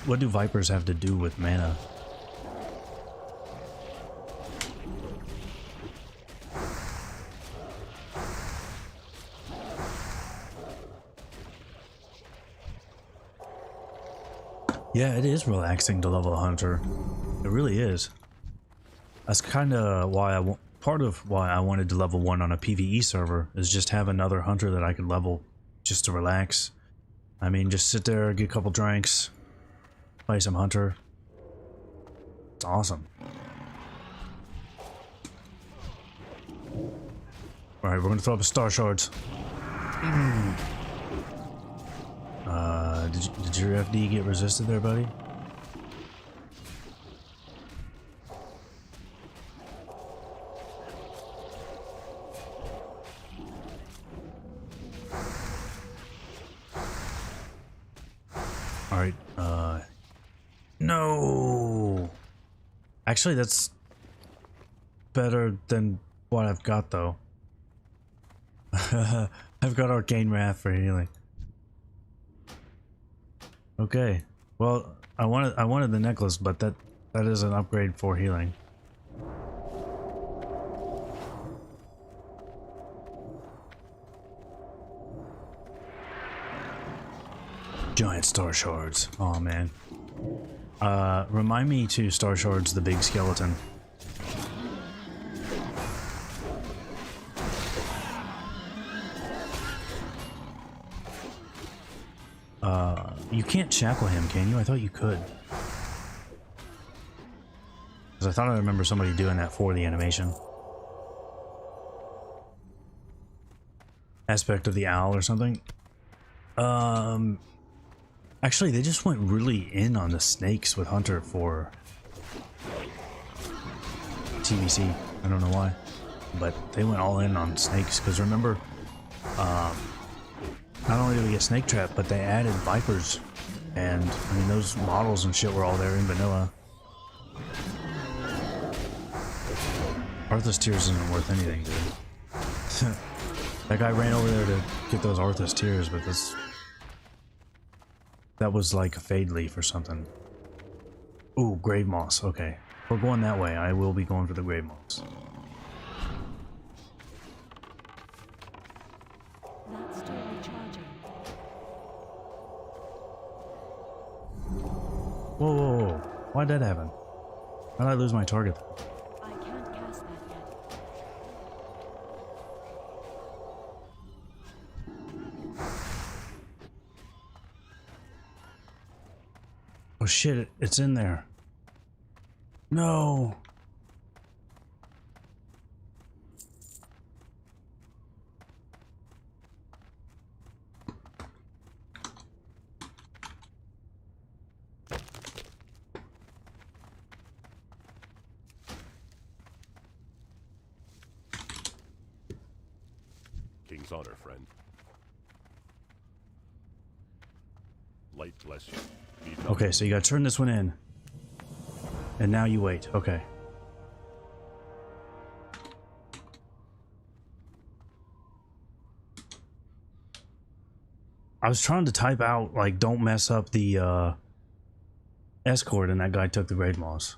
What do Vipers have to do with mana? Yeah, it is relaxing to level a hunter. It really is. That's kind of why part of why I wanted to level 1 on a PvE server is just have another hunter that I could level just to relax. I mean, just sit there, get a couple drinks, play some hunter. It's awesome. Alright, we're gonna throw up a Starshards. Did your FD get resisted there, buddy? Alright, no! Actually, that's better than what I've got, though. I've got Arcane Wrath for healing. Okay, well, I wanted the necklace, but that is an upgrade for healing. Giant Starshards. Oh man. Remind me to Starshards the big skeleton. You can't shackle him, can you? I thought you could. Because I thought I remember somebody doing that for the animation. Aspect of the owl or something. Actually, they just went really in on the snakes with Hunter for TBC. I don't know why, but they went all in on snakes. Because remember, not only did we get snake trap, but they added vipers, and I mean those models and shit were all there in vanilla. Arthas tears isn't worth anything, dude. That guy ran over there to get those Arthas tears, but that was like a fade leaf or something. Ooh, grave moss. Okay, if we're going that way, I will be going for the grave moss. That's still recharging. Whoa, whoa, whoa. Why'd that happen? How'd I lose my target? I can't cast that yet. Oh shit, it's in there. No. King's honor, friend. Light bless you. Need help? Okay, so you gotta turn this one in. And now you wait. Okay. I was trying to type out, like, don't mess up the, escort, and that guy took the grade moss.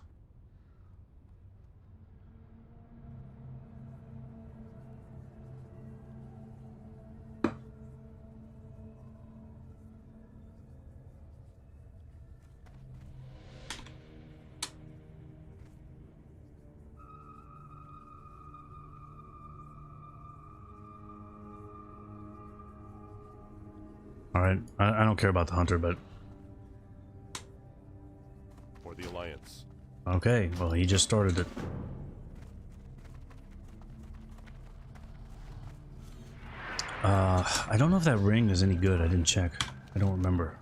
Alright, I don't care about the hunter, but... For the Alliance. Okay, well, he just started it. I don't know if that ring is any good. I didn't check. I don't remember.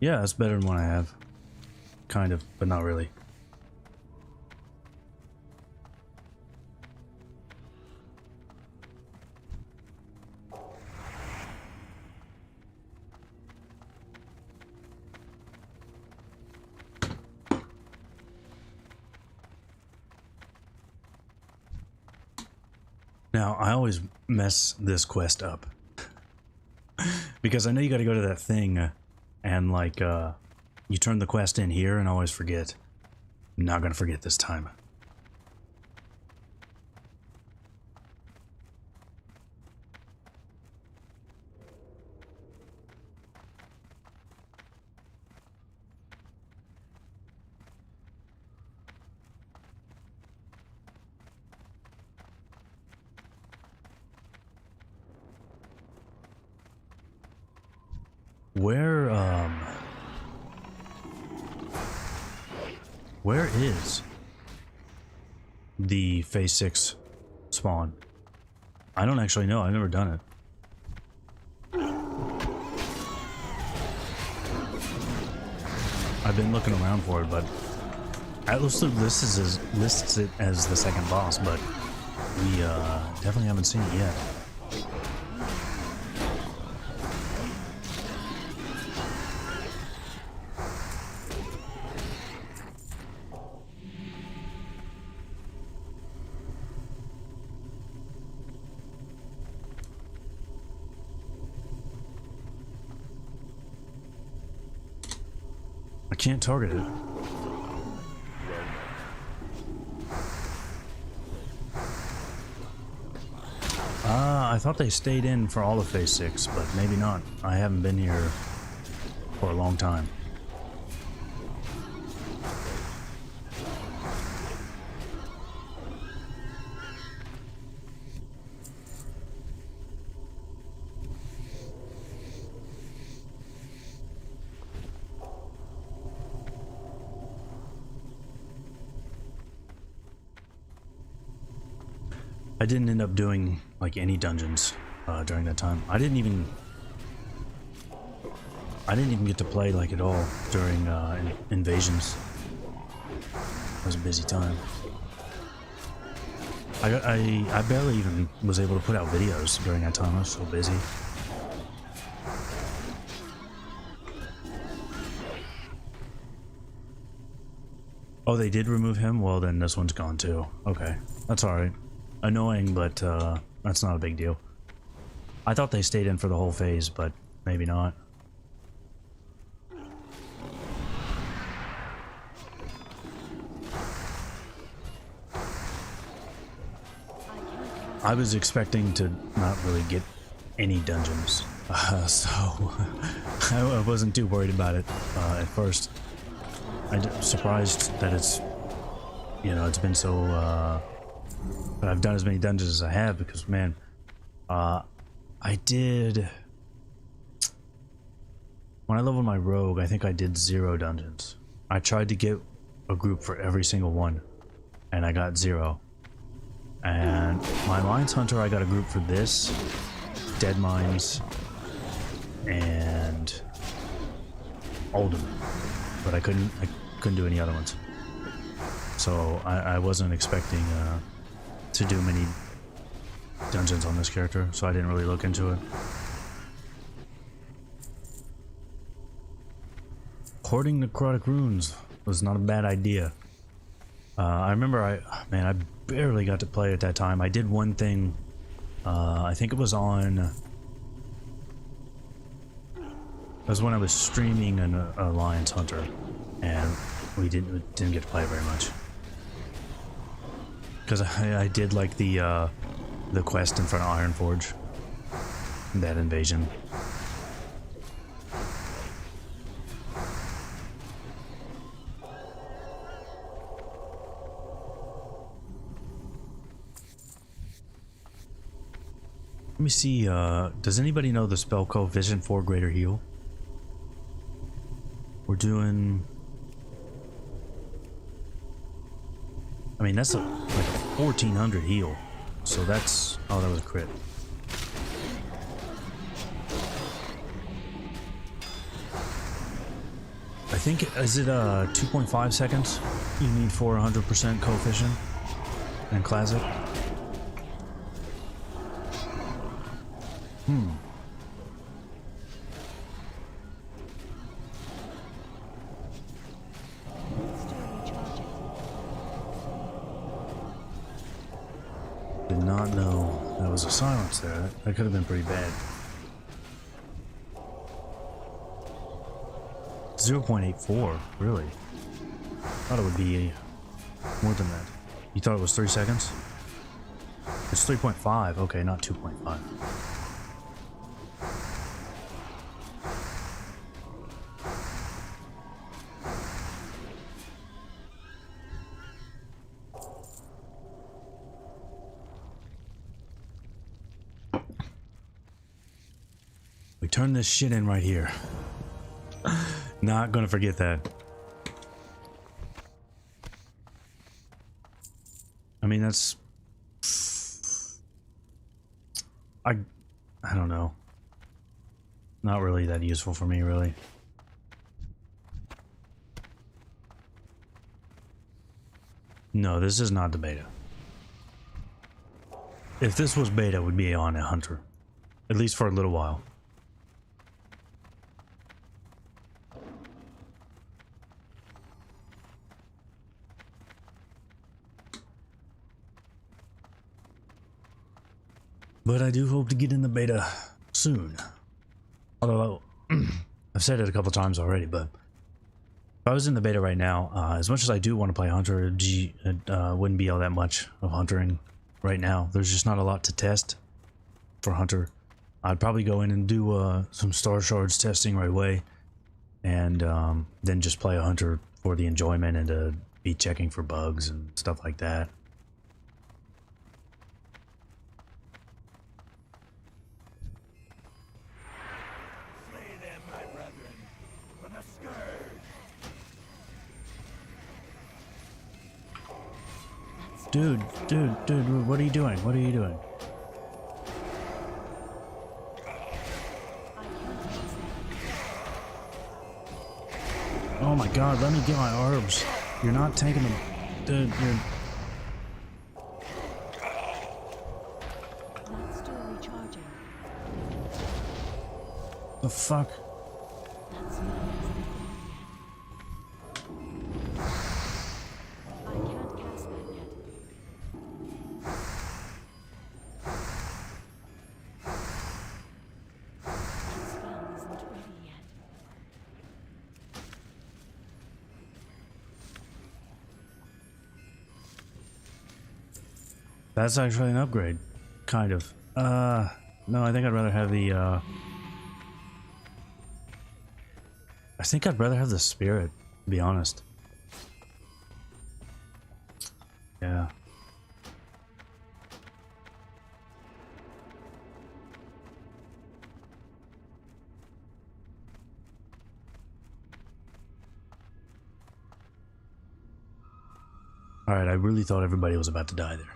Yeah, that's better than what I have. Kind of, but not really. Now, I always mess this quest up. Because I know you gotta go to that thing and, like, you turn the quest in here and I always forget. I'm not gonna forget this time. Where is the phase 6 spawn? I don't actually know. I've never done it. I've been looking around for it, but Atlas lists it as the second boss, but we definitely haven't seen it yet. I can't target it. I thought they stayed in for all of Phase 6, but maybe not. I haven't been here for a long time. I didn't end up doing like any dungeons during that time. I didn't even get to play like at all during invasions. It was a busy time. I barely even was able to put out videos during that time. I was so busy. Oh, they did remove him? Well, then this one's gone too. Okay, that's alright. Annoying, but that's not a big deal. I thought they stayed in for the whole phase, but maybe not. I was expecting to not really get any dungeons, so I wasn't too worried about it at first. I'm surprised that it's, you know, it's been so, that I've done as many dungeons as I have, because, man, I did, when I leveled my rogue, I think I did 0 dungeons. I tried to get a group for every single one, and I got 0. And my Alliance Hunter, I got a group for this, Dead Mines, and Alderman, but I couldn't do any other ones. So I wasn't expecting to do many dungeons on this character, so I didn't really look into it. Hoarding necrotic runes was not a bad idea. I remember I barely got to play at that time. I did one thing, I think it was on, it was when I was streaming an Alliance Hunter, and we didn't get to play very much. Because I did like the quest in front of Ironforge, that invasion. Let me see, does anybody know the spell called Vision 4 Greater Heal? We're doing, I mean, that's like a 1400 heal. So that's, oh, that was a crit. I think, is it 2.5 seconds you need for 100% coefficient in Classic? Did not know there was a silence there. That could have been pretty bad. 0.84, really? Thought it would be more than that. You thought it was 3 seconds? It's 3.5. Okay, not 2.5. We turn this shit in right here. Not gonna forget that. I mean, that's, I don't know. Not really that useful for me, really. No, this is not the beta. If this was beta, it would be on a hunter. At least for a little while. But I do hope to get in the beta soon. Although, I've said it a couple times already, but If I was in the beta right now, as much as I do want to play Hunter, it wouldn't be all that much of Huntering right now. There's just not a lot to test for Hunter. I'd probably go in and do some Starshards testing right away, and then just play a Hunter for the enjoyment and to be checking for bugs and stuff like that. Dude, what are you doing? What are you doing? Oh my god, let me get my herbs. You're not taking them. Dude, you're... That's still recharging. The fuck? That's not I can't cast that yet. That spell isn't ready yet. That's actually an upgrade. Kind of. No, I think I'd rather have the, I think I'd rather have the spirit, to be honest. Yeah. Alright, I really thought everybody was about to die there.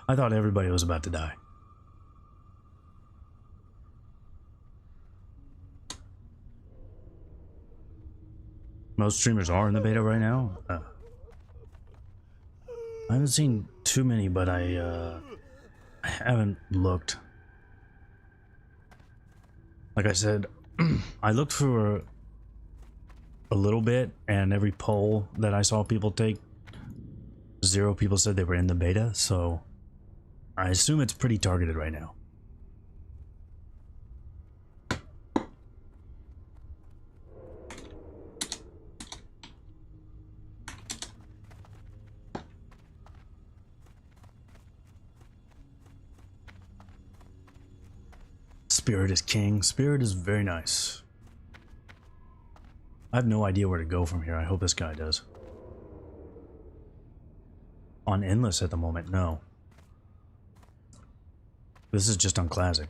I thought everybody was about to die. Most streamers are in the beta right now. I haven't seen too many, but I haven't looked. Like I said, I looked for a little bit, and every poll that I saw people take, 0 people said they were in the beta, so I assume it's pretty targeted right now. Spirit is king. Spirit is very nice. I have no idea where to go from here. I hope this guy does. On endless at the moment, no. This is just on classic.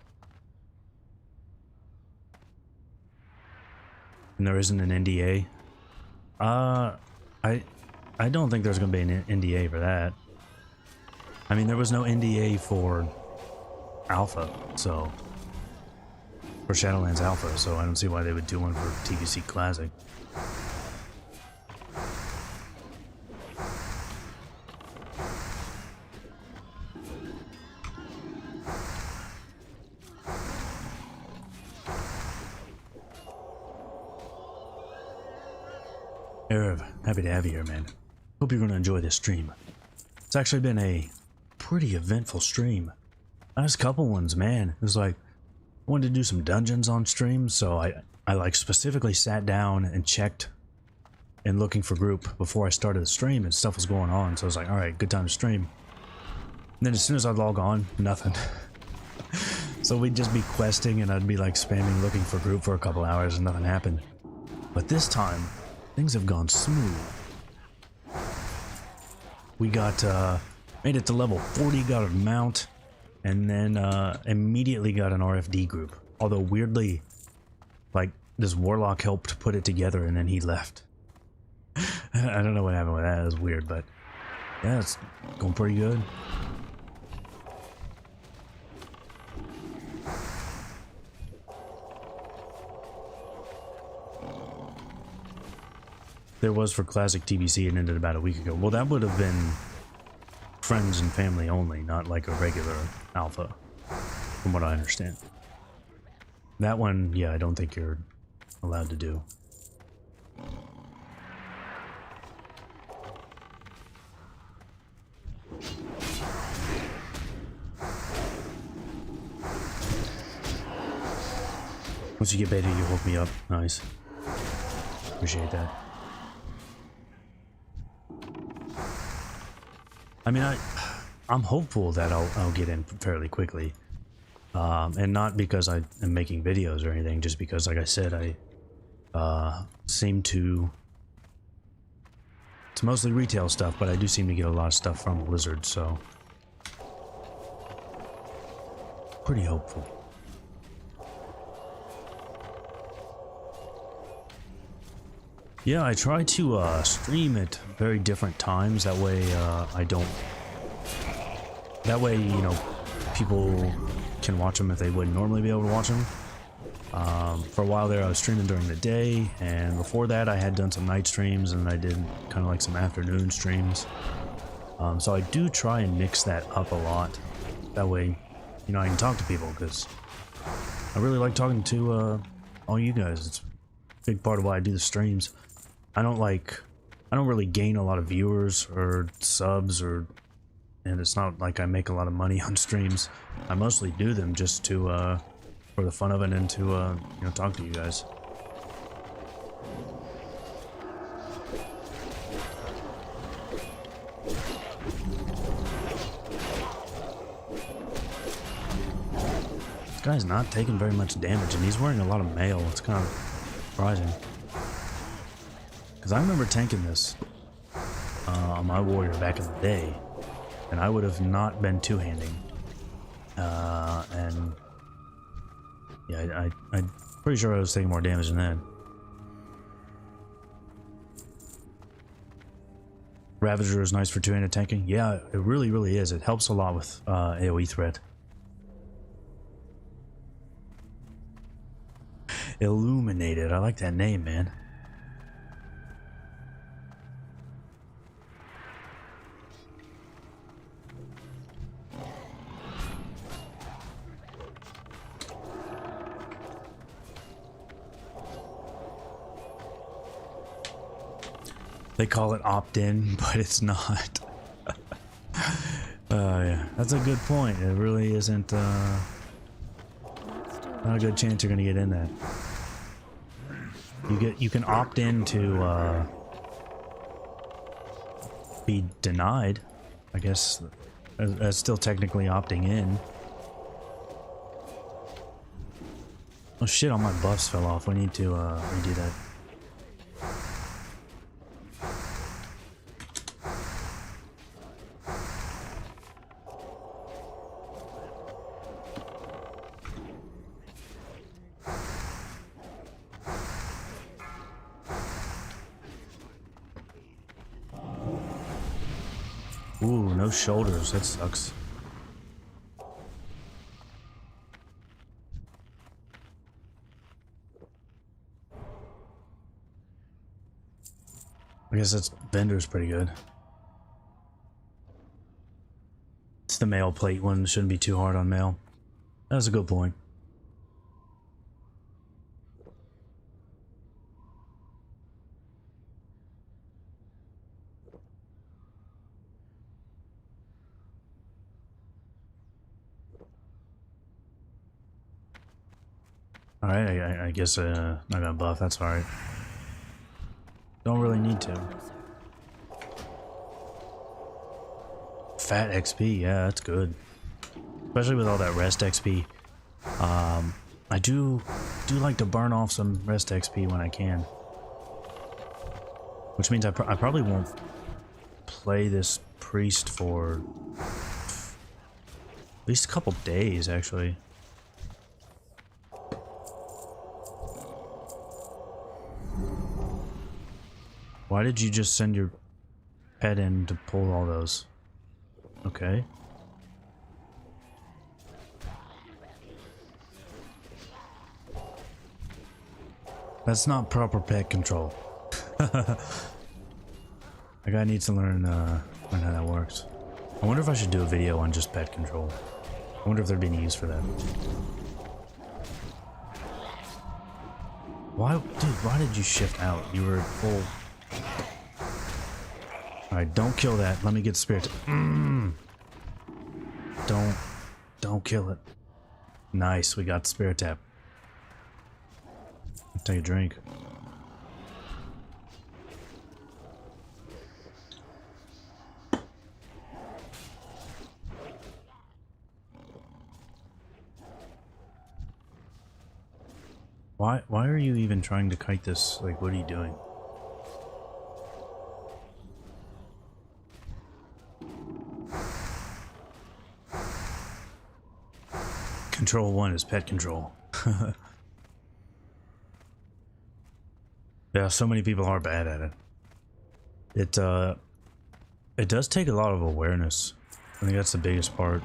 And there isn't an NDA. I don't think there's gonna be an NDA for that. I mean, there was no NDA for Alpha, so for Shadowlands Alpha, so I don't see why they would do one for TBC Classic. Irv, happy to have you here, man. Hope you're going to enjoy this stream. It's actually been a pretty eventful stream. Last couple ones, man. It was like, I wanted to do some dungeons on stream, so I like specifically sat down and checked and looking for group before I started the stream, and stuff was going on, so I was like, alright, good time to stream. And then as soon as I'd log on, nothing. So we'd just be questing, and I'd be like spamming looking for group for a couple hours, and nothing happened. But this time, things have gone smooth. We got, made it to level 40, got a mount, and then immediately got an RFD group. Although weirdly, like, this warlock helped put it together and then he left. I don't know what happened with that, it was weird, but yeah, it's going pretty good. There was for Classic TBC, and ended about a week ago. Well, that would have been friends and family only, not like a regular alpha, from what I understand. That one, yeah, I don't think you're allowed to do. Once you get beta, you hook me up. Nice. Appreciate that. I mean, I'm hopeful that I'll get in fairly quickly. And not because I am making videos or anything, just because, like I said, I seem to... It's mostly retail stuff, but I do seem to get a lot of stuff from Blizzard, so... Pretty hopeful. Yeah, I try to stream at very different times, that way I don't... That way, you know, people can watch them if they wouldn't normally be able to watch them. For a while there I was streaming during the day, and before that I had done some night streams, and I did kind of like some afternoon streams. So I do try and mix that up a lot. That way, you know, I can talk to people, because I really like talking to all you guys. It's a big part of why I do the streams. I don't really gain a lot of viewers or subs, and it's not like I make a lot of money on streams. I mostly do them just to for the fun of it, and to you know, talk to you guys. This guy's not taking very much damage, and he's wearing a lot of mail. It's kind of surprising. Because I remember tanking this on my warrior back in the day, and I would have not been two-handing. And yeah, I'm pretty sure I was taking more damage than that. Ravager is nice for two-handed tanking. Yeah, it really, really is. It helps a lot with AoE threat. Illuminated. I like that name, man. They call it opt-in, but it's not. Yeah, that's a good point. It really isn't, not a good chance you're gonna get in that. You can opt in to, be denied. I guess that's still technically opting in. Oh shit, all my buffs fell off. We need to, redo that. Ooh, no shoulders. That sucks. I guess that's vendor's pretty good. It's the mail plate one. Shouldn't be too hard on mail. That's a good point. Alright, I guess not gonna buff, that's alright. Don't really need to. Fat XP, yeah, that's good. Especially with all that rest XP. I do like to burn off some rest XP when I can. Which means I probably won't play this priest for at least a couple days, actually. Why did you just send your pet in to pull all those? Okay. That's not proper pet control. That guy needs to learn how that works. I wonder if I should do a video on just pet control. I wonder if there'd be any use for that. Why, dude, why did you shift out? You were full... Alright, don't kill that. Let me get spirit. Don't kill it. Nice, we got spirit tap. Take a drink. Why are you even trying to kite this? Like, what are you doing? Control 1 is pet control. Yeah, so many people are bad at it. It does take a lot of awareness. I think that's the biggest part.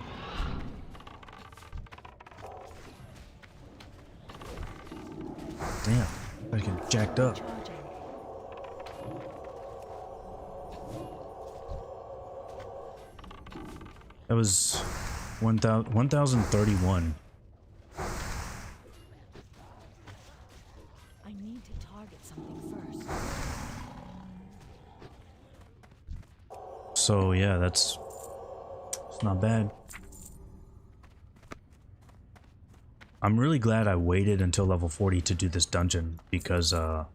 Damn, I get jacked up. Recharging. That was 1031. I need to target something first. So yeah, it's not bad. I'm really glad I waited until level 40 to do this dungeon because I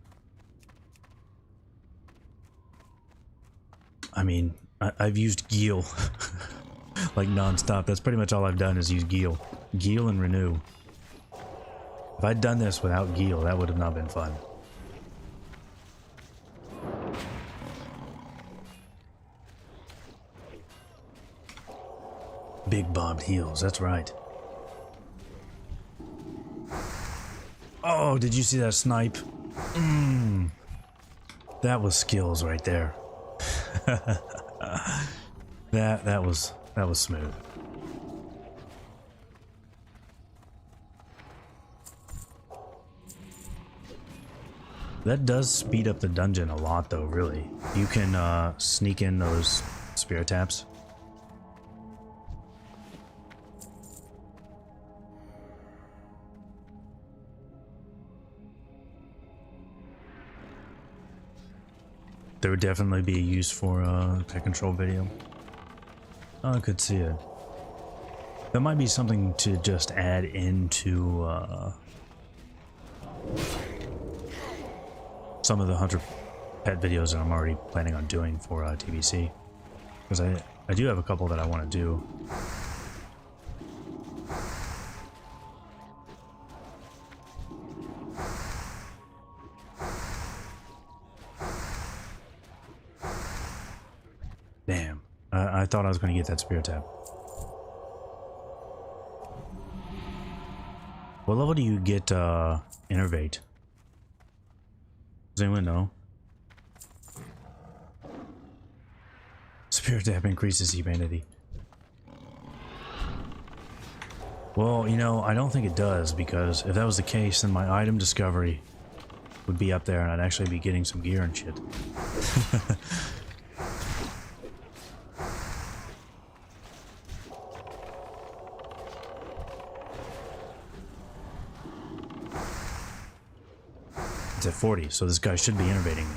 mean, I've used Geel like non-stop. That's pretty much all I've done is use Geel and Renew. If I'd done this without Geel, that would have not been fun. Big bobbed heels, that's right. Oh, did you see that snipe? That was skills right there. that was smooth. That does speed up the dungeon a lot though, really. You can sneak in those spirit taps. There would definitely be a use for a pet control video. Oh, I could see it. That might be something to just add into some of the hunter pet videos that I'm already planning on doing for TBC. Because I do have a couple that I want to do. Damn. I thought I was going to get that spirit tap. What level do you get Innervate? Does anyone know? Spirit tap increases humanity. Well, you know, I don't think it does, because if that was the case, then my item discovery would be up there and I'd actually be getting some gear and shit. It's at 40, so this guy should be innovating me.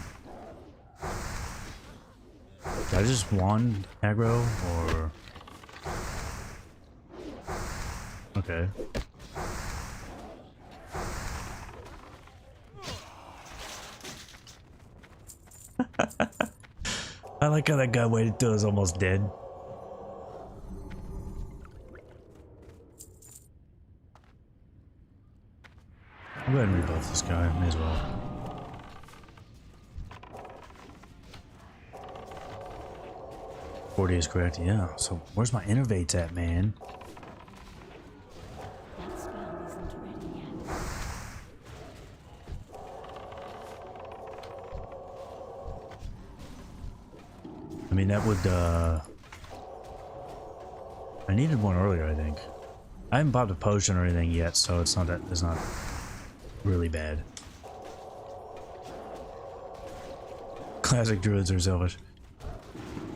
Did I just wand aggro, or... Okay. I like how that guy waited till he was almost dead. I'll go ahead and rebuff this guy, may as well. Is correct, yeah. So where's my innovates at, man? That spell isn't ready yet. I mean, that would I needed one earlier, I think. I haven't popped a potion or anything yet, so it's not really bad. Classic druids are selfish.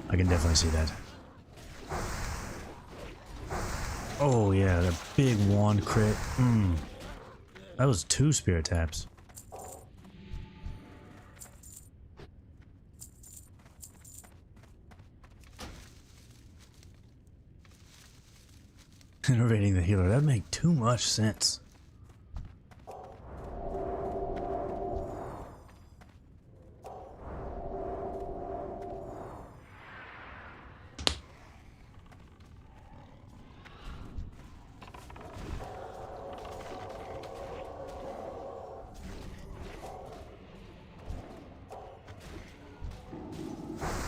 I can definitely see that. Oh yeah, that big wand crit. That was 2 spirit taps. Innovating the healer, that'd make too much sense.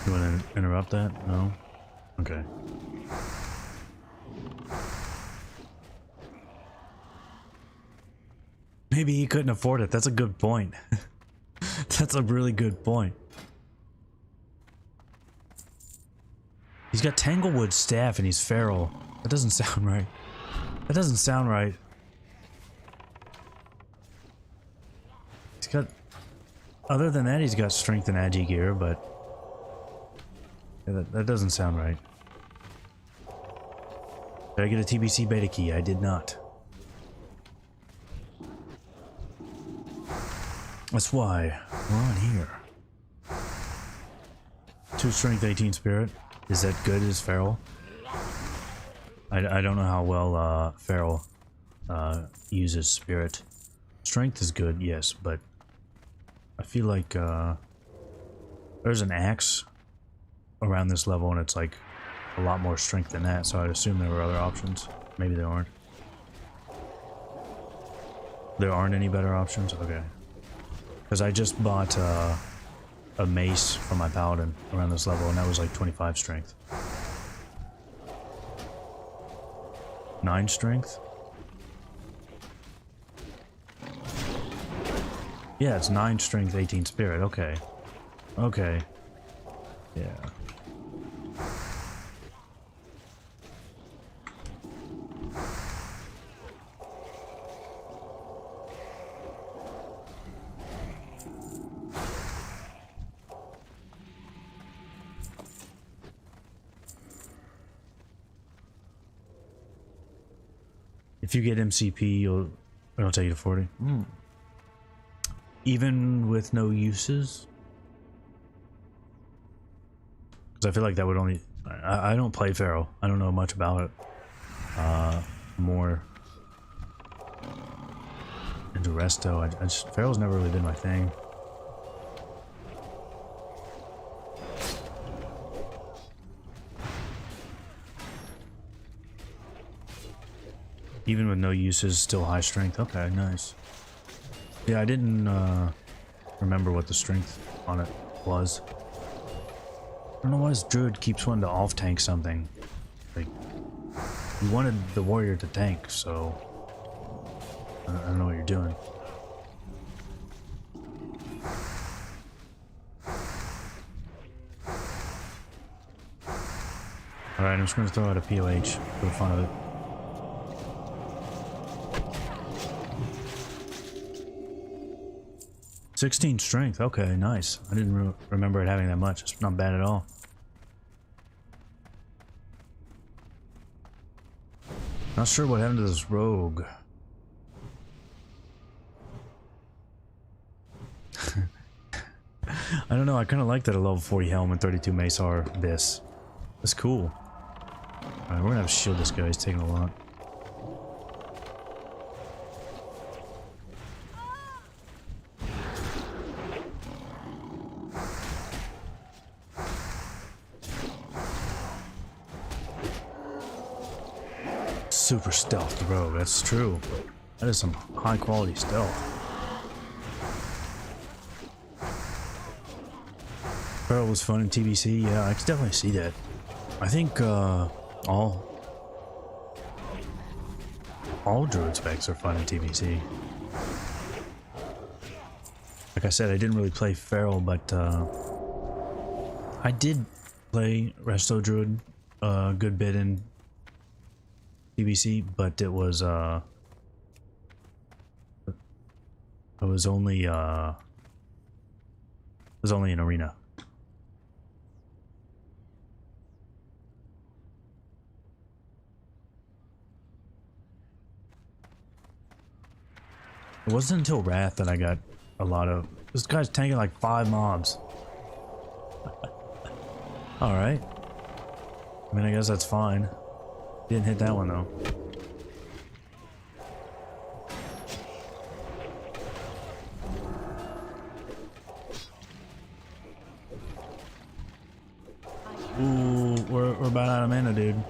You want to interrupt that? No? Okay. Maybe he couldn't afford it. That's a good point. That's a really good point. He's got Tanglewood staff and he's feral. That doesn't sound right. That doesn't sound right. He's got... Other than that, he's got strength and agi gear, but... Yeah, that doesn't sound right. Did I get a TBC beta key? I did not. That's why we're on here. 2 strength, 18 spirit. Is that good as feral? I don't know how well feral uses spirit. Strength is good, yes, but I feel like there's an axe around this level and it's like a lot more strength than that, so I'd assume there were other options. Maybe there aren't. There aren't any better options? Okay. Because I just bought a mace for my paladin around this level, and that was like 25 strength. 9 strength? Yeah, it's 9 strength, 18 spirit. Okay. Okay. Yeah. If you get MCP, it'll take you to 40. Even with no uses? Because I feel like that would only... I don't play Feral. I don't know much about it. More into Resto. Feral's never really been my thing. Even with no uses, still high strength. Okay, nice. Yeah, I didn't remember what the strength on it was. I don't know why this druid keeps wanting to off-tank something. Like, you wanted the warrior to tank, so... I don't know what you're doing. Alright, I'm just gonna throw out a POH for the fun of it. $16 strength, okay, nice. I didn't remember it having that much. It's not bad at all. Not sure what happened to this rogue. I don't know, I kind of like that a level 40 helm and 32 mace are this. That's cool. Alright, we're gonna have to shield this guy, he's taking a lot. Super stealth rogue, that's true. That is some high quality stealth. Feral was fun in TBC, yeah, I can definitely see that. I think all druid specs are fun in TBC. Like I said, I didn't really play Feral, but I did play Resto Druid a good bit in TBC, but it was only an arena. It wasn't until Wrath that I got a lot of... This guy's tanking like 5 mobs. Alright. I mean, I guess that's fine. Didn't hit that one though. Ooh, we're about out of mana, dude. You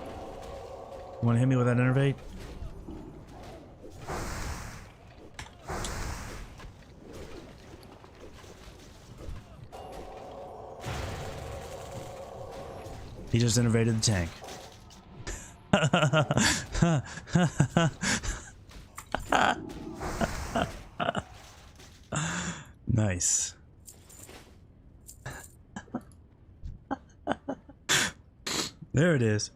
wanna hit me with that innervate? He just innovated the tank. Nice. There it is.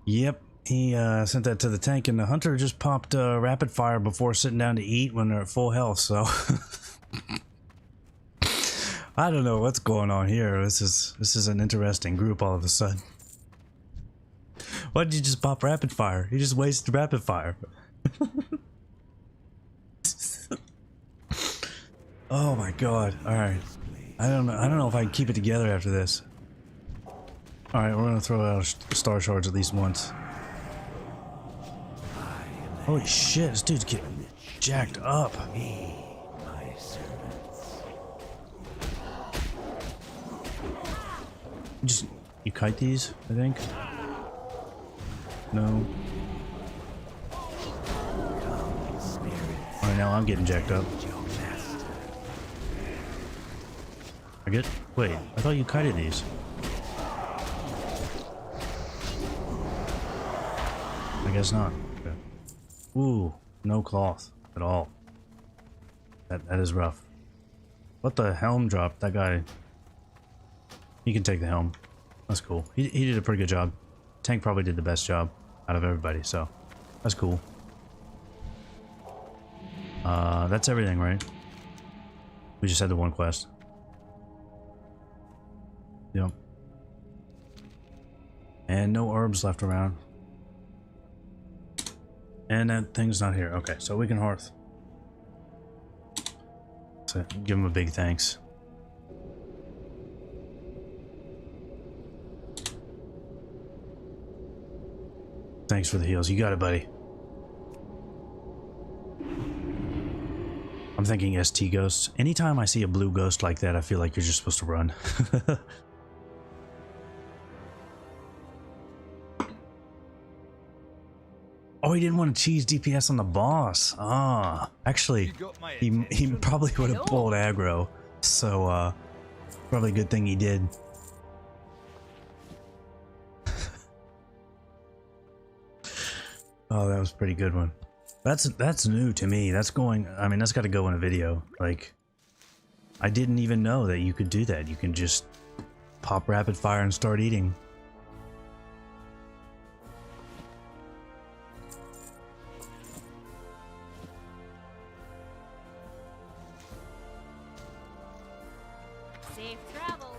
Yep, he sent that to the tank, and the hunter just popped rapid fire before sitting down to eat when they're at full health, so I don't know what's going on here. This is an interesting group all of a sudden. Why did you just pop rapid fire? You just wasted rapid fire. Oh my god. Alright. I don't know if I can keep it together after this. Alright, we're gonna throw out Starshards at least once. Holy shit, this dude's getting jacked up. You kite these, I think? No. Alright, now I'm getting jacked up. Wait, I thought you kited these. I guess not. Okay. Ooh, no cloth at all. That is rough. What the helm drop? That guy. He can take the helm. That's cool. He did a pretty good job. Tank probably did the best job out of everybody, so that's cool. That's everything, right? We just had the one quest. Yep. And no herbs left around. And that thing's not here. Okay, so we can hearth. So give him a big thanks. Thanks for the heals. You got it, buddy. I'm thinking ST ghosts. Anytime I see a blue ghost like that, I feel like you're just supposed to run. Oh, he didn't want to cheese DPS on the boss. Ah, actually, he probably would have pulled aggro. So, probably a good thing he did. Oh, that was a pretty good one. That's new to me. That's going, I mean, that's got to go in a video. Like, I didn't even know that you could do that. You can just pop rapid fire and start eating. Safe travels.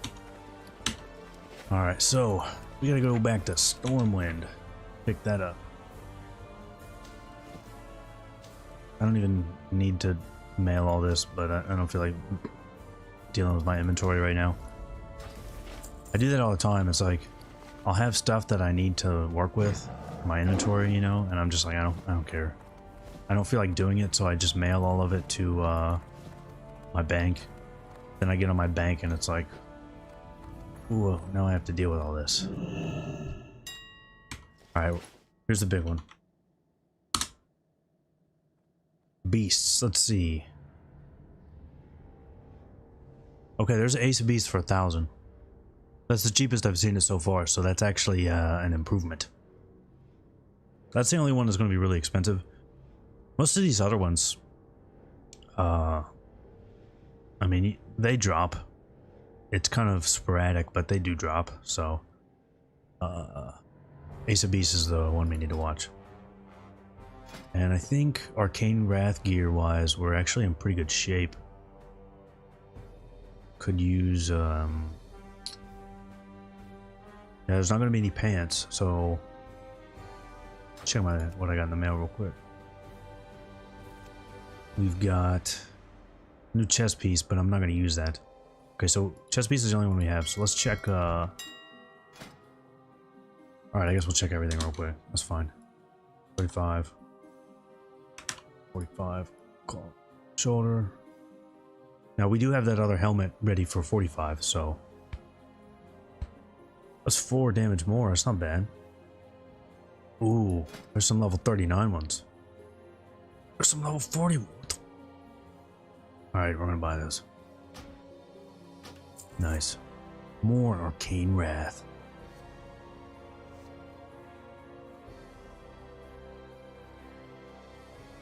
Alright, so we gotta go back to Stormwind. Pick that up. I don't even need to mail all this, but I don't feel like dealing with my inventory right now. I do that all the time. It's like I'll have stuff that I need to work with, my inventory, you know, and I'm just like, I don't care. I don't feel like doing it, so I just mail all of it to my bank. Then I get on my bank and it's like, ooh, now I have to deal with all this. Alright, here's the big one. Beasts, let's see. Okay, there's an Ace of Beasts for 1,000. That's the cheapest I've seen it so far, so that's actually an improvement. That's the only one that's going to be really expensive. Most of these other ones, I mean, they drop. It's kind of sporadic, but they do drop, so Ace of Beasts is the one we need to watch. And I think Arcane Wrath gear wise, we're actually in pretty good shape. Could use yeah, there's not gonna be any pants, so check what I got in the mail real quick. We've got new chest piece, but I'm not gonna use that. Okay, so chest piece is the only one we have, so let's check alright, I guess we'll check everything real quick. That's fine. 45. 45. Call. Shoulder. Now we do have that other helmet ready for 45, so that's 4 damage more. That's not bad. Ooh, there's some level 39 ones. There's some level 40. Alright, we're gonna buy this. Nice. More Arcane Wrath.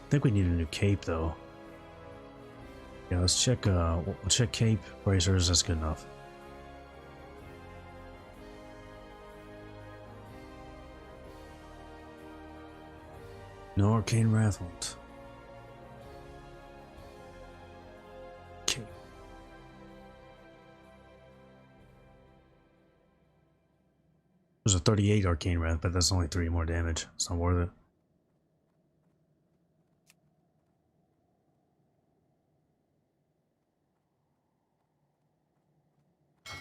I think we need a new cape though. Yeah, let's check we'll check cape, bracers, that's good enough. No Arcane Wrath ones. Okay. There's a 38 Arcane Wrath, but that's only 3 more damage. It's not worth it.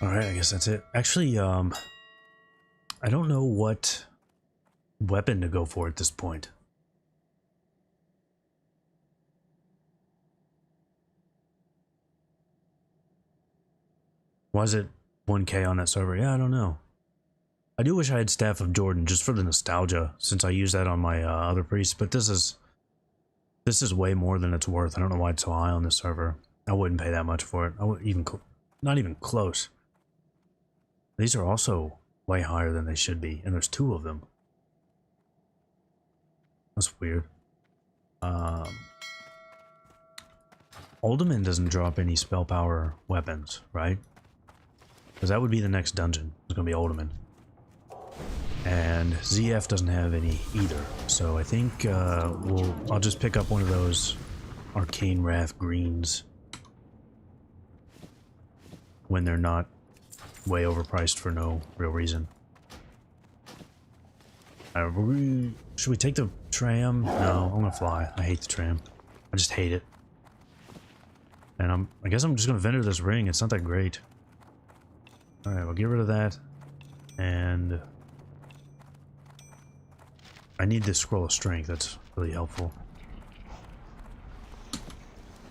Alright, I guess that's it. Actually, I don't know what weapon to go for at this point. Why is it 1k on that server? Yeah, I don't know. I do wish I had Staff of Jordan just for the nostalgia, since I use that on my other priests, but this is way more than it's worth. I don't know why it's so high on this server. I wouldn't pay that much for it. I would even not even close. These are also way higher than they should be, and there's 2 of them. That's weird. Uldaman doesn't drop any spell power weapons, right? Because that would be the next dungeon. It's going to be Uldaman. And ZF doesn't have any either. So I think I'll just pick up one of those Arcane Wrath greens when they're not way overpriced for no real reason. Should we take the tram? No, I'm gonna fly. I hate the tram. I just hate it. And I guess I'm just gonna vendor this ring. It's not that great. Alright, we'll get rid of that. And I need this scroll of strength. That's really helpful.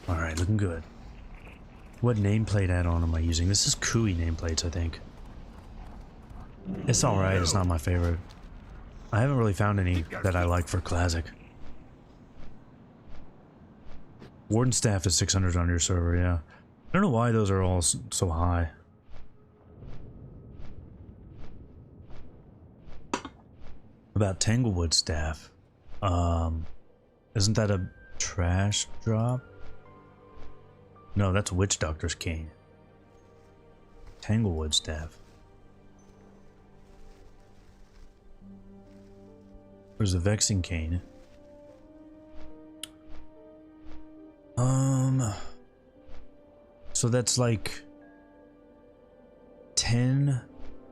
Alright, looking good. What nameplate add-on am I using? This is Kui nameplates, I think. It's alright, it's not my favorite. I haven't really found any that I like for Classic. Warden Staff is 600 on your server, yeah. I don't know why those are all so high. About Tanglewood Staff. Isn't that a trash drop? No, that's Witch Doctor's Cane. Tanglewood Staff. There's a Vexing Cane. So that's like 10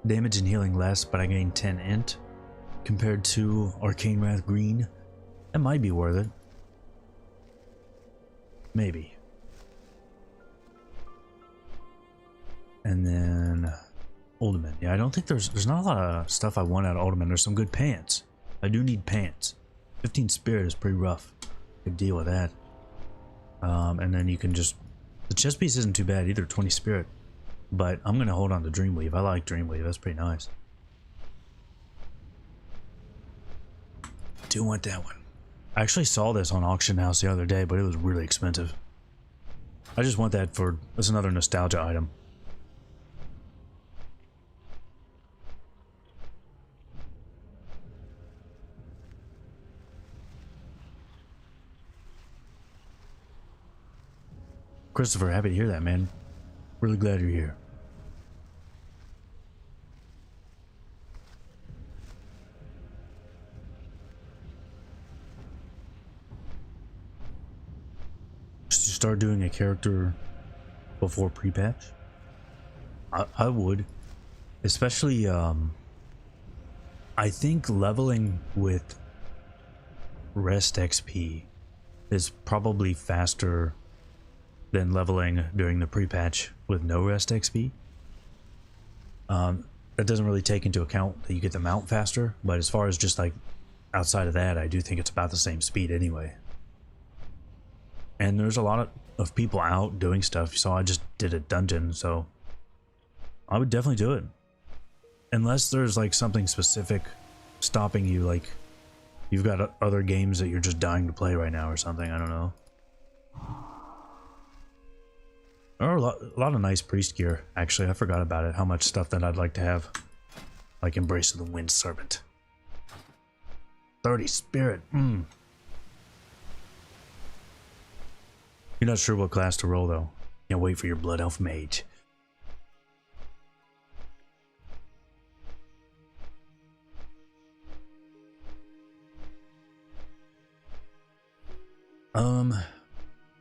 damage and healing less, but I gain 10 int compared to Arcane Wrath Green. That might be worth it. Maybe. And then Uldaman. Yeah, I don't think there's not a lot of stuff I want out of Uldaman. There's some good pants. I do need pants. 15 spirit is pretty rough. Could deal with that. And then you can just... The chest piece isn't too bad either, 20 spirit. But I'm going to hold on to Dreamweave. I like Dreamweave. That's pretty nice. Do want that one. I actually saw this on Auction House the other day, but it was really expensive. I just want that for... It's another nostalgia item. Christopher, happy to hear that, man. Really glad you're here. Should you start doing a character before pre-patch? I would. Especially, I think leveling with rest XP is probably faster than leveling during the pre-patch with no rest XP. That doesn't really take into account that you get the mount faster, but as far as just like outside of that, I do think it's about the same speed anyway. And there's a lot of people out doing stuff, so I just did a dungeon, so I would definitely do it. Unless there's like something specific stopping you, like You've got other games that you're just dying to play right now or something. I don't know. There are a lot of nice priest gear. Actually, I forgot about it. How much stuff that I'd like to have. Like Embrace of the Wind Serpent. 30 Spirit. You're not sure what class to roll though. Can't wait for your Blood Elf Mage.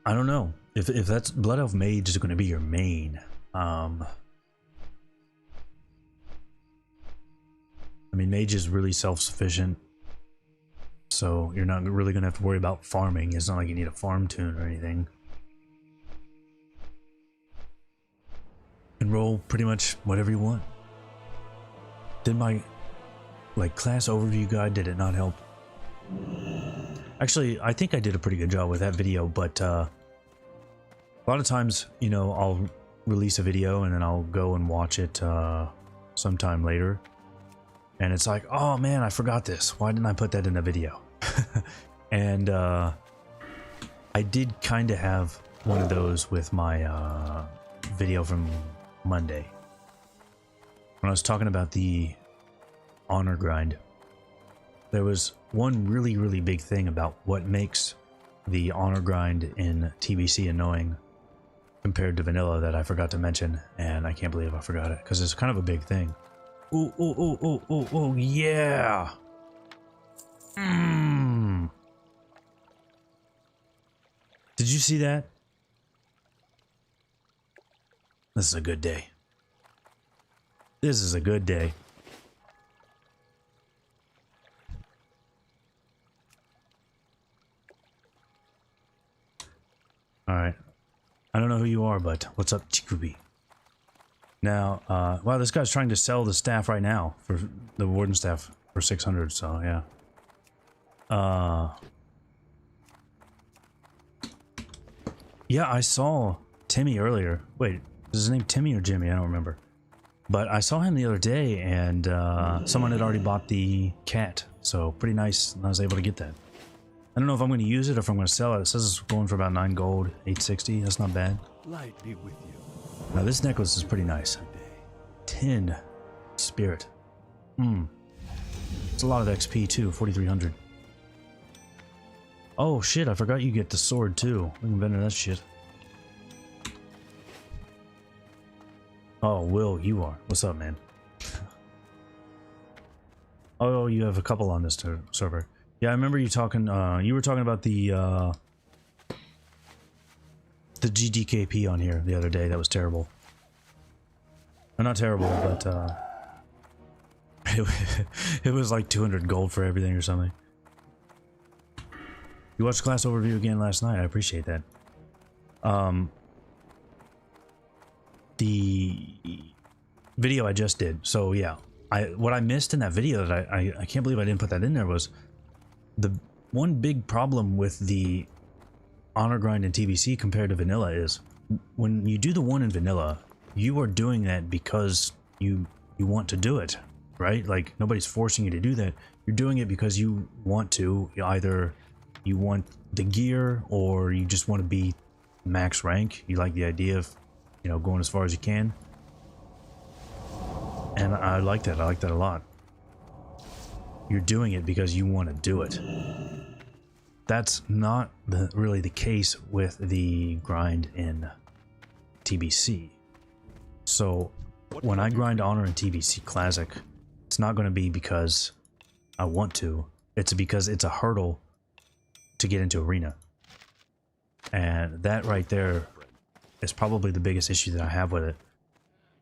I don't know. If that's Blood Elf Mage is going to be your main, I mean, Mage is really self-sufficient, so you're not really going to have to worry about farming. It's not like you need a farm tune or anything. You can roll pretty much whatever you want. Did my class overview guide, did it not help? Actually, I think I did a pretty good job with that video, but a lot of times, you know, I'll release a video and then I'll go and watch it sometime later. And it's like, oh man, I forgot this. Why didn't I put that in a video? And I did kind of have one of those with my video from Monday. When I was talking about the honor grind, there was one really big thing about what makes the honor grind in TBC annoying compared to vanilla that I forgot to mention, and I can't believe I forgot it because it's kind of a big thing. Oh, yeah. Did you see that? This is a good day. This is a good day. Alright. I don't know who you are, but what's up, Chikubi? Now, wow, this guy's trying to sell the staff right now for the warden staff for 600, so yeah. Yeah, I saw Timmy earlier. Wait, is his name Timmy or Jimmy? I don't remember. But I saw him the other day, and someone had already bought the cat, so pretty nice. I was able to get that. I don't know if I'm going to use it or if I'm going to sell it. It says it's going for about 9 gold, 860. That's not bad. Light be with you. Now this necklace is pretty nice. 10 spirit. It's a lot of XP too, 4,300. Oh shit, I forgot you get the sword too. We can vendor that shit. Oh, Will, you are. What's up, man? Oh, you have a couple on this server. Yeah, I remember you talking, you were talking about the GDKP on here the other day. That was terrible. Well, not terrible, but it was like 200 gold for everything or something. You watched class overview again last night. I appreciate that. The video I just did. So yeah, what I missed in that video that I can't believe I didn't put that in there was the one big problem with the honor grind in TBC compared to vanilla is when you do the one in vanilla, you are doing that because you want to do it, right? Like nobody's forcing you to do that. You're doing it because you want to. Either you want the gear or you just want to be max rank. You like the idea of, you know, going as far as you can. And I like that. I like that a lot. You're doing it because you want to do it. That's not really the case with the grind in TBC. So when I grind honor in TBC Classic, it's not going to be because I want to. It's because it's a hurdle to get into arena. And that right there is probably the biggest issue that I have with it.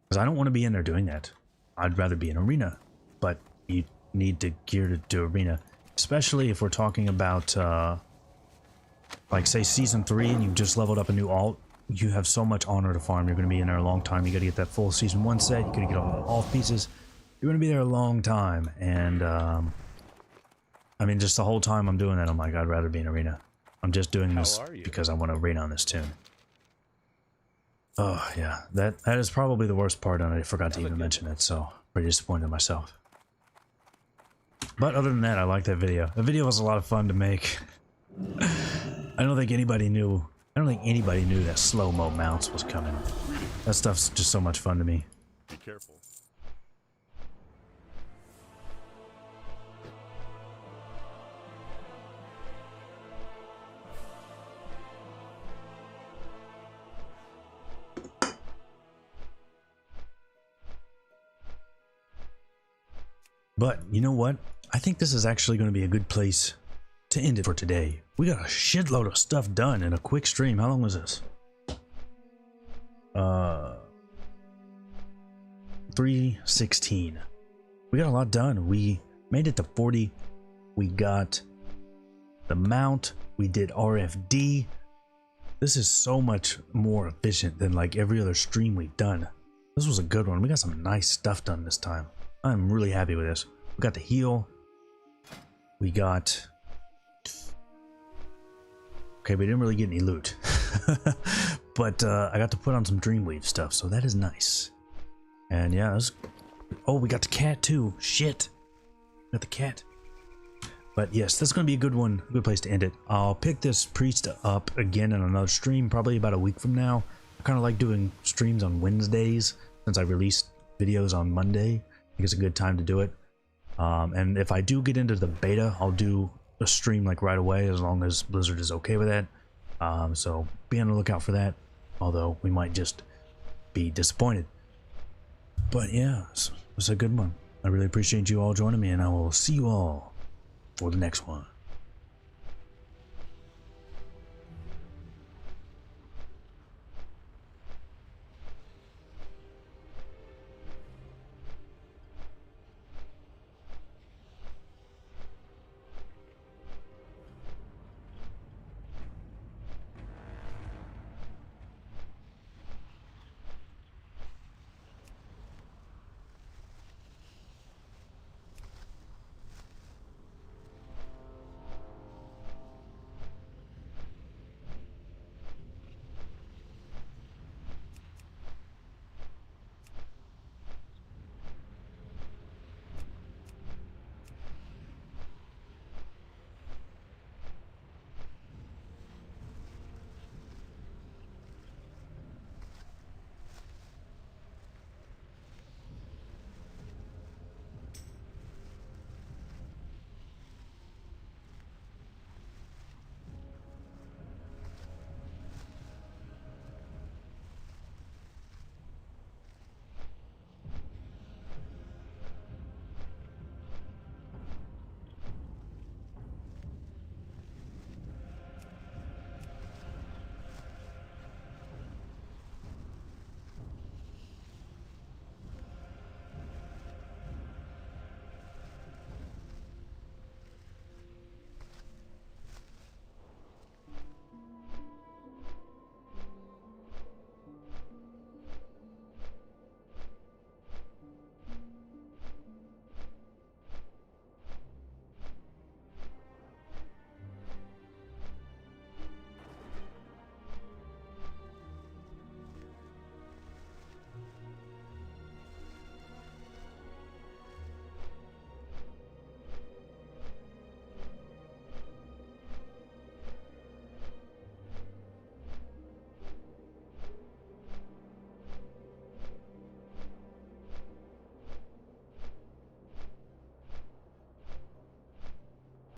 Because I don't want to be in there doing that. I'd rather be in arena. But you need to gear to do arena. Especially if we're talking about, like say Season 3 and you've just leveled up a new alt. You have so much honor to farm. You're going to be in there a long time. You got to get that full Season 1 set. You got to get all the alt pieces. You're going to be there a long time. And, I mean, just the whole time I'm doing that, I'm like, I'd rather be in arena. I'm just doing this because I want to arena on this tune. Oh, yeah. That is probably the worst part, and I forgot to even mention it, so pretty disappointed in myself. But other than that, I like that video. The video was a lot of fun to make. I don't think anybody knew that slow-mo mounts was coming. That stuff's just so much fun to me. Be careful. But you know what? I think this is actually going to be a good place to end it for today. We got a shitload of stuff done in a quick stream. How long was this? 3:16. We got a lot done. We made it to 40. We got the mount. We did RFD. This is so much more efficient than like every other stream we've done. This was a good one. We got some nice stuff done this time. I'm really happy with this. We got the heal. We got... Okay, we didn't really get any loot. But I got to put on some Dreamweave stuff, so that is nice. And yeah, it was... Oh, we got the cat too. Shit. Got the cat. But yes, that's going to be a good one. A good place to end it. I'll pick this priest up again in another stream, probably about a week from now. I kind of like doing streams on Wednesdays, since I released videos on Monday. I think it's a good time to do it. And if I do get into the beta, I'll do a stream like right away, as long as Blizzard is okay with that. So be on the lookout for that, although we might just be disappointed. But yeah, it's a good one. I really appreciate you all joining me, and I will see you all for the next one.